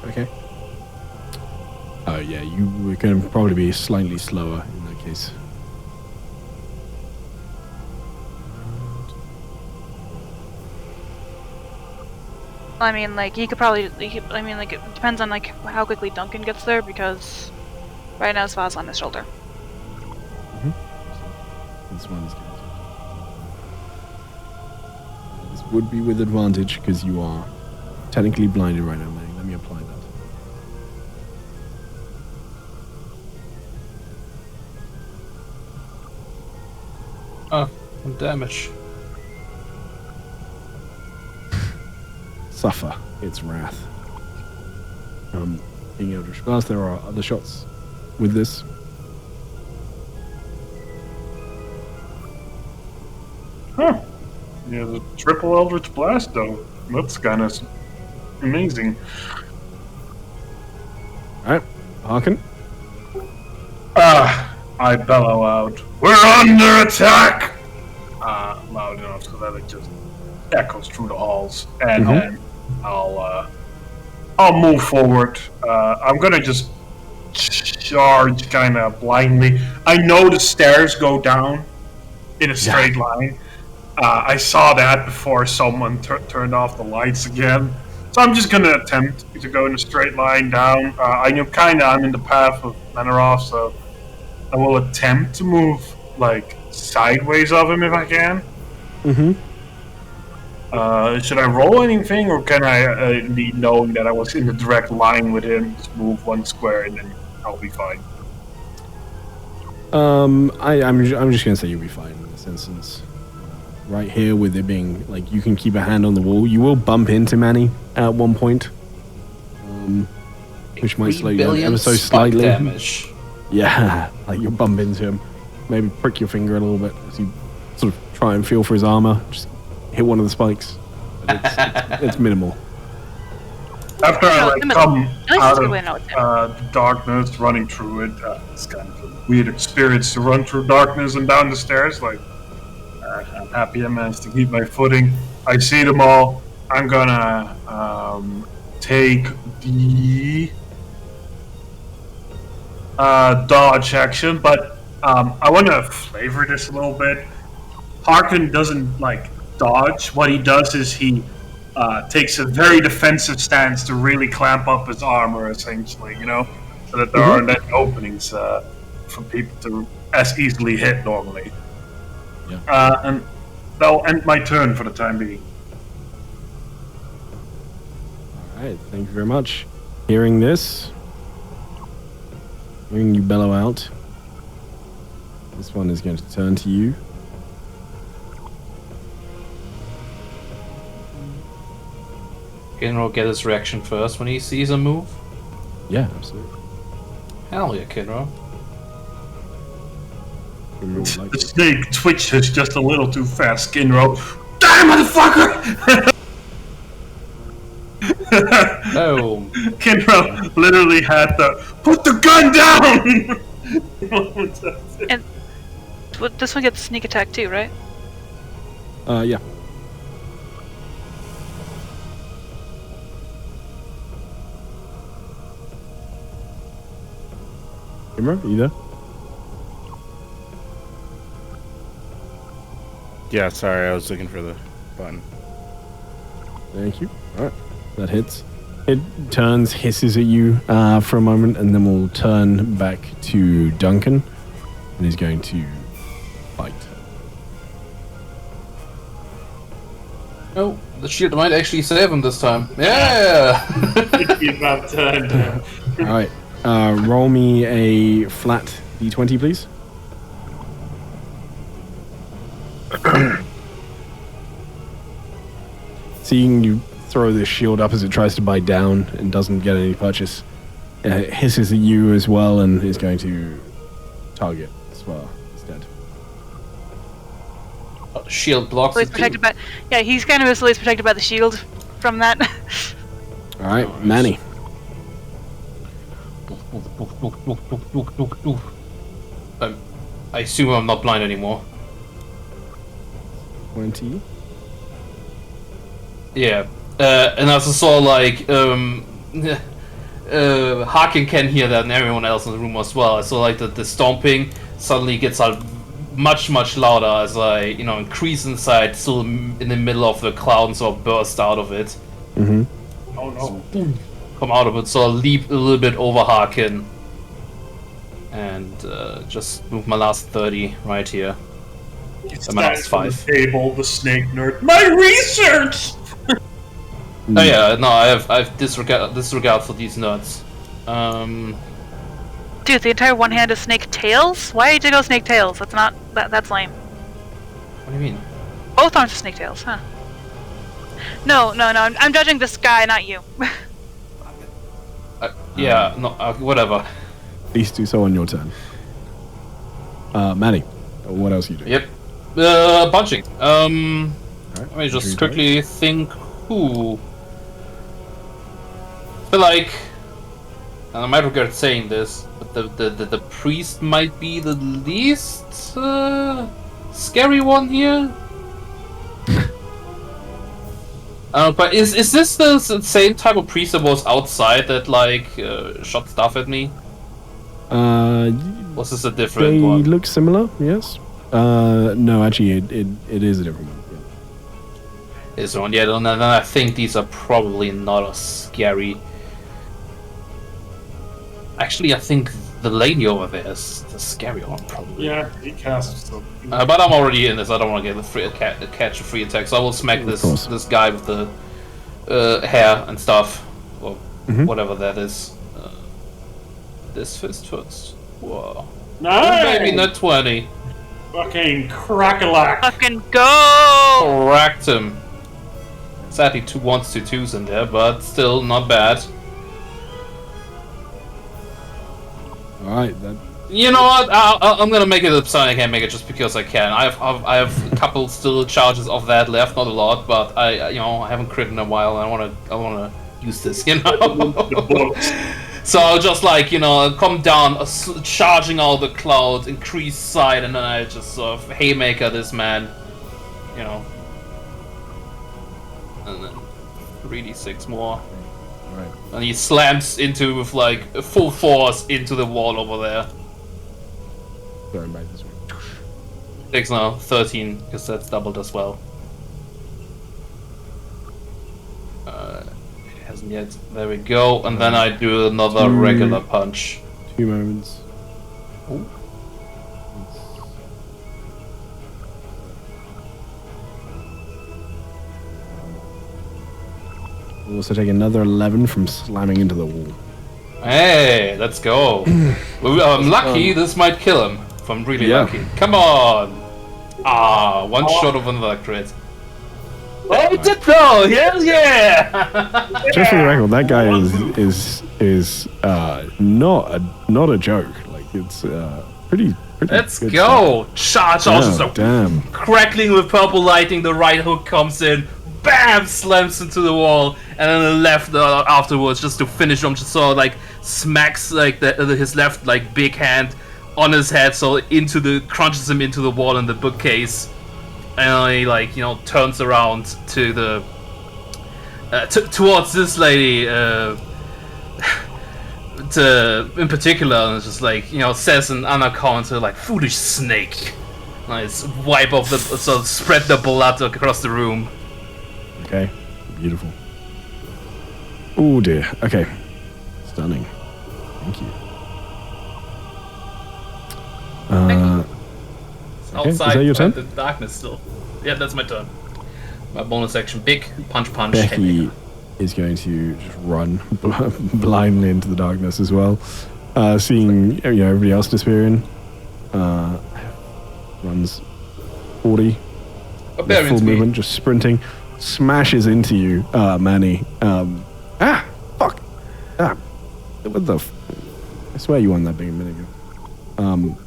Okay. Oh yeah, you were going to probably be slightly slower in that case. I mean, like he could probably. I mean, like it depends on like how quickly Duncan gets there, because right now Svad's on his shoulder. This one's good. This would be with advantage because you are technically blinded right now, Manny. Let me apply that. Oh, damage. Suffer its wrath. Being Eldritch Blast, there are other shots with this. Huh. Yeah, the triple Eldritch Blast, though. That's kind of amazing. Alright, Harkin. I bellow out, "We're under attack!" Loud enough so that it just echoes through the halls. And then I'll move forward. I'm gonna just charge kind of blindly. I know the stairs go down in a straight line. I saw that before someone turned off the lights again. So I'm just gonna attempt to go in a straight line down. I know I'm in the path of Manarov, so I will attempt to move like sideways of him if I can. Should I roll anything, or can I, knowing that I was in the direct line with him, just move one square and then I'll be fine? I'm just gonna say you'll be fine in this instance. Right here, with it being like you can keep a hand on the wall, you will bump into Manny at one point, which might slow you down ever so slightly. Damage. Yeah, like you'll bump into him, maybe prick your finger a little bit as you sort of try and feel for his armor. Just hit one of the spikes. But it's minimal. After I come out of the the darkness, running through it, it's kind of a weird experience to run through darkness and down the stairs. Like, I'm happy I managed to keep my footing. I see them all. I'm gonna take the dodge action, but I want to flavor this a little bit. Harkin doesn't like dodge. What he does is he takes a very defensive stance to really clamp up his armor, essentially, so that there aren't any openings for people to as easily hit normally. Yeah. And that'll end my turn for the time being. Alright, thank you very much. Hearing this, hearing you bellow out, this one is going to turn to you. Kinro get his reaction first when he sees a move. Yeah, absolutely. Hell yeah, Kinro. The snake twitches just a little too fast, Skinro. Die, motherfucker! Oh. Kinro literally had to put the gun down! And this one gets sneak attack too, right? Yeah. Kimmer, you there? Yeah, sorry, I was looking for the button. Thank you. Alright, that hits. It turns, hisses at you for a moment, and then we'll turn back to Duncan, and he's going to fight. Oh, the shield might actually save him this time. Yeah! About turn. Alright, roll me a flat d20, please. Seeing you throw this shield up as it tries to bite down and doesn't get any purchase, it hisses at you as well and is going to target Swar instead. Shield blocks So he's it protected by. Yeah, he's kind of at least protected by the shield from that. Alright, Manny. I assume I'm not blind anymore. 20. Yeah. And I also saw like Harkin can hear that and everyone else in the room as well. I saw like the stomping suddenly gets out much louder as I increase inside, still in the middle of the cloud and sort of burst out of it. Mm-hmm. Oh no. Come out of it, so I'll leap a little bit over Harkin and just move my last 30 right here. He My last stands on 5. the table, the snake nerd. My research! Oh yeah, no, I have disregard for these nuts. Dude, the entire one hand is snake tails? Why did you go snake tails? That's not that's lame. What do you mean? Both arms are snake tails, huh? No, I'm judging this guy, not you. Yeah, no, whatever. Please do so on your turn. Manny, what else are you doing? Yep. Punching. Alright, Let me just entry quickly think who. I feel like, and I might regret saying this, but the priest might be the least scary one here. But is this the same type of priest that was outside that like shot stuff at me? Was this a different They one? look similar, yes. No, actually, it is a different one. Yeah. Is one? Yeah, then I think these are probably not as scary. Actually, I think the lady over there is the scary one, probably. Yeah, he casts them. But I'm already in this. I don't want to get catch a free attack, so I will smack this guy with the hair and stuff, or whatever that is. This fist first. Whoa. Nice! Maybe not 20. Fucking crackalack. Fucking go! Cracked him. Sadly, 2 1s, 2 2s in there, but still not bad. Alright, that. You know what? I'm gonna make it a sign. I can't make it just because I can. I have a couple still charges of that left, not a lot, but I haven't crit in a while. And I wanna use this, So I'll just come down, charging all the cloud, increase side, and then I just sort of haymaker this man, and then 3d6 more. Right. And he slams into with like full force into the wall over there. Going back this way. Takes now 13 because that's doubled as well. Doesn't yet. There we go. And then I do another regular punch. 2 moments. We'll also take another 11 from slamming into the wall. Hey, let's go. I'm lucky. This might kill him. If I'm really lucky. Come on. One shot of another crit. Oh, it did though. Hell yeah! Just for the record, that guy is not a joke. Like it's pretty. Let's good go. Charge also so damn. crackling with purple lighting. The right hook comes in. Bam! Slams into the wall, and then the left afterwards, just to finish him. Just sort of like smacks like his left like big hand on his head, so crunches him into the wall in the bookcase, and he like turns around to the towards this lady in particular, and it's just like says an anaconda to like foolish snake. Nice wipe off spread the blood across the room. Okay, beautiful. Oh dear. Okay, stunning. Thank you. Okay, is that your turn? The darkness still. Yeah, that's my turn. My bonus action: big punch. Becky heavy. is going to just run blindly into the darkness as well, seeing everybody else disappearing. Runs 40. Full movement, just sprinting. Smashes into you, Manny. Fuck. What the? I swear you won that big a minute ago.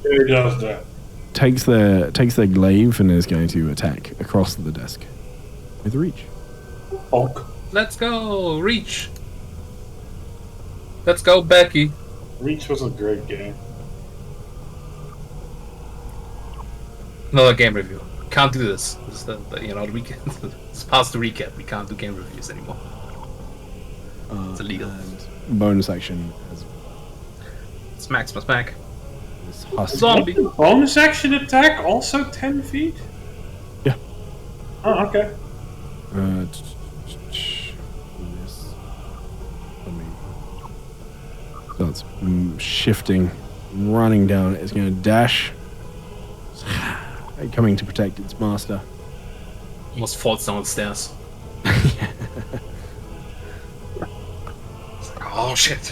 He does that. Takes their glaive and is going to attack across the desk with reach. Hulk. Let's go, Reach. Let's go, Becky. Reach was a great game. Another game review. Can't do this. This is the weekend. It's past the recap. We can't do game reviews anymore. It's illegal. And bonus action as Smack. this husky. Zombie. Bonus action attack also 10 feet? Yeah. Oh, okay. So it's shifting, running down. It's going to dash, coming to protect its master. Almost falls down the stairs. It's like, oh shit.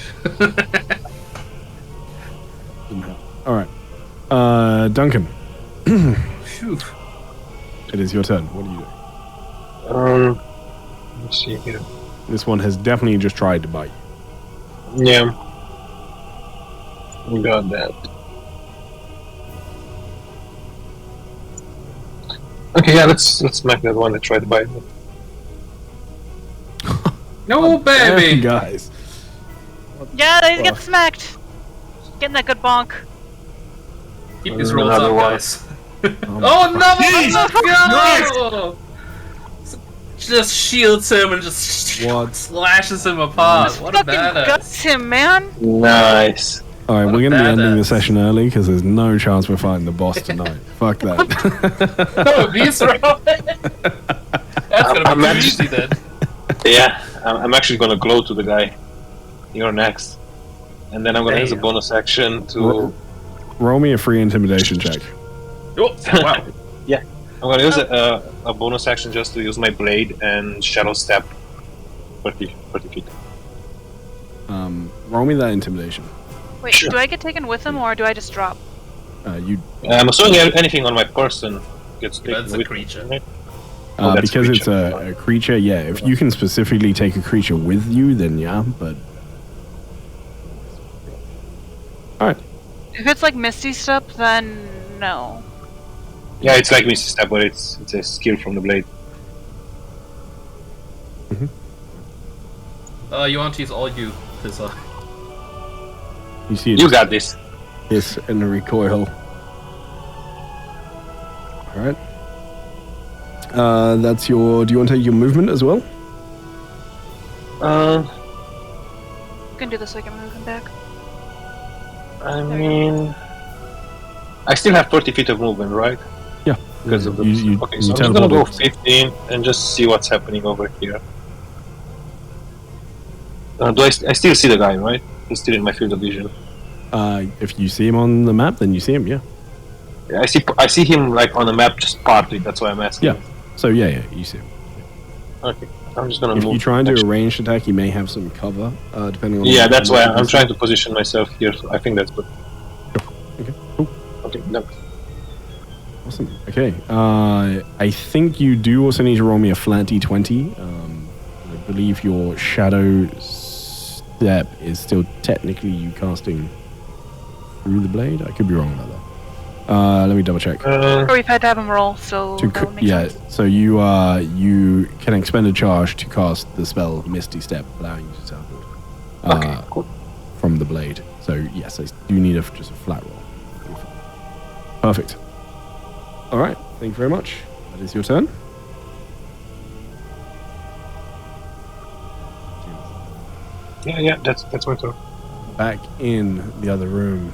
All right, Duncan. Phew. It is your turn. What are you doing? Let's see here. This one has definitely just tried to bite you. Yeah. We got that. Okay, yeah, let's smack that one that tried to bite me. No, baby. Guys. Yeah, he's getting smacked. Getting that good bonk. Keep these rolls Another up, one. guys. Oh no! Just shields him and just What? slashes him apart. What a Fucking badass. guts him, man. Nice. All right, What we're a going to be ending the badass. session early because there's no chance we're fighting the boss tonight. Fuck that. No, these are That's gonna I'm be too actually- easy then. Yeah, I'm actually gonna glow to the guy. You're next. And then I'm gonna use a Damn. bonus action to... Roll me a free intimidation check. Oh, wow. I'm gonna use a bonus action just to use my blade and shadow step 30 feet. Roll me that intimidation. Wait, Sure. do I get taken with him or do I just drop? You I'm assuming anything on my person gets taken That's a with creature. me, right? Oh, that's because it's creature. a creature, yeah. If you can specifically take a creature with you, then yeah. But all right, If it's like Misty Step, then no. Yeah, it's like Misty Step, but it's a skill from the blade. You want to use all you. This, you see it. You got this. It's in the recoil. All right. That's your. Do you want to take your movement as well? You can do this so I can move him back. I mean, I still have 30 feet of movement, right? Yeah. Because of the... okay, you so I'm just gonna go teleported. 15 and just see what's happening over here. I still see the guy, right? He's still in my field of vision. If you see him on the map, then you see him. Yeah. Yeah, I see him like on the map just partly. That's why I'm asking. Yeah. So yeah, you see him. Okay. I'm just gonna If move. you try and do a ranged attack, you may have some cover, depending on. Yeah, that's why I'm trying trying to position myself here. So I think that's good. Okay. Cool. Okay, done. Awesome. Okay. I think you do also need to roll me a flat d20. I believe your shadow step is still technically you casting through the blade. I could be wrong about that. Let me double check. Or we've had to have him roll, so that would make sense. So you can expend a charge to cast the spell Misty Step, allowing you to teleport Cool. from the blade. So yes, I do need just a flat roll. Perfect. All right. Thank you very much. That is your turn. Yeah, that's my turn. Back in the other room,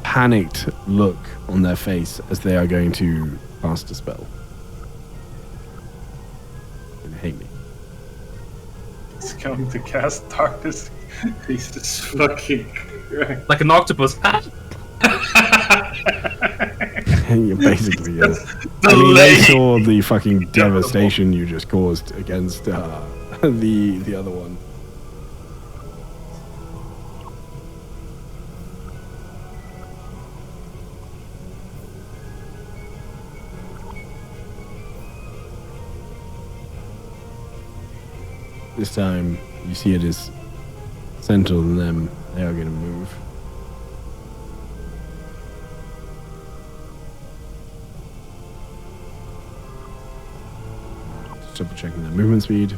panicked look on their face as they are going to cast a spell. They hate me. He's going to cast darkness. He's just fucking. Like an octopus. Basically, yes. I mean, they saw the fucking devastation you just caused against the other one. This time, you see it is central to them. They are going to move. Just double checking their movement speed.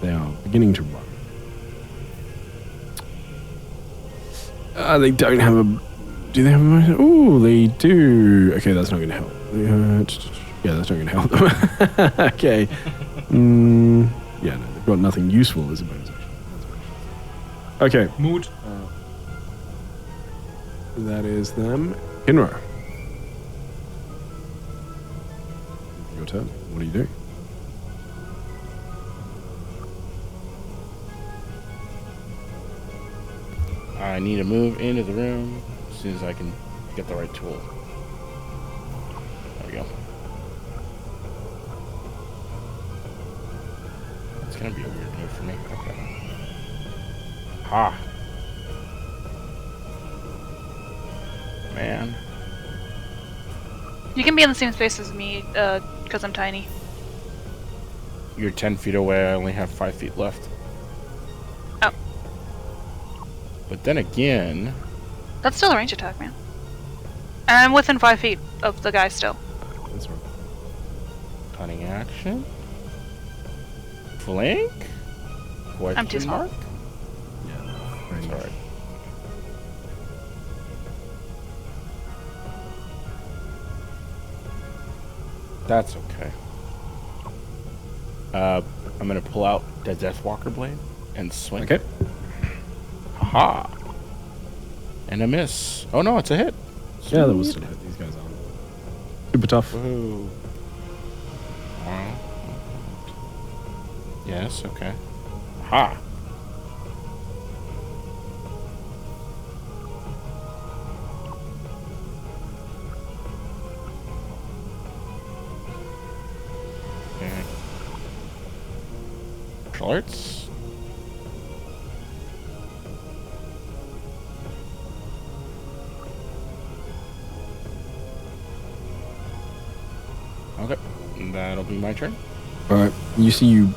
They are beginning to run. They don't have a... Do they have a motion? Oh, they do. Okay, that's not going to help. Yeah, that's not going to help them. Okay. Yeah, no, they've got nothing useful as a bonus action. Okay. Mood. That is them. Kinra. Your turn. What are you doing? I need to move into the room as soon as I can get the right tool. There we go. It's gonna be a weird move for me. Okay. Ha! Man. You can be in the same space as me, because I'm tiny. You're 10 feet away, I only have 5 feet left. Oh. But then again... That's still a range attack, man. And I'm within 5 feet of the guy still. That's right. Cunning action? Flank? I'm too small. Mark? Yeah. It's alright. That's okay. I'm gonna pull out the Deathwalker blade and swing. Okay. Haha. And a miss. Oh no, it's a hit. Yeah, that was still a hit. These guys aren't super tough. Woohoo. Well, yes, okay. Ha. Okay. Martial arts. Okay, that'll be my turn. Alright, you see you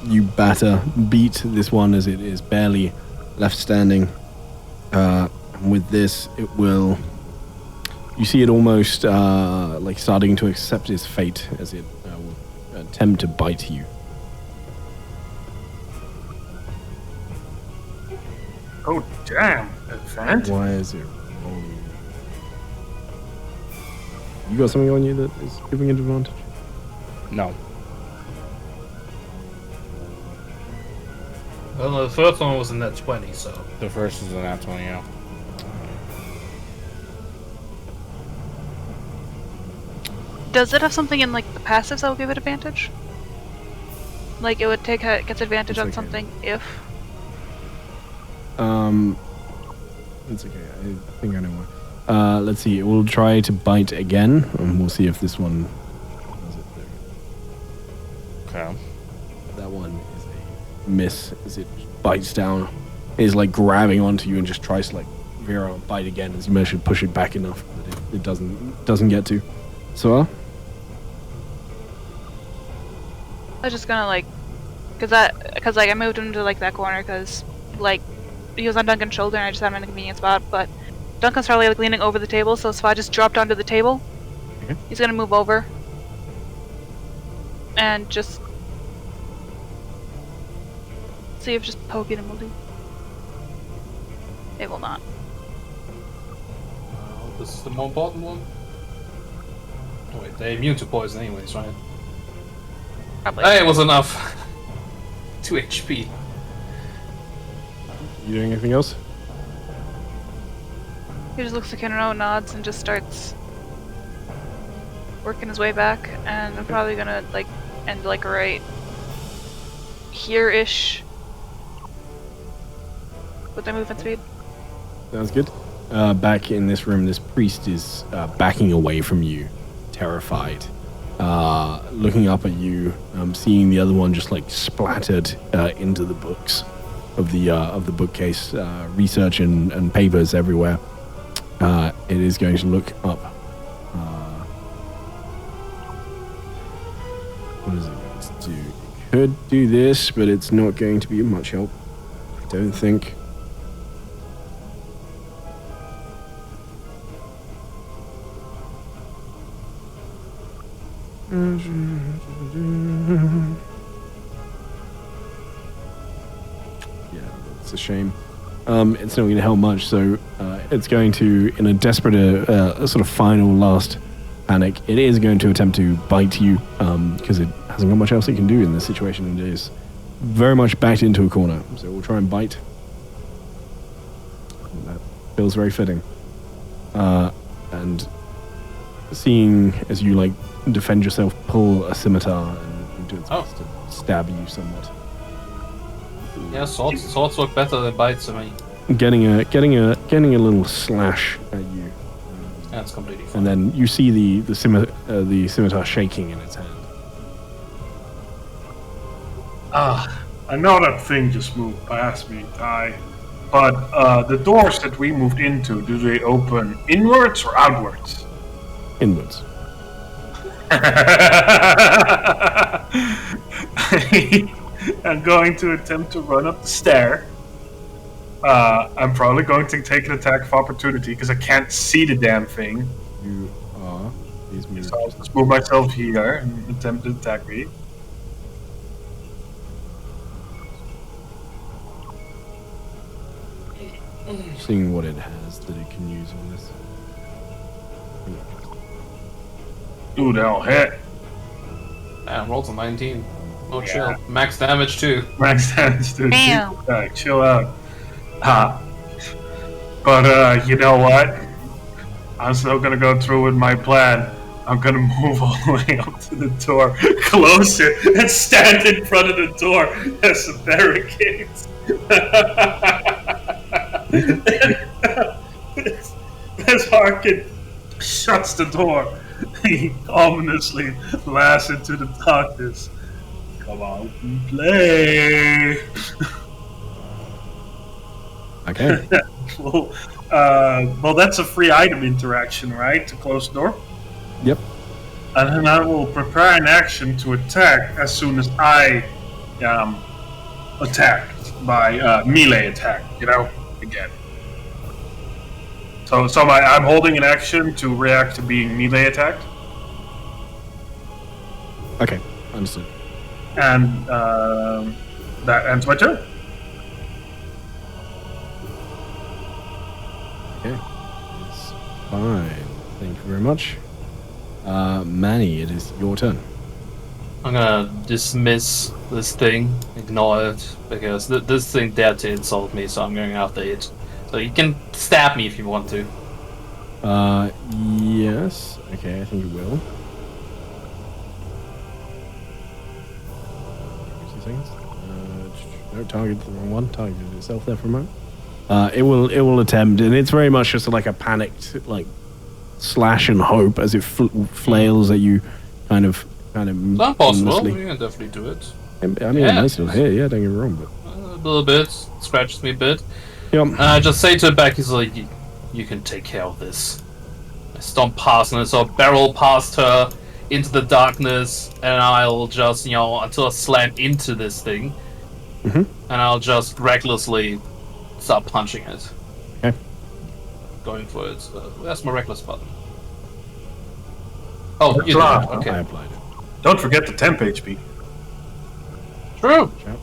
beat this one as it is barely left standing. With this, it will... You see it almost like starting to accept its fate as it will attempt to bite you. Oh, damn. Advantage? Why is it rolling? You got something on you that is giving it advantage? No. Well, the first one was in that 20, so. The first is an nat 20, yeah. Does it have something in like the passives that will give it advantage? Like it would gets advantage on something if. It's okay. I think I know why. Let's see. It will try to bite again, and we'll see if this one does it. Okay. That one is a miss as it bites down. It is like grabbing onto you and just tries to like veer out and bite again as you manage to push it back enough that it doesn't get to. So. I was just gonna like, cause like I moved him to like that corner because like he was on Duncan's shoulder and I just had him in a convenient spot, but Duncan's probably like leaning over the table, so if I just dropped onto the table, he's gonna move over and just see if just poking him will do. It will not. This is the more important one. Oh wait, they're immune to poison anyways, right? Probably. Hey, it was enough. 2 HP. You doing anything else? He just looks at Kenro, nods, and just starts working his way back. And I'm probably gonna like end like right here-ish with my movement speed. Sounds good. Back in this room, this priest is backing away from you, terrified. Looking up at you, seeing the other one just like splattered into the books of the bookcase, research and papers everywhere. It is going to look up. What is it going to do? It could do this, but it's not going to be much help. I don't think. Yeah, it's a shame. It's not going to help much, so it's going to, in a desperate, sort of final last panic, it is going to attempt to bite you, because it hasn't got much else it can do in this situation, and it is very much backed into a corner. So we'll try and bite. That feels very fitting. And seeing as you like defend yourself, pull a scimitar and do its best to stab you somewhat. Yeah, swords work better than bites. I mean, Getting a little slash at you. that's completely fine. And then you see the scimitar shaking in its hand. I know that thing just moved past me, Ty. But the doors that we moved into, do they open inwards or outwards? Inwards. I'm going to attempt to run up the stair. I'm probably going to take an attack of opportunity because I can't see the damn thing. You are. These moves. So I'll just move myself here and attempt to attack me. Seeing what it has that it can use on this. Ooh, that'll hit. Damn, rolls a 19. Oh, chill. Max damage too. Max damage, dude. Damn. Alright, chill out. But you know what? I'm still gonna go through with my plan. I'm gonna move all the way up to the door, close it, and stand in front of the door as a barricade. As Harkin shuts the door, he ominously laughs into the darkness. Come out and play. Okay. Well, that's a free item interaction, right? To close the door? Yep. And then I will prepare an action to attack as soon as I am attacked by melee attack, again. So I'm holding an action to react to being melee attacked. Okay. Understood. And that ends my turn. Okay. It's fine. Thank you very much. Manny, it is your turn. I'm gonna dismiss this thing, ignore it, because this thing dared to insult me, so I'm going after it. So you can stab me if you want to. Yes. Okay, I think you will. seconds. No, target the wrong one. Targeted itself there for a moment. It will attempt, and it's very much just like a panicked like slash and hope as it flails at you, kind of. It's not possible. aimlessly. You can definitely do it. I mean, Yeah. it might still hit. Yeah, don't get me wrong, but A little bit. Scratches me a bit. yep. I just say to Becky, he's like, you can take care of this. I stomp past her, so I barrel past her into the darkness, and I'll just, until I slam into this thing, Mhm. and I'll just recklessly start punching it. Okay. Going for it. Where's my reckless button? Oh, you did. Apply. Okay. I applied it. Don't forget the temp HP. True. Yep.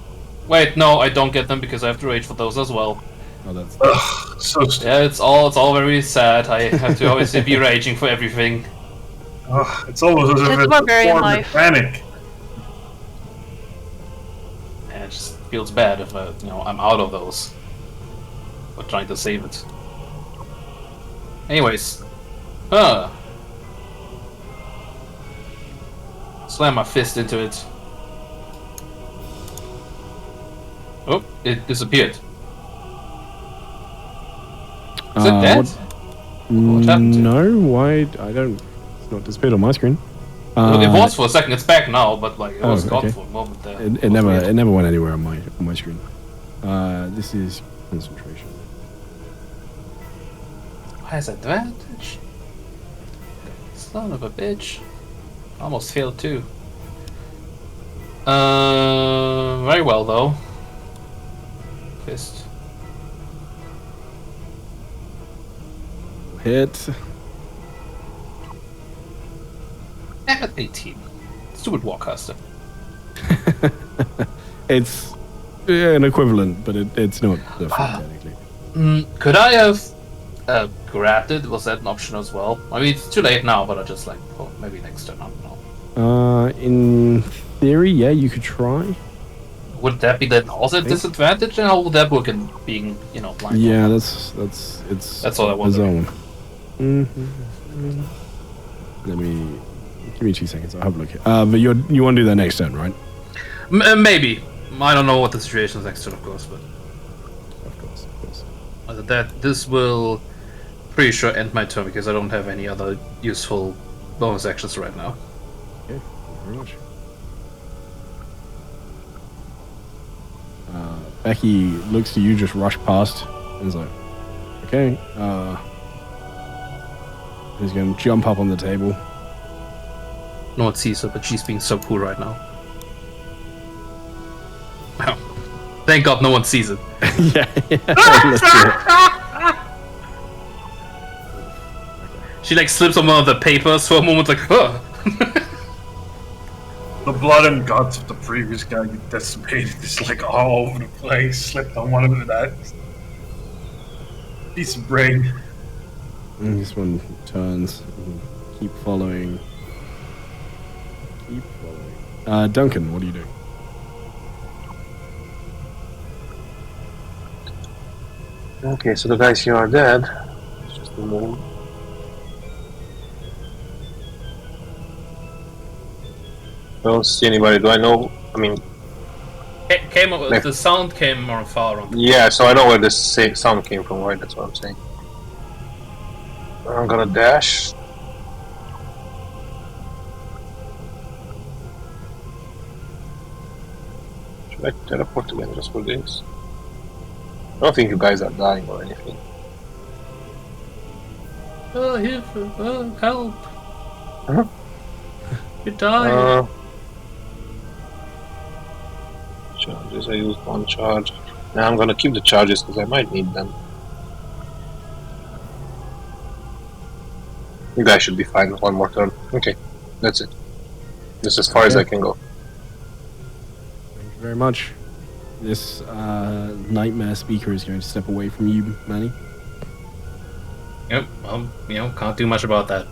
Wait, no, I don't get them because I have to rage for those as well. Oh, that's Ugh, so stupid. Yeah, it's all very sad. I have to always be raging for everything. Ugh, it's almost as if It's it's barbarian a form of life. panic. And it just feels bad if I'm out of those. But trying to save it. Anyways. Slam my fist into it. Oh, it disappeared. Is it dead? What happened to it? No, why? I don't. It's not disappeared on my screen. Well, it was for a second. It's back now, but like it was oh, gone okay. for a moment there. It was weird. never went anywhere on my screen. This is concentration. Has advantage. Son of a bitch. Almost failed too. Very well though. Fist. Hit. At 18. Stupid Warcaster. It's an equivalent, but it's not the technically. Could I have grabbed it? Was that an option as well? I mean, it's too late now, but I just maybe next turn. I don't know. In theory, yeah, you could try. Would that be then also a disadvantage? And how would that work in being, blind? Yeah, that's all I wanted. zone. Let me give me 2 seconds. I'll have a look. But you want to do that next turn, right? Maybe. I don't know what the situation is next turn, of course, but Of course. this will pretty sure end my turn because I don't have any other useful bonus actions right now. Okay, thank you very much. Becky looks to you, just rush past, and is like, okay. He's going to jump up on the table. No one sees her, but she's being so cool right now. Wow. Thank God no one sees it. yeah. Let's do it. She slips on one of the papers for a moment, oh. The blood and guts of the previous guy you decimated is all over the place. Slipped on one of that piece of brain. And this one turns. Keep following. Duncan, what do you do? Okay, so the guys here are dead. It's just a move. I don't see anybody. Do I know? I mean, The sound came more far on. yeah, so I know where this sound came from, right? That's what I'm saying. I'm gonna dash. Should I teleport again just for this? I don't think you guys are dying or anything. Oh, help! Huh? You died. Charges, I used one charge. Now I'm gonna keep the charges because I might need them. You guys should be fine with one more turn. Okay, that's it. This is as far as I can go. Thank you very much. This nightmare speaker is going to step away from you, Manny. Yep. Well, can't do much about that.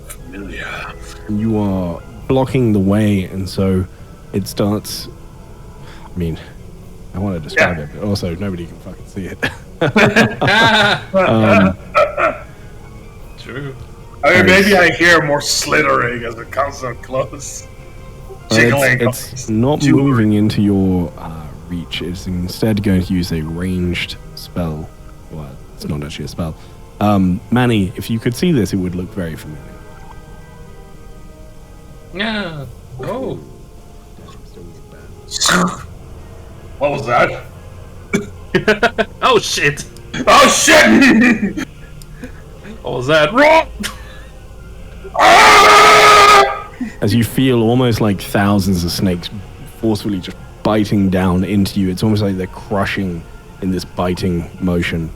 Familiar. You are blocking the way, and so it starts. I mean, I want to describe it, but also nobody can fucking see it. True. I mean, Nice. maybe I hear more slithering as it comes so close. Jiggling. It's not moving into your reach. It's instead going to use a ranged spell. Well, it's not actually a spell. Manny, if you could see this, it would look very familiar. Yeah. Oh. What was that? Oh shit! Oh shit! What was that? Raw! As you feel almost like thousands of snakes forcefully just biting down into you. It's almost like they're crushing in this biting motion.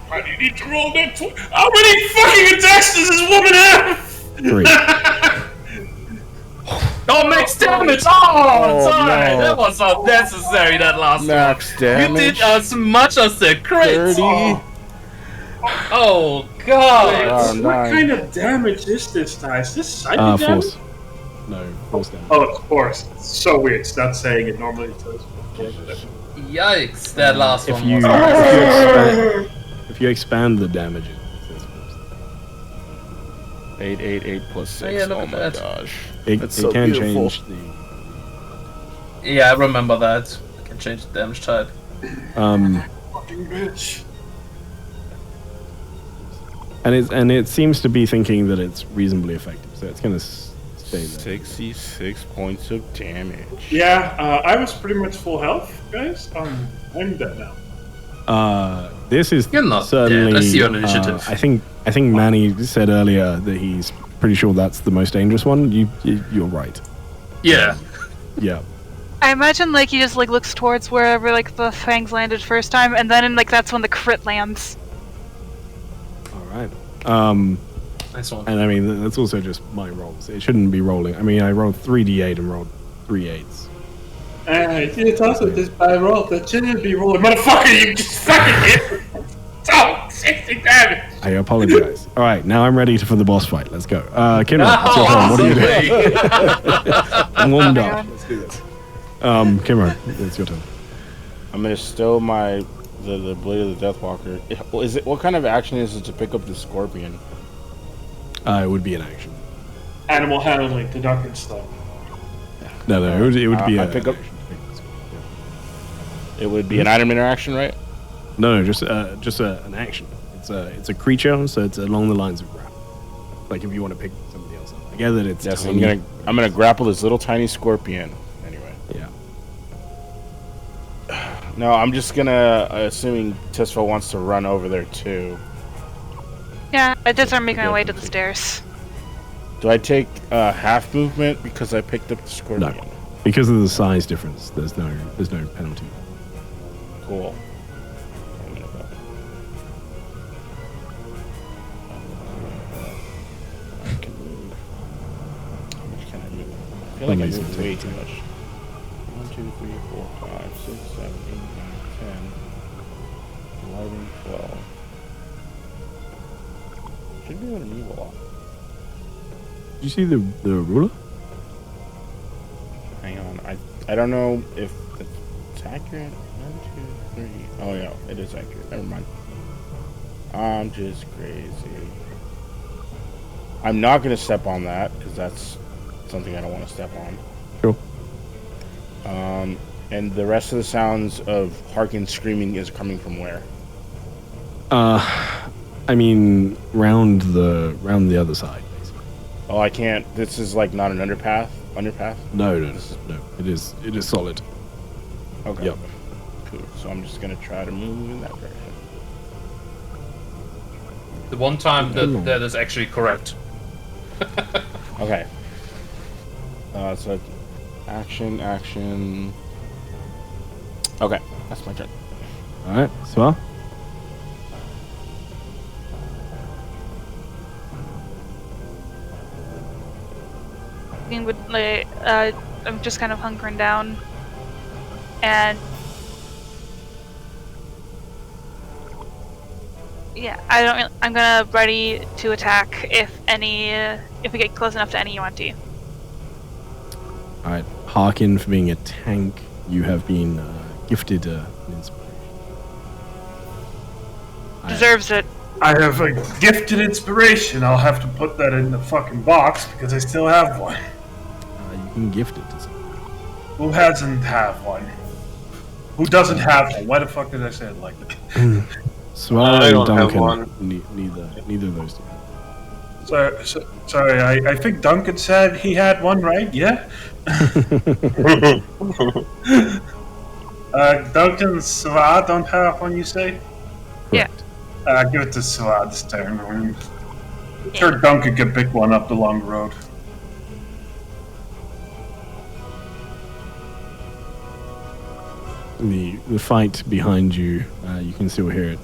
Man, you need to roll that. How many fucking attacks does this woman have? 3. Oh, max damage! Oh, sorry! no. That was not necessary, that last Max one. damage. You did as much as the crit! 30. Oh, God! Oh, What nine. kind of damage is this, guys? Is this psychic damage? Force. No, force damage. Oh, of course. It's so weird. It's not saying it normally does. Yikes, that last If one you, was... if you expand the damage, it says force. 8, 8, 8 plus 6. Oh, yeah, look oh at my that. gosh. It That's so can beautiful. change the. Yeah, I remember that. I can change the damage type. Fucking bitch. And it seems to be thinking that it's reasonably effective, so it's going to stay there. 66 points of damage. Yeah, I was pretty much full health, guys. I'm dead now. This is You're not certainly. dead. Let's see your initiative. I think Manny said earlier that he's pretty sure that's the most dangerous one. You're right. Yeah. Yeah. I imagine like he just like looks towards wherever like the fangs landed first time, and then like that's when the crit lands. All right. Nice one. And I mean that's also just my rolls. It shouldn't be rolling. I mean I rolled 3d8 and rolled 3 8s. It's also just by roll. That shouldn't be rolling. Motherfucker, you just fucking hit me. Oh, 60 damage. I apologize. All right, now I'm ready for the boss fight. Let's go. Kimron, it's your turn. What are you doing? I'm warmed up. Let's do this. Kimron, it's your turn. I'm gonna stow the blade of the Deathwalker. Is it what kind of action is it to pick up the scorpion? It would be an action. Animal handling, the duck and stuff. No, it would be I a pick up- an action. It would be an item interaction, right? No, just an action. It's a creature, so it's along the lines of grab. Like if you want to pick somebody else up. I get that it's Yes. tiny. I'm gonna grapple this little tiny scorpion. Anyway. Yeah. No, I'm just gonna assuming Tisfo wants to run over there too. Yeah, I did start making my Yeah, way to the okay. stairs. Do I take half movement because I picked up the scorpion? No. Because of the size difference, there's no penalty. Cool. I'm gonna go. I can move. How much can I move? I feel like I Amazing. moved way too much. 1, 2, 3, 4, 5, 6, 7, 8, 9, 10, 11, 12. Should be able to move a lot. Did you see the ruler? Hang on. I don't know if it's accurate. 1, 2, 3. Oh yeah, it is accurate. Never mind. I'm just crazy. I'm not gonna step on that because that's something I don't want to step on. Sure. And the rest of the sounds of Harkin screaming is coming from where? I mean, round the other side, basically. Oh, I can't. This is like not an underpath. Underpath. No. It is solid. Okay. Yep. Cool. So I'm just gonna try to move in that direction. The one time that is actually correct. Okay. So action. Okay, that's my turn. All right, so I'm just kind of hunkering down, and yeah, I'm gonna ready to attack if we get close enough to any UNT. all right, Harkin, for being a tank, you have been gifted an inspiration. Deserves it. I have a gifted inspiration. I'll have to put that in the fucking box because I still have one. You can gift it to someone. Who hasn't have one? Who doesn't have one? Why the fuck did I say it like that? Swallow I and don't have Duncan. one. Neither of those two. Sorry, I think Duncan said he had one, right? Yeah? Duncan and Swa don't have one, you say? Yeah. Give it to Swa this time. I'm sure Duncan can pick one up along the road. The fight behind you, you can still hear it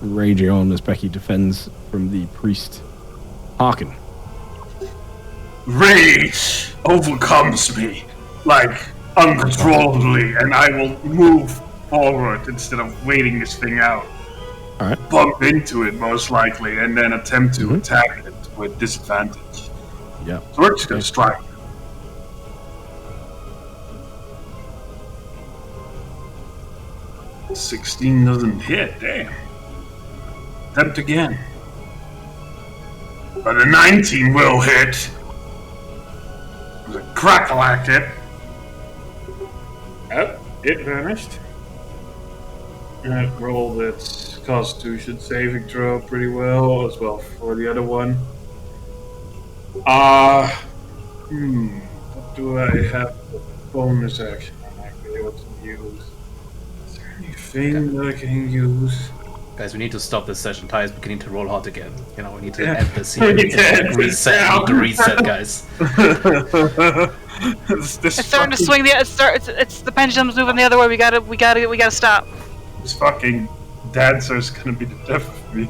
raging on as Becky defends from the priest. Hearken. Rage overcomes me, like, uncontrollably, and I will move forward instead of waiting this thing out. Alright. Bump into it, most likely, and then attempt to attack it with disadvantage. Yeah. So we're just gonna strike. 16 doesn't hit, damn. Attempt again. But a 19 will hit. It was a crackalack hit. Yep, it vanished. Rolled its Constitution saving throw pretty well, as well for the other one. What do I have for bonus action I might be able to use? Is there anything that I can use? Guys, we need to stop this session. Ty is beginning to roll hot again. You know, we need to Yeah. end this We here. need to end this Reset. We need to reset, guys. This It's starting to fucking- swing. It's the pendulum's moving the other way. We gotta stop. This fucking dancer's gonna be the death of me.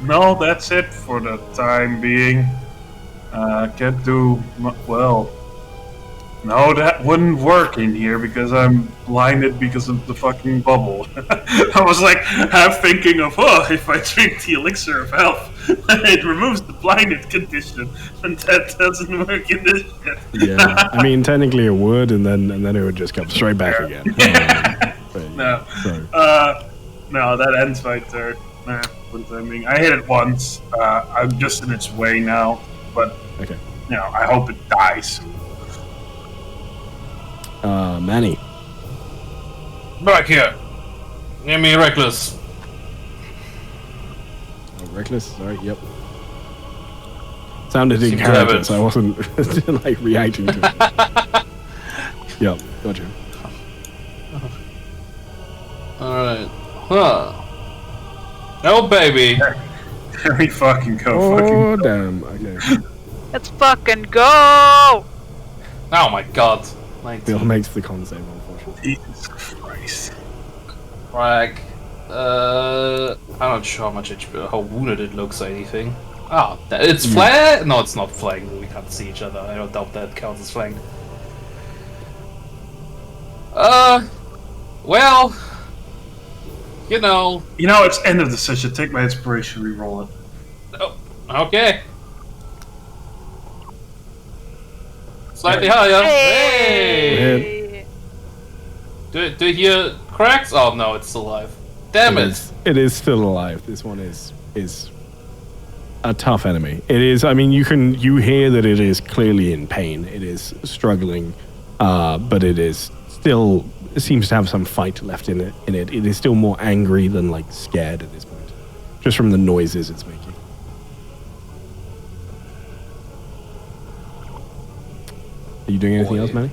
No, that's it for the time being. Can't do well. No, that wouldn't work in here because I'm blinded because of the fucking bubble. I was like half thinking of, if I drink the elixir of health, it removes the blinded condition, and that doesn't work in this shit. Yeah. I mean, technically it would, and then it would just come straight back again. But, No. So, No, that ends my turn. Nah, what I mean, I hit it once. I'm just in its way now, but okay. I hope it dies. Manny. Back here. Give me reckless. Oh, reckless. Sorry. Yep. Sounded in Seem to have character, it. so I wasn't like reacting to it. Yep. Gotcha. Alright. Huh. Oh, baby. There we fucking go. Oh damn. Okay. Let's fucking go! Oh my god. Bill 19. makes the con save, unfortunately. Jesus Christ. Frag. I'm not sure how much how wounded it looks or anything. Ah, it's flag? No, it's not flanked. We can't see each other. I don't doubt that counts as flanked. Well, you know. It's end of the session. Take my inspiration, re-roll it. Oh, okay. Slightly higher. Hey! Do you hear cracks? Oh no, it's still alive. Damn it! It is still alive. This one is a tough enemy. It is. I mean, you hear that it is clearly in pain. It is struggling, but it is still. It seems to have some fight left in it. It is still more angry than like scared at this point, just from the noises it's making. Are you doing anything else, Manny?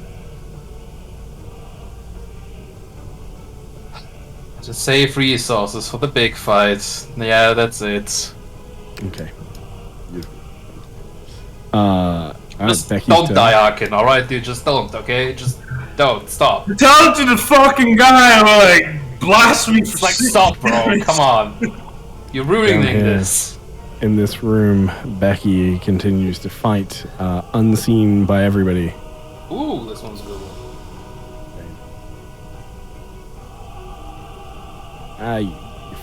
Just save resources for the big fight. Yeah, that's it. Okay. Alright, Just Becky's don't turn. die, Arkin. All right, dude. Just don't. Okay, just don't. Stop. Tell it to the fucking guy who, blasphemy for Like, stop, bro. Come on. You're ruining Down here. this. In this room, Becky continues to fight, unseen by everybody. Ooh, this one's a good one. Ah, you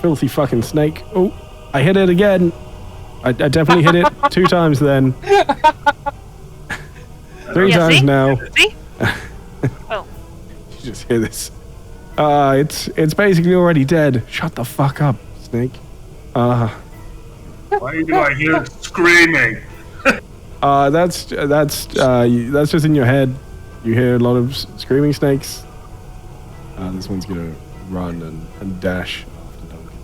filthy fucking snake. Oh, I hit it again. I definitely hit it 2 times then. 3 Yeah, times see? now. See? Oh. You just hear this It's basically already dead. Shut the fuck up, Snake. Why do I hear screaming? That's just in your head. You hear a lot of screaming snakes. This one's gonna run and dash after Duncan,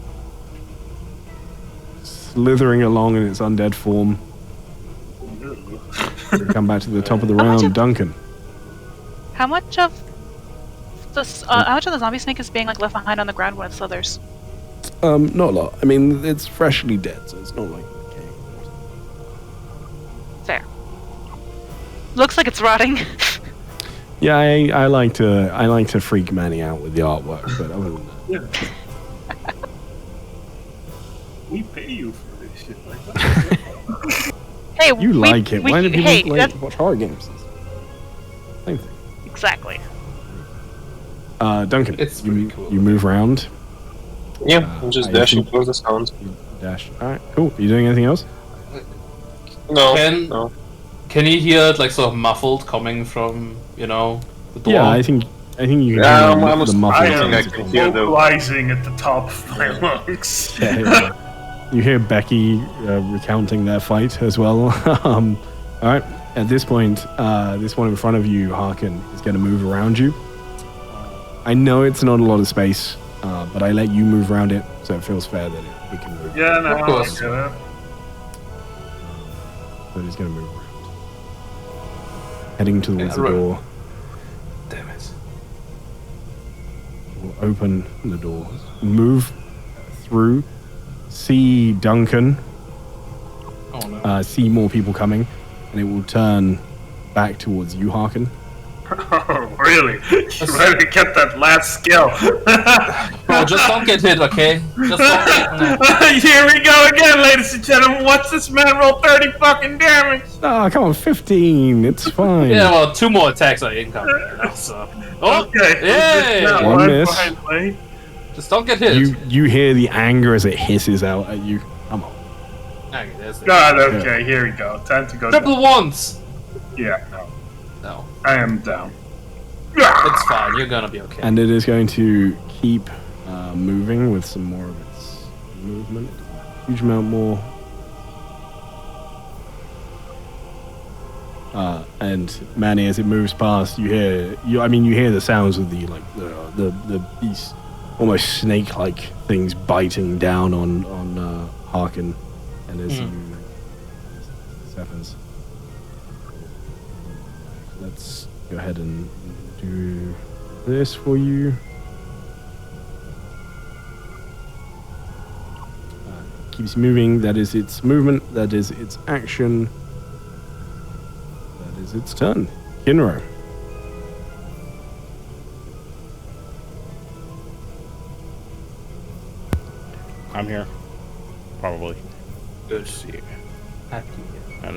slithering along in its undead form. Come back to the top of the round, Duncan. How much of the zombie snake is being like left behind on the ground when it slithers? Not a lot. I mean, it's freshly dead, so it's not like decaying. Fair. Looks like it's rotting. Yeah, I like to freak Manny out with the artwork, but other than that. We pay you for this shit. Like that. Hey, You like it. Why do people that's watch horror games? Same thing. exactly. Duncan, It's pretty cool. You move around. Yeah, I'm just I dashing think- towards the sound. You dash. Alright, cool. Are you doing anything else? No, Can- no. Can you hear it like sort of muffled coming from, the door? Yeah, I think you can Yeah, hear I'm the I muffled think I sounds can of hear the. Vocalizing at the top of my lungs. Yeah. You hear Becky recounting their fight as well. Alright, at this point, this one in front of you, Harkin, is going to move around you. I know it's not a lot of space, but I let you move around it, so it feels fair that it can move. Yeah, no, Of course. I get it. So he's going to move around. Heading towards the right. door. Damn it. We'll open the door. Move through. See Duncan. Oh no. See more people coming. And it will turn back towards you, Harkin. Oh, really? You really kept that last skill. Bro, just don't get hit, okay? Just don't get no. Here we go again, ladies and gentlemen. Watch this man roll 30 fucking damage. Oh, come on, 15. It's fine. Yeah, well, 2 more attacks are incoming. So. Oh, Okay. Yay! One Right miss. behind me. just don't get hit. You hear the anger as it hisses out at you. Come on. Okay, there's the God, okay, here we go. Time to go down. triple ones. Yeah, no. No, I am down. it's fine. You're gonna be okay. And it is going to keep moving with some more of its movement. Huge amount more. And Manny, as it moves past, you hear the sounds of the beast, almost snake-like things biting down on Harkin, and as this happens, let's go ahead and do this for you. Keeps moving. That is its movement. That is its action. That is its turn. Kinro. I'm here. Probably. Good. See. Happy. So I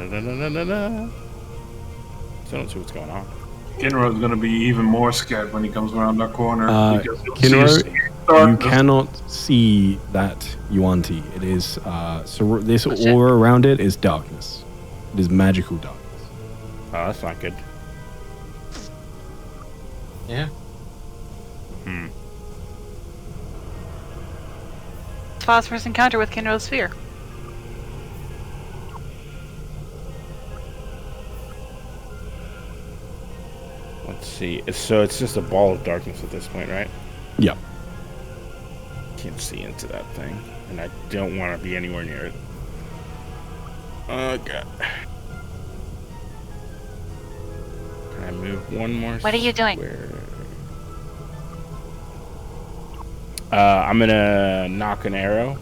don't see what's going on. Kinro's gonna be even more scared when he comes around that corner. because he'll Kinro, see you darkness. cannot see that Yuanti. It is this aura around it is darkness. It is magical darkness. Oh, that's not good. Yeah. Phosphorus encounter with Kinro's sphere. Let's see. So it's just a ball of darkness at this point, right? Yeah. Can't see into that thing, and I don't want to be anywhere near it. Oh god. Can I move one more? What are you doing? square? I'm gonna knock an arrow,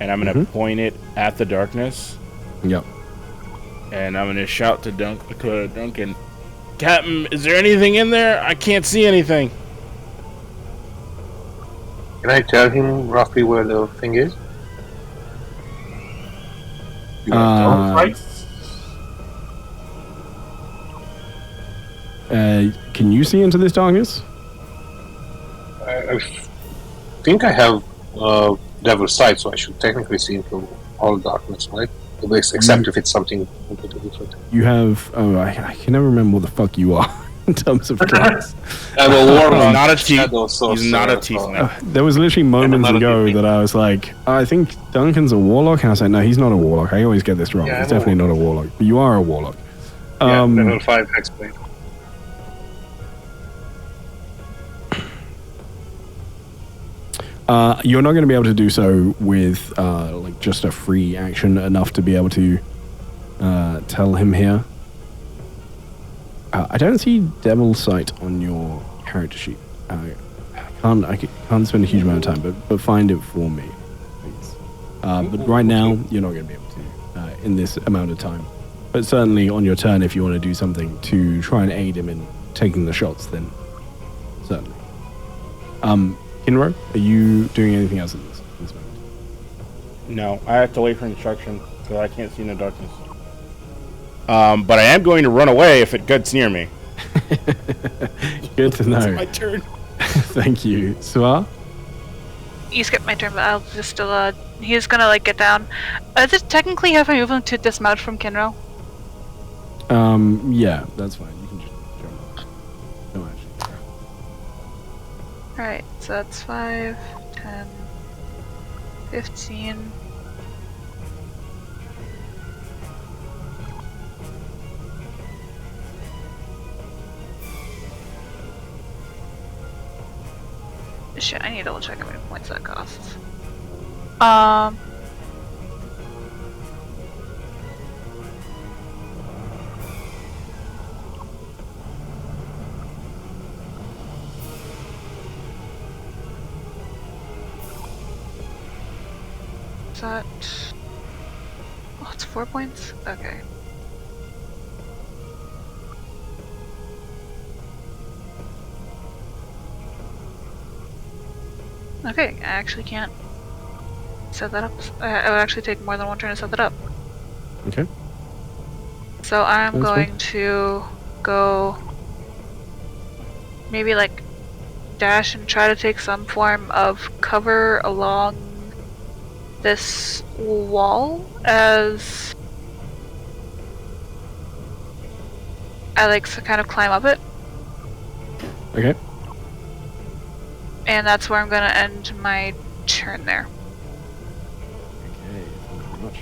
and I'm gonna point it at the darkness, Yep. and I'm gonna shout to Duncan, Captain, is there anything in there? I can't see anything. Can I tell him roughly where the thing is? You want to Uh, fight? Can you see into this darkness? I think I have Devil's Sight, so I should technically see into all darkness, right? Except if it's something completely different. You have. Oh, I can never remember what the fuck you are. in terms of class. I'm a warlock. He's not a thief. shadow sorcerer, He's not a thief, so- man. There was literally moments not a ago thief. that I was like, I think Duncan's a warlock, and I was like, no, he's not a warlock. I always get this wrong. Yeah, He's I'm a definitely not a warlock. But you are a warlock. Yeah, level 5 hexblade. You're not going to be able to do so with like just a free action enough to be able to tell him here. I don't see Devil Sight on your character sheet. I can't spend a huge amount of time, but find it for me, please. But right now, you're not going to be able to in this amount of time. But certainly on your turn, if you want to do something to try and aid him in taking the shots, then certainly. Kinro, are you doing anything else in this moment? No, I have to wait for instruction because I can't see in the darkness. But I am going to run away if it gets near me. Good to know. It's my turn. Thank you. Suar? You skipped my turn, but I'll just still, he's gonna, like, get down. Does it technically have a movement to dismount from Kinro? Yeah, that's fine. You can just jump up. No, actually. Alright, so that's 5, 10, 15. Shit, I need to double check how many points that costs. Is that... Oh, it's 4 points? Okay. Okay, I actually can't set that up. It would actually take more than one turn to set that up. Okay. So I'm That's going fine. to go maybe like dash and try to take some form of cover along this wall as I like to kind of climb up it. Okay. And that's where I'm gonna end my turn there. Okay, thank you very much.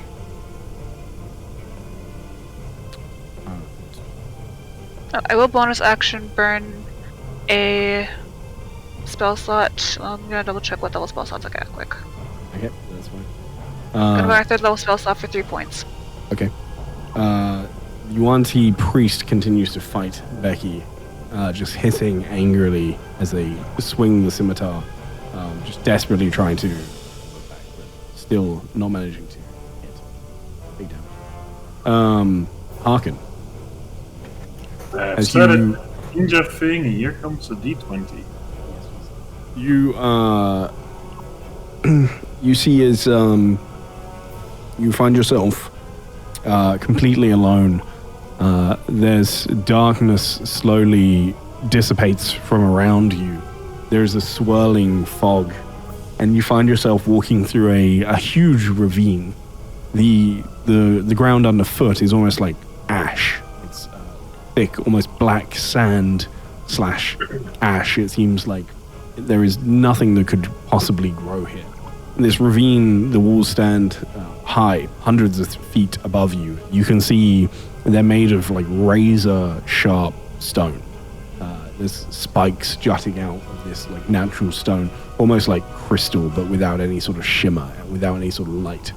Oh, I will bonus action burn a spell slot. I'm gonna double check what level spell slots I got quick. Okay, that's fine. I'm gonna go our third level spell slot for 3 points. Okay. Yuan-Ti Priest continues to fight Becky, just hissing angrily as they swing the scimitar, just desperately trying to look back, but still not managing to hit. Big damage. Harkin. I've As said you- it. Ninja thing, and here comes a D20. You you see as you find yourself completely alone. There's darkness slowly dissipates from around you. There's a swirling fog, and you find yourself walking through a huge ravine. The ground underfoot is almost like ash. It's thick, almost black sand / ash. It seems like there is nothing that could possibly grow here. In this ravine, the walls stand high, hundreds of feet above you. You can see they're made of like razor sharp stone. There's spikes jutting out of this like natural stone, almost like crystal, but without any sort of shimmer, without any sort of light.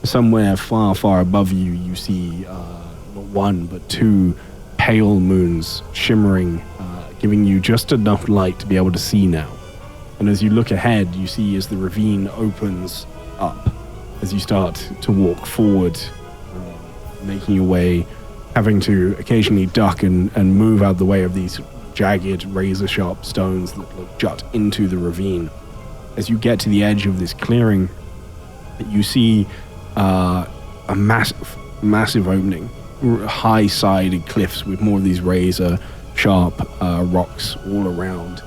Somewhere far, far above you, you see not one, but 2 pale moons shimmering, giving you just enough light to be able to see now. And as you look ahead, you see as the ravine opens up, as you start to walk forward, making your way, having to occasionally duck and move out the way of these jagged, razor-sharp stones that look jut into the ravine. As you get to the edge of this clearing, you see a massive opening, high-sided cliffs with more of these razor-sharp rocks all around.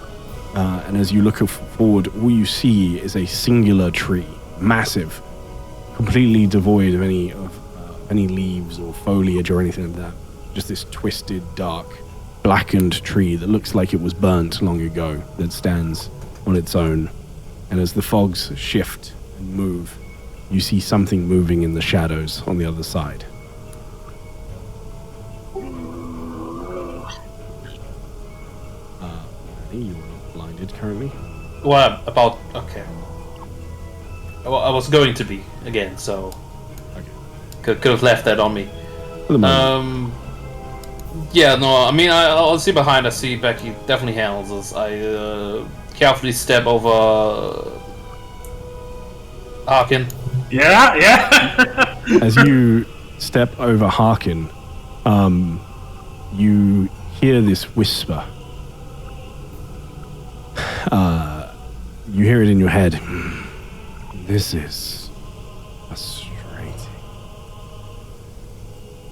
And as you look forward, all you see is a singular tree, massive, completely devoid of any leaves or foliage or anything like that. Just this twisted, dark, blackened tree that looks like it was burnt long ago that stands on its own. And as the fogs shift and move, you see something moving in the shadows on the other side. You're not blinded currently. Well, about okay. I was going to be again, so could have left that on me. For the moment. Yeah, no, I mean, I'll see behind. I see Becky definitely handles this. I carefully step over Harkin. Yeah. As you step over Harkin, you hear this whisper. You hear it in your head. This is frustrating.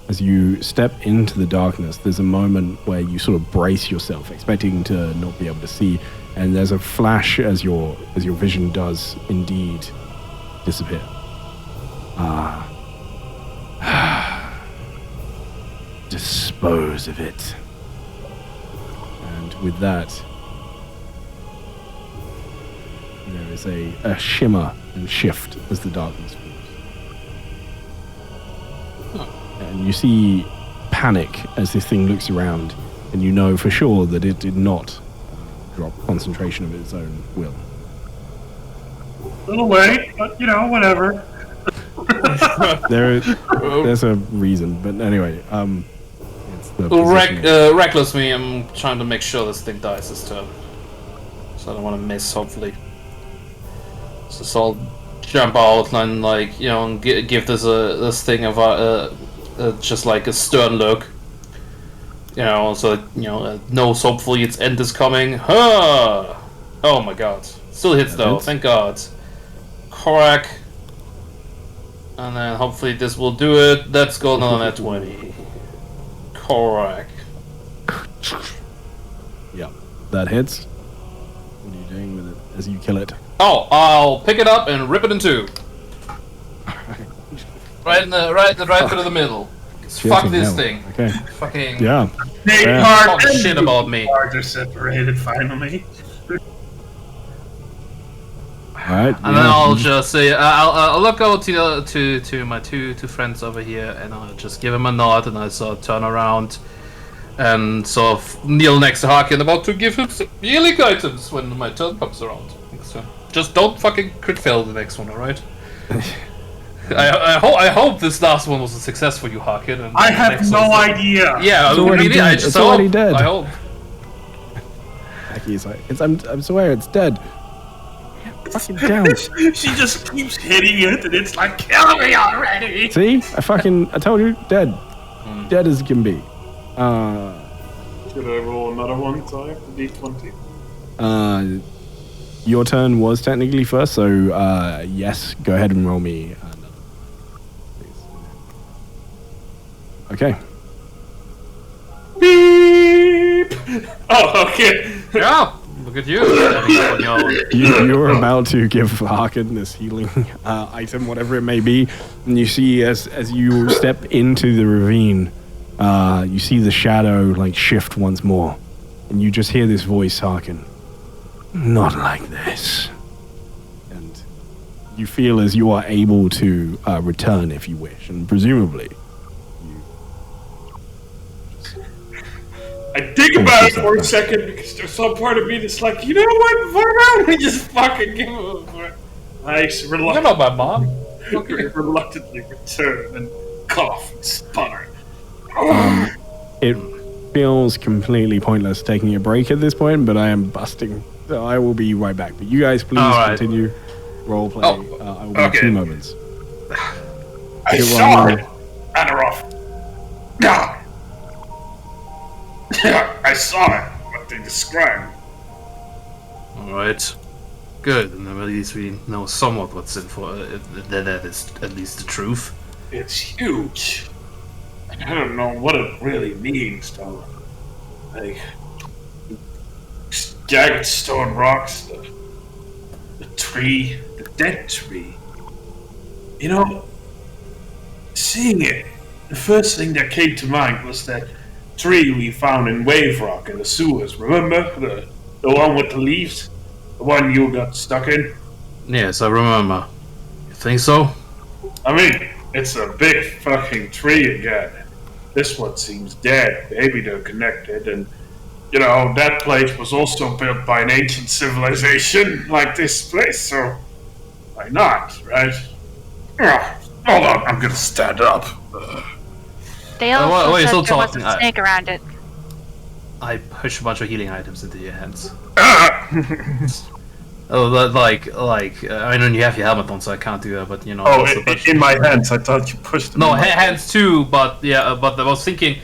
As you step into the darkness, there's a moment where you sort of brace yourself, expecting to not be able to see, and there's a flash as your vision does indeed disappear. Dispose of it. And with that, there is a shimmer and shift as the darkness falls. And you see panic as this thing looks around, and you know for sure that it did not drop concentration of its own will. A little late, but whatever. There's a reason, but anyway, it's the Reckless me, I'm trying to make sure this thing dies this turn. So I don't want to miss, hopefully. So I'll jump out and and give this thing just like a stern look. So it knows hopefully its end is coming. Oh my god. Still hits though, thank god. Crack. And then hopefully this will do it. Let's go on at 20. Crack. Yeah, that hits. What are you doing with it as you kill it? Oh, I'll pick it up and rip it in two. Right through the middle. Fuck this thing. Okay. Fucking Yeah. talk shit about me. Parts are separated finally. Alright. And then I'll just say, I'll look over to my two friends over here, and I'll just give him a nod, and I sort of turn around and sort of kneel next to Harkin, about to give him some healing items when my turn comes around. So just don't fucking crit fail the next one, alright? I hope this last one was a success for you, Harkin. And I have no idea. Yeah, It's already dead. I just It's already hope. dead. I hope. Becky's like, I swear it's dead. Fucking down. She just keeps hitting it, and it's like, kill me already. See? I told you, dead. Dead as can be. Should I roll another one time? The D20? Your turn was technically first, so yes, go ahead and roll me another. Please. Okay. Beep! Oh, okay. Yeah, look at you. Standing up on your own. You're about to give Harkin this healing item, whatever it may be, and you see as you step into the ravine, you see the shadow shift once more, and you just hear this voice, Harkin. Not like this. And you feel as you are able to return if you wish, and presumably I think about it for a second because there's some part of me that's like, you know what? Why don't we just fucking give him a nice, You're not my mom. reluctantly return and cough and sputter. it feels completely pointless taking a break at this point, but I am busting. So I will be right back. But you guys please continue role play. I will be 2 moments. I saw it. Anaroff. God. I saw it. What they described. Alright. Good, and then at least we know somewhat what's in for that is at least the truth. It's huge. I don't know what it really means, though. Like, jagged stone rocks, the tree, the dead tree. You know, seeing it, the first thing that came to mind was that tree we found in Wave Rock in the sewers. Remember the one with the leaves, the one you got stuck in. Yes, I remember. You think so? I mean, it's a big fucking tree again. This one seems dead. Maybe they're connected, and you know that place was also built by an ancient civilization like this place. So why not, right? Hold on, I'm gonna stand up. They also wait, said still there was talking. a snake around it. I push a bunch of healing items into your hands. Ah! Oh, I mean, you have your helmet on, so I can't do that. But you know. Oh, also push- in my hands. I thought you pushed them. No, in my hands too. But yeah, but I was thinking.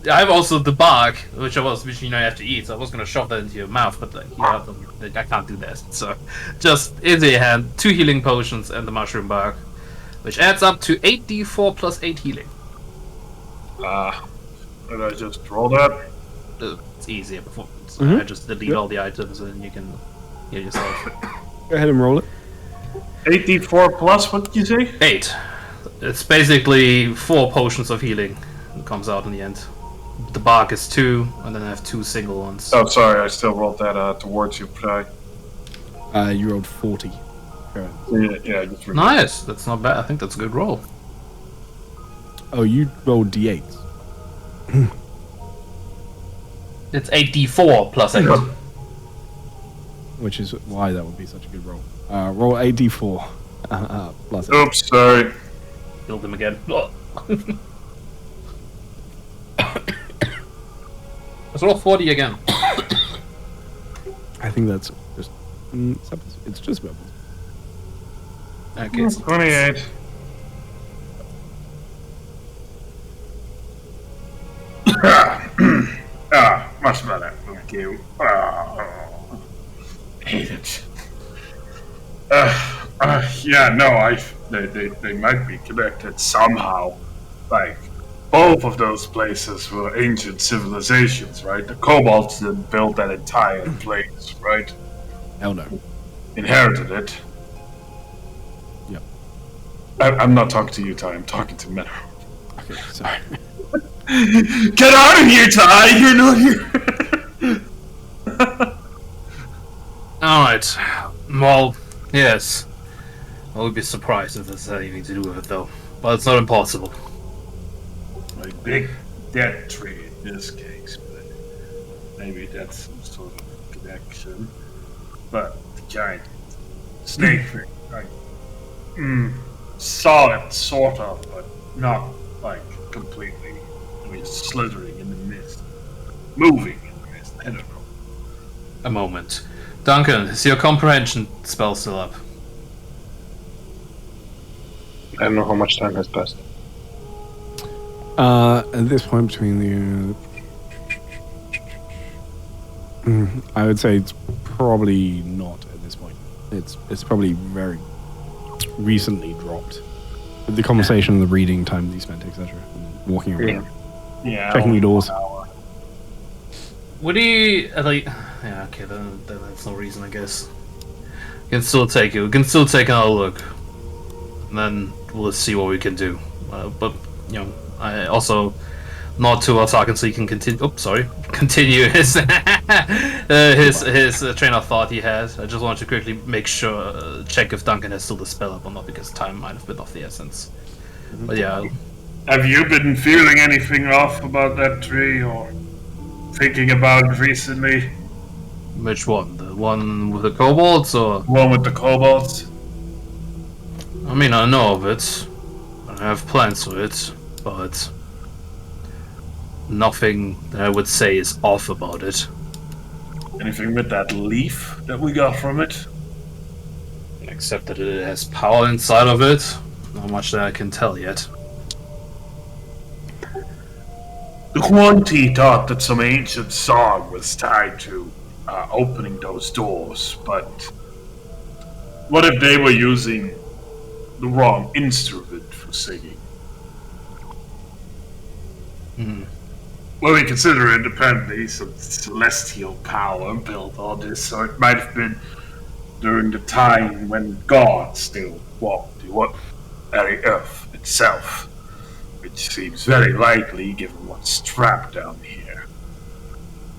I have also the bark, which you have to eat. So I was gonna shove that into your mouth, but I can't do that. So just into your hand, 2 healing potions and the mushroom bark, which adds up to 8d4 plus 8 healing. Did I just roll that? It's easier before. So Mhm. I just delete all the items and you can heal yourself. Go ahead and roll it. 8d4 plus, what did you say? 8. It's basically 4 potions of healing. It comes out in the end. The bark is 2, and then I have 2 single ones. Oh, sorry, I still rolled that towards you, but You rolled 40. yeah, I just Nice. That's not bad. I think that's a good roll. Oh, you rolled d8s. It's 8d4 plus 8. Which is why that would be such a good roll. Roll 8d4 plus 8. Oops, sorry. Build them again. Let's roll 40 again. I think that's just. It's just about. Okay. It's 28. Much better. Thank you. Hate it. Yeah, no, they might be connected somehow. Like, both of those places were ancient civilizations, right? The kobolds didn't build that entire place, right? Hell no. Inherited it. Yep. I'm not talking to you, Ty. I'm talking to Meta. Okay, sorry. Get out of here, Ty! You're not here! Alright. Well, yes. I would be surprised if this had anything to do with it, though. But it's not impossible. A big dead tree in this case, but maybe that's some sort of connection. But the giant snake thing, saw it sort of, but not like completely. I mean, slithering in the mist, moving in the mist. I don't know. A moment. Duncan, is your comprehension spell still up? I don't know how much time has passed. At this point between the... I would say it's probably not at this point. It's probably very recently dropped. With the conversation, the reading time that you spent, etc. Walking around. Yeah. Checking your doors. Would he like? Yeah, okay, then that's no reason, I guess. We can still take it. We can still take another look, and then we'll see what we can do. But you know, I also nod to Artakan so he can continue. Oh, sorry, continue his his train of thought he has. I just wanted to quickly make sure, check if Duncan has still the spell up or not, because time might have been of the essence. But yeah. Have you been feeling anything off about that tree, or thinking about it recently? Which one? The one with the kobolds, or The one with the kobolds? I mean, I know of it. I have plans for it, but nothing that I would say is off about it. Anything with that leaf that we got from it? Except that it has power inside of it. Not much that I can tell yet. The Huanti thought that some ancient song was tied to opening those doors, but what if they were using the wrong instrument for singing? Well, we consider independently some celestial power built on this, so it might have been during the time when God still walked the earth itself. which seems very likely given what's trapped down here.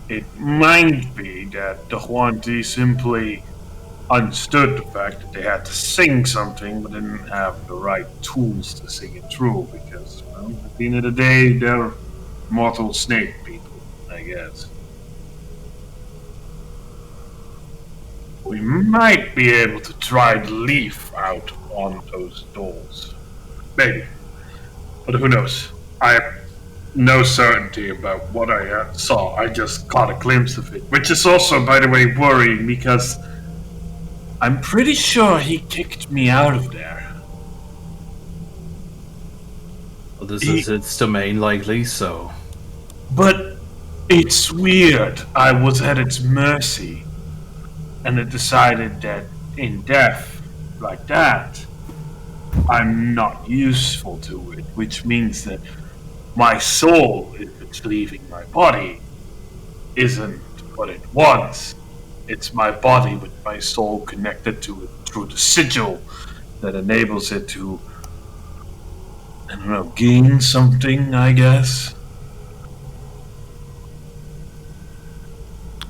It might be that the Huanti simply understood the fact that they had to sing something but didn't have the right tools to sing it through because, well, at the end of the day, they're mortal snake people, I guess. We might be able to try the leaf out on those doors. Maybe. But who knows? I have no certainty about what I saw. I just caught a glimpse of it. Which is also, by the way, worrying because I'm pretty sure he kicked me out of there. Well, this is its domain, likely, so. But it's weird. I was at its mercy. And it decided that in death, like that, I'm not useful to it, which means that my soul, if it's leaving my body, isn't what it was. It's my body with my soul connected to it through the sigil that enables it to, I don't know, gain something, I guess.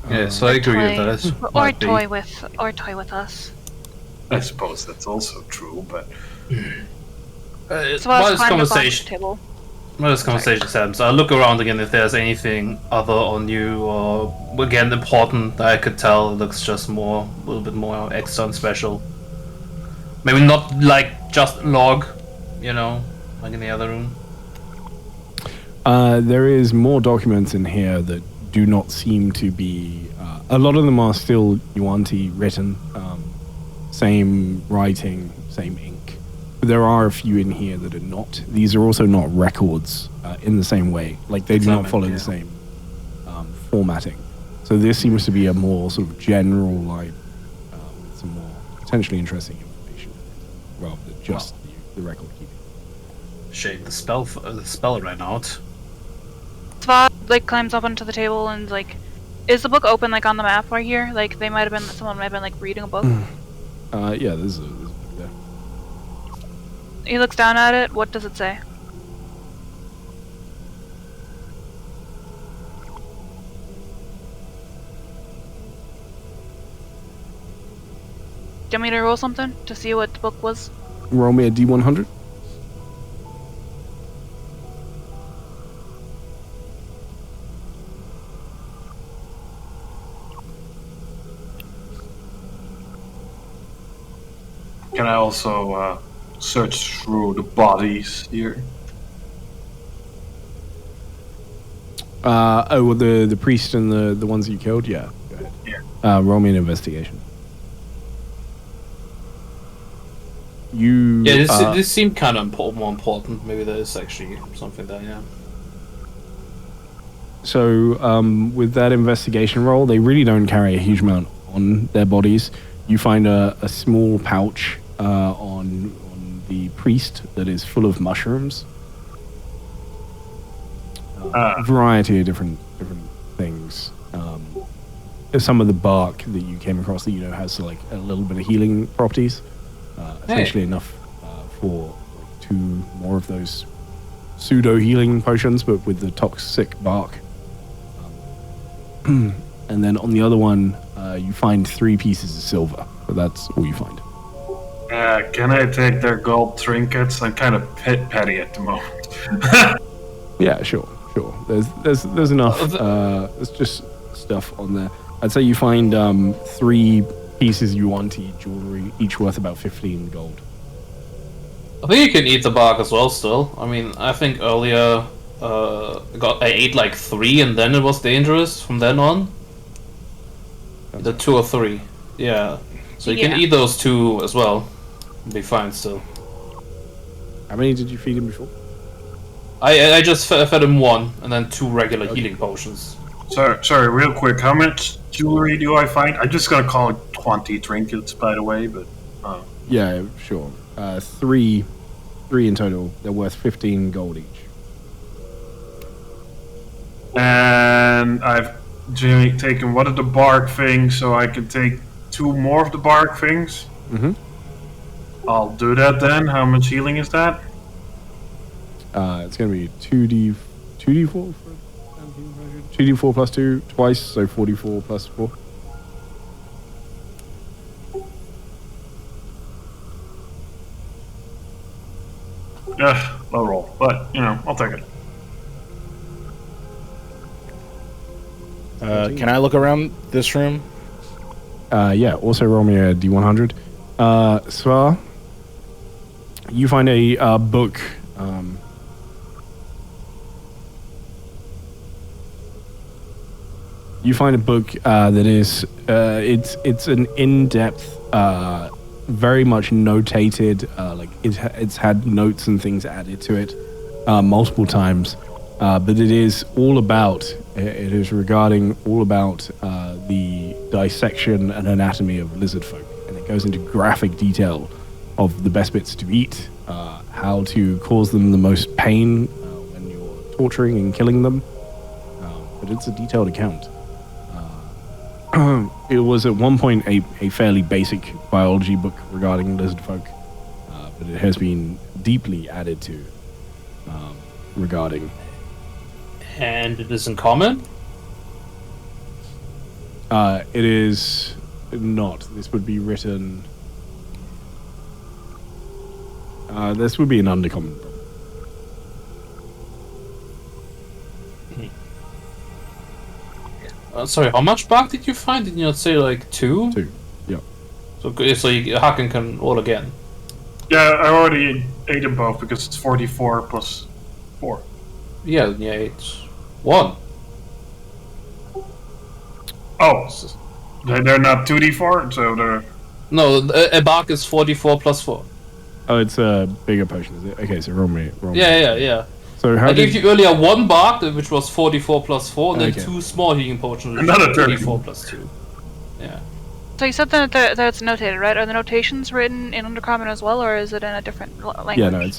Yes, I agree with that. Or toy with us. I suppose that's also true, but So this conversation happens, I'll look around again if there's anything other on you or again important that I could tell looks just a little bit more extra and special. Maybe not like just log, like in the other room. There is more documents in here that do not seem to be. A lot of them are still Yuanti written, same writing, same ink. But there are a few in here that are not. These are also not records in the same way. Like they do not follow the same formatting. So this seems to be a more sort of general, like with some more potentially interesting information, rather than just the record keeping. Shame the spell ran out. Sva climbs up onto the table and is the book open on the map right here? Someone might have been reading a book. Yeah, there's a book there. He looks down at it. What does it say? Do you want me to roll something to see what the book was? Roll me a D100. can I also search through the bodies here? Well, the priest and the ones you killed? Yeah. Go ahead. Yeah. Roll me an investigation. This seemed kind of more important. Maybe there's actually something there, yeah. So, with that investigation roll, they really don't carry a huge amount on their bodies. You find a small pouch on the priest that is full of mushrooms. A variety of different things. Some of the bark that you came across that has like a little bit of healing properties. Essentially enough for 2 more of those pseudo healing potions, but with the toxic bark. And then on the other one, you find 3 pieces of silver, but that's all you find. Can I take their gold trinkets? I'm kind of petty at the moment. Yeah, sure. There's enough. There's just stuff on there. I'd say you find 3 pieces Yuanti jewelry, each worth about 15 gold. I think you can eat the bark as well still. I mean, I think earlier I ate like 3 and then it was dangerous from then on. The 2 or 3. Yeah. So you can eat those 2 as well. It'll be fine still. How many did you feed him before? I just fed him 1 and then 2 regular healing potions. Sorry, real quick. How much jewelry do I find? I'm just gonna call it 20 trinkets, by the way, but... Yeah, sure. 3 in total. They're worth 15 gold each. And I've taken one of the bark things, so I can take 2 more of the bark things. Mm-hmm. I'll do that then. How much healing is that? It's going to be 2d4 for 2d4 plus 2 twice, so 44 plus 4. Low roll, but I'll take it. Can I look around this room? Yeah, also roll me a d100. Svar, you find a book. You find a book that is it's an in-depth, very much notated. Like it's had notes and things added to it multiple times, but it is all about. It is regarding all about the dissection and anatomy of lizard folk, and it goes into graphic detail of the best bits to eat, how to cause them the most pain when you're torturing and killing them. But it's a detailed account. It was at one point a fairly basic biology book regarding lizard folk, but it has been deeply added to regarding. And it is in common? It is not. This would be written. This would be an undercommon. Sorry, how much bark did you find? Did you not say like 2? 2. Yeah. So Haken can roll again. Yeah, I already ate them both because it's 44 plus 4. Yeah, it's 1. Oh, they're not 2d4, so they're... No, a bark is 44 plus 4. Oh, it's a bigger potion, is it? Okay, so roll me. Yeah. So how I did gave you earlier 1 bark, which was 44 plus 4, and Okay. then 2 small healing potions, which Another was 34 plus 2. Yeah. So you said that it's notated, right? Are the notations written in Undercommon as well, or is it in a different language? Yeah, no, it's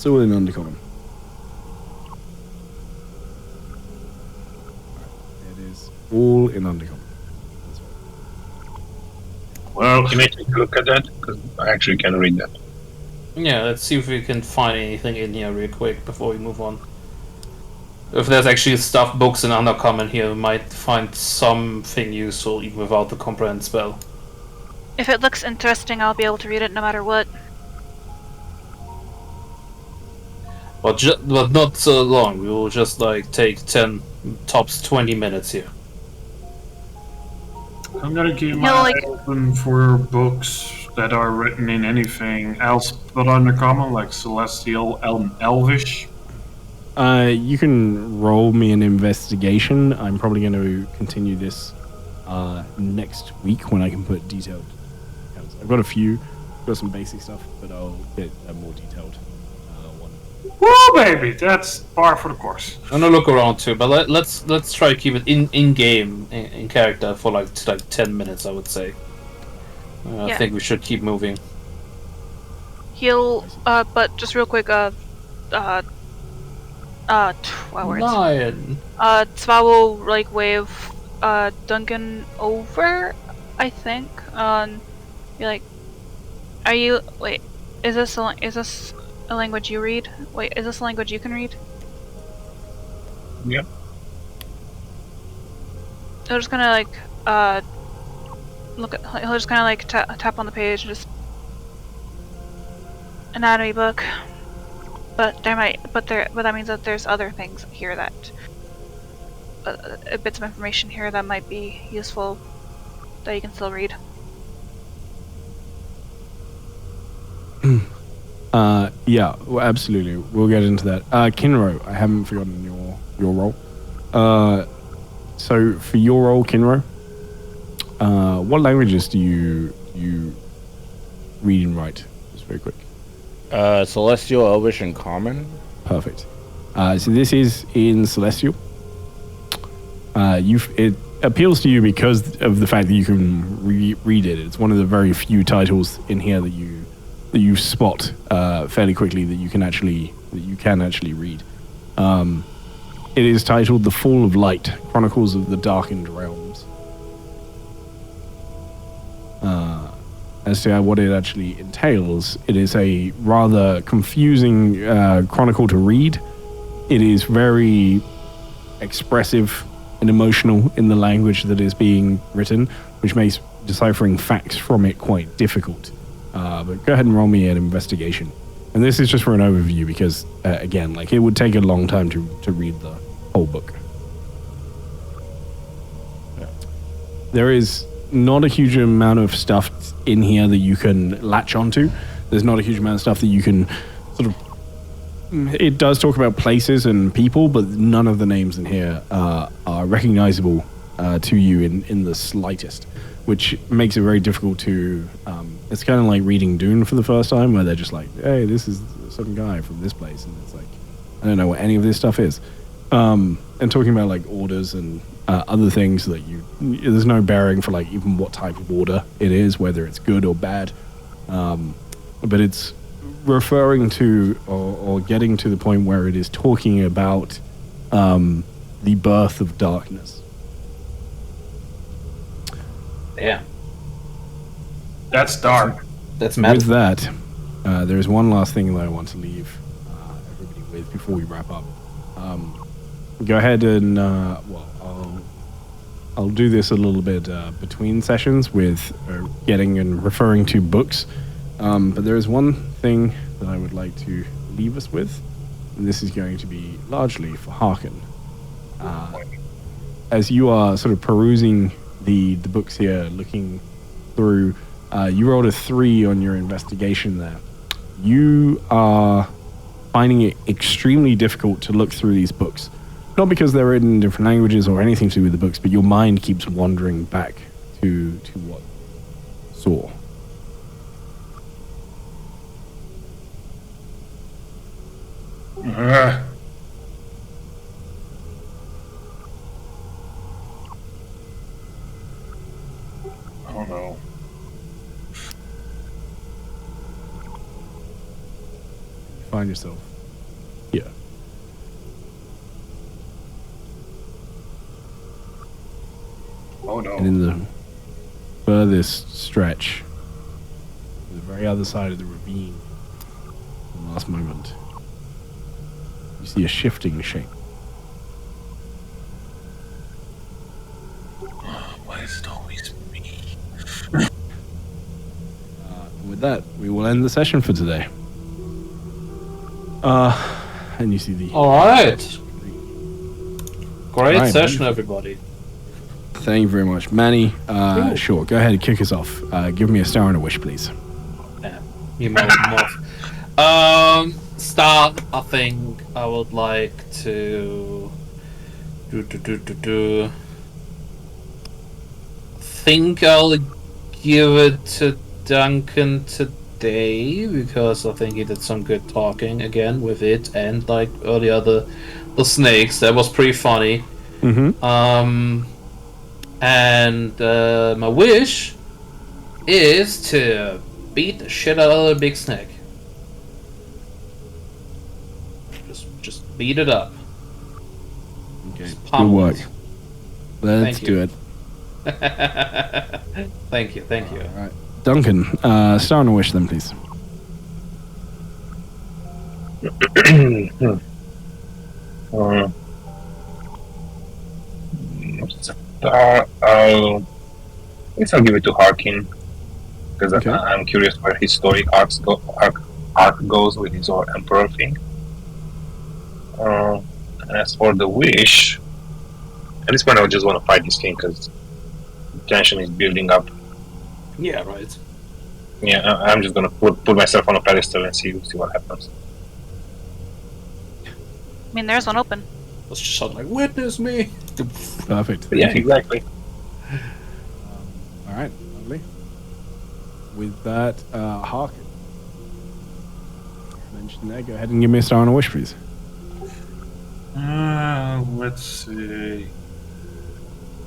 all in undercommon. It is all in undercommon. Well, Can I take a look at that? Because I actually can read that. Yeah, let's see if we can find anything in here real quick before we move on. If there's actually stuff books in Undercommon here, we might find something useful even without the Comprehend spell. If it looks interesting, I'll be able to read it no matter what. But not so long, we will just take 10, tops 20 minutes here. I'm gonna keep my No, eye open for books that are written in anything else but undercommon, like Celestial and Elvish. You can roll me an investigation. I'm probably going to continue this next week when I can put detailed accounts. I've got a few, got some basic stuff, but I'll get a more detailed one. Woo, baby, that's par for the course. I'm gonna look around too, but let's try to keep it in game, in character for like 10 minutes, I would say. I Yeah. think we should keep moving. He'll, but just real quick, wow, words. Lion. Sva will wave Duncan over, I think. Be like, are you? Wait, is this a language you read? Wait, is this a language you can read? Yeah. I'm just gonna look at. He'll just kind of tap on the page, just anatomy book. But that means that there's other things here that bits of information here that might be useful that you can still read. Yeah, well, absolutely. We'll get into that. Kinro, I haven't forgotten your role. So for your role, Kinro, what languages do you read and write? Just very quick. Celestial, Elvish, and Common. Perfect. So this is in Celestial. It appeals to you because of the fact that you can read it. It's one of the very few titles in here that you spot fairly quickly that you can actually read. It is titled "The Fall of Light: Chronicles of the Darkened Realms," as to what it actually entails. It is a rather confusing chronicle to read. It is very expressive and emotional in the language that is being written, which makes deciphering facts from it quite difficult. But go ahead and roll me an investigation. And this is just for an overview because, again, like it would take a long time to read the whole book. There is not a huge amount of stuff in here that you can latch onto. There's not a huge amount of stuff that you can sort of... It does talk about places and people, but none of the names in here are recognizable to you in the slightest, which makes it very difficult to... it's kind of like reading Dune for the first time, where they're just like, hey, this is some guy from this place, and it's like, I don't know what any of this stuff is. And talking about like orders and other things that there's no bearing for like even what type of order it is, whether it's good or bad. But it's referring to or getting to the point where it is talking about the birth of darkness. Yeah. That's dark. That's mad. With that, there's one last thing that I want to leave everybody with before we wrap up. Go ahead and I'll do this a little bit between sessions with getting and referring to books. But there is one thing that I would like to leave us with, and this is going to be largely for Harkin. As you are sort of perusing the books here, looking through, you rolled a 3 on your investigation there. You are finding it extremely difficult to look through these books. Not because they're written in different languages or anything to do with the books, but your mind keeps wandering back to what you saw. Oh no. Find yourself here. Oh no. And in the furthest stretch, the very other side of the ravine, the last moment, you see a shifting shape. Why is it always me? With that, we will end the session for today. And you see the... Alright. Great Right, session, man. everybody. Thank you very much. Manny, sure, go ahead and kick us off. Give me a star and a wish, please. Yeah, you might start, I think I would like to think I'll give it to Duncan today because I think he did some good talking again with it and like earlier the snakes. That was pretty funny. Mm-hmm. And my wish is to beat the shit out of the big snake. Just beat it up. Okay, Just good pummel work. it. Let's Thank do you. it. Thank you. All right. Duncan, star and a wish then, please. I guess I'll give it to Harkin because Okay. I'm curious where his story arc goes with his whole emperor thing. And as for the wish, at this point I would just want to fight this thing because tension is building up. Yeah, right. Yeah, I'm just gonna put myself on a pedestal and see what happens. I mean, there's one open. Let's just shout like, "Witness me!" Perfect. But yeah, Thank you. exactly. All right, lovely. With that, Harkin. Mentioned there, go ahead and give me a star and a wish, please. Let's see.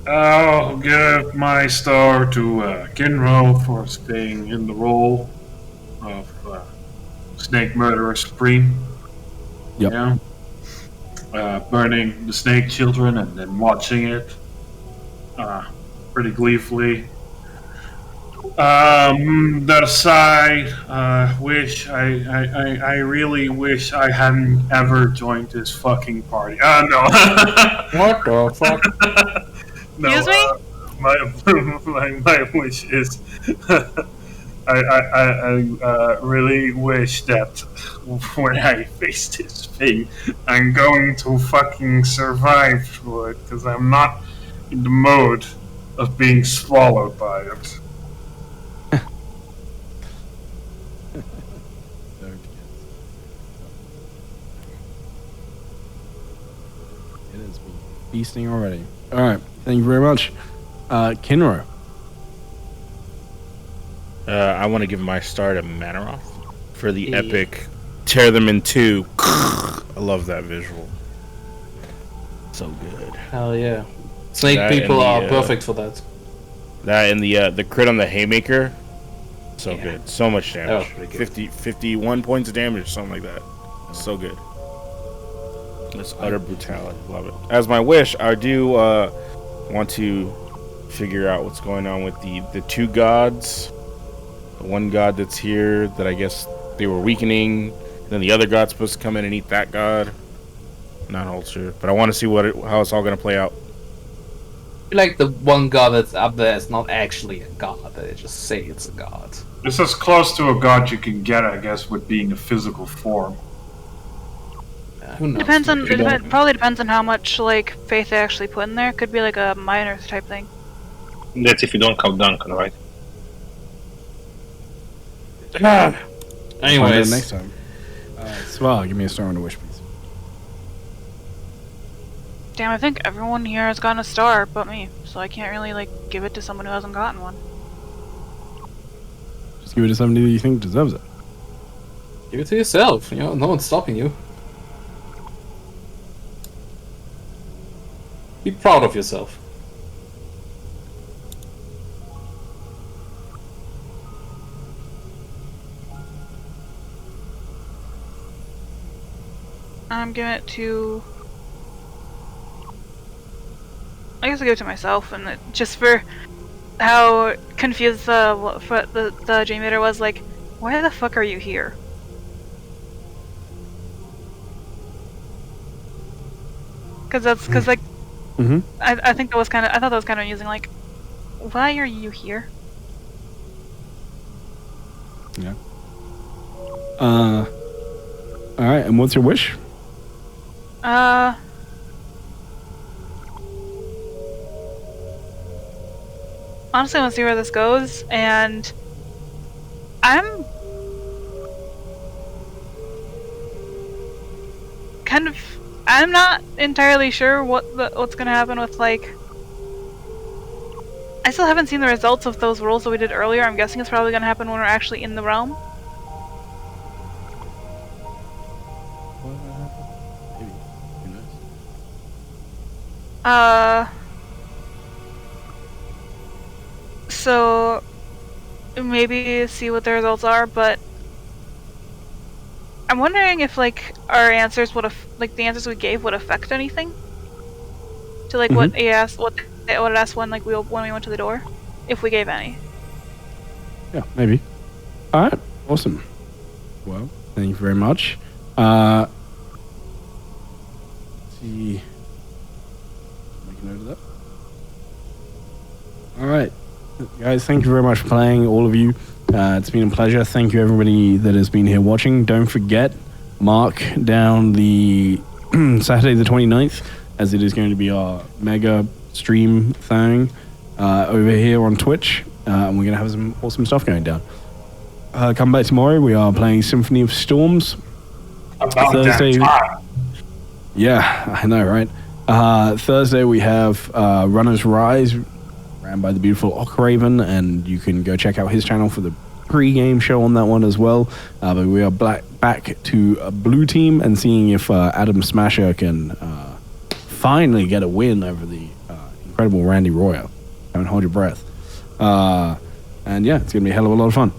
I'll give my star to Kinro for staying in the role of Snake Murderer Supreme. Yep. Yeah. Burning the snake children and then watching it pretty gleefully. I really wish I hadn't ever joined this fucking party. No. What the fuck? No, Excuse me? my wish is I really wish that when I face this thing, I'm going to fucking survive through it, because I'm not in the mode of being swallowed by it. It has been feasting already. All right, thank you very much, Kinro. I want to give my star to Manaroth for the epic tear them in two. I love that visual. So good. Hell yeah. Snake That people and are the, perfect for that. That and the crit on the haymaker. So Yeah. good. So much That damage. was pretty good. 51 points of damage, something like that. So good. This utter brutality. Love it. As my wish, I do want to figure out what's going on with the two gods. The one god that's here that I guess they were weakening. Then the other god's supposed to come in and eat that god. Not all sure, but I want to see how it's all going to play out. I feel like the one god that's up there is not actually a god. They just say it's a god. It's as close to a god you can get, I guess, with being a physical form. Who knows? Depends on Maybe. probably depends on how much like faith they actually put in there. Could be like a minor type thing. That's if you don't count Duncan, right? Find out Anyways, next time. Swell, give me a star on the wish, please. Damn, I think everyone here has gotten a star but me, so I can't really like give it to someone who hasn't gotten one. Just give it to somebody that you think deserves it. give it to yourself. You know, no one's stopping you. Be proud of yourself. I'm giving it to. I guess I'll give it to myself, and just for how confused the Dream Eater was. Like, why the fuck are you here? Because like, Mm-hmm. I think that was kind of. I thought that was kind of amusing. Like, why are you here? Yeah. All right, and what's your wish? Honestly, I want to see where this goes, and I'm kind of. I'm not entirely sure what's gonna happen with like. I still haven't seen the results of those rolls that we did earlier. I'm guessing it's probably gonna happen when we're actually in the realm. Maybe. Who knows? So maybe see what the results are, but I'm wondering if like our answers would like the answers we gave would affect anything to like what he asked, what it asked when like when we went to the door, if we gave any. Yeah, maybe. All right, awesome. Well, thank you very much. Let's see. Make a note of that. All right, guys, thank you very much for playing, all of you. It's been a pleasure. Thank you, everybody that has been here watching. Don't forget, mark down the Saturday the 29th, as it is going to be our mega stream thing over here on Twitch. And we're going to have some awesome stuff going down. Come back tomorrow. We are playing Symphony of Storms. About Thursday. that time. Yeah, I know, right? Thursday we have Runner's Rise, ran by the beautiful Ockraven, and you can go check out his channel for the pre-game show on that one as well. But we are back to a blue team and seeing if Adam Smasher can finally get a win over the incredible Randy Royer. Don't hold your breath. And yeah, it's going to be a hell of a lot of fun.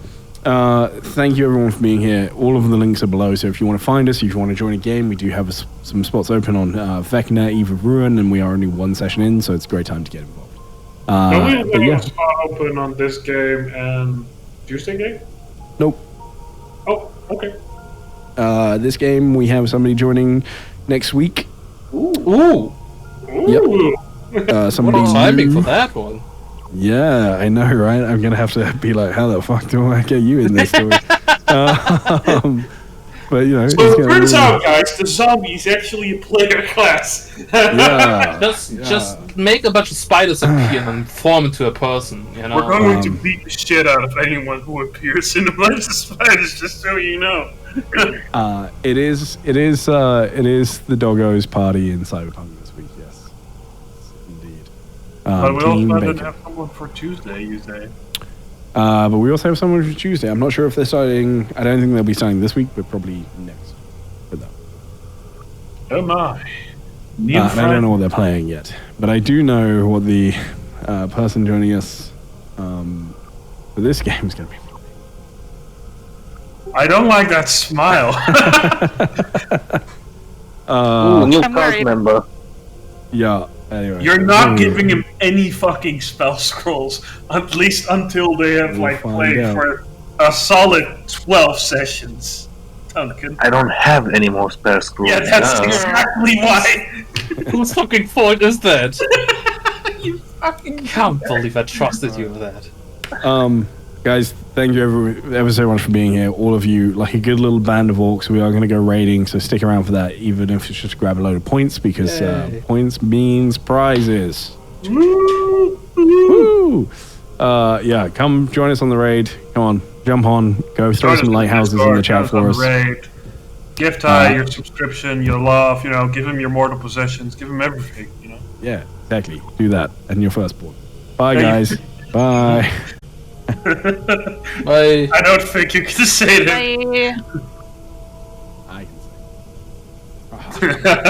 Thank you everyone for being here. All of the links are below, so if you want to find us, if you want to join a game, we do have some spots open on Vecna, Eve of Ruin, and we are only one session in, so it's a great time to get involved. Don't we But have yeah, a spot open on this game and Tuesday game? nope. Oh, okay. This game we have somebody joining next week. Ooh, Ooh. Somebody what a timing new. for that one. Yeah, I know, right? I'm gonna have to be like, how the fuck do I get you in this story? But you know, So it's it gonna turns be- out, guys, the zombie is actually a player class. yeah, Just make a bunch of spiders appear and form into a person. You know. We're going to beat the shit out of anyone who appears in a bunch of spiders, just so you know. it is the doggos party in Cyberpunk this week. Yes, indeed. But we also Team didn't Bacon. have someone for Tuesday, you say? But we also have someone for Tuesday. I'm not sure if they're starting. I don't think they'll be starting this week, but probably next. For them. Oh my. New And I don't friend. know what they're playing yet, but I do know what the person joining us for this game is going to be. I don't like that smile. Ooh, new I'm cult worried. member. Yeah. Anyway, You're not giving him any fucking spell scrolls, at least until they have We'll find played out. for a solid 12 sessions. Duncan. I don't have any more spare scrolls. Yeah, that's Yeah. exactly why. Whose fucking fault is that? You fucking Can't believe I trusted you with that. Guys, thank you ever so much for being here. All of you, like a good little band of orcs. We are going to go raiding, so stick around for that, even if it's just to grab a load of points, because points means prizes. Woo! Yeah, come join us on the raid. Come on, jump on, go throw some lighthouses in the chat for us. Raid. Give Ty your subscription, your love, give him your mortal possessions, give him everything, Yeah, exactly. Do that, and your firstborn. Bye, Yeah, guys. Bye. I I don't think you can say that. Bye. I can say.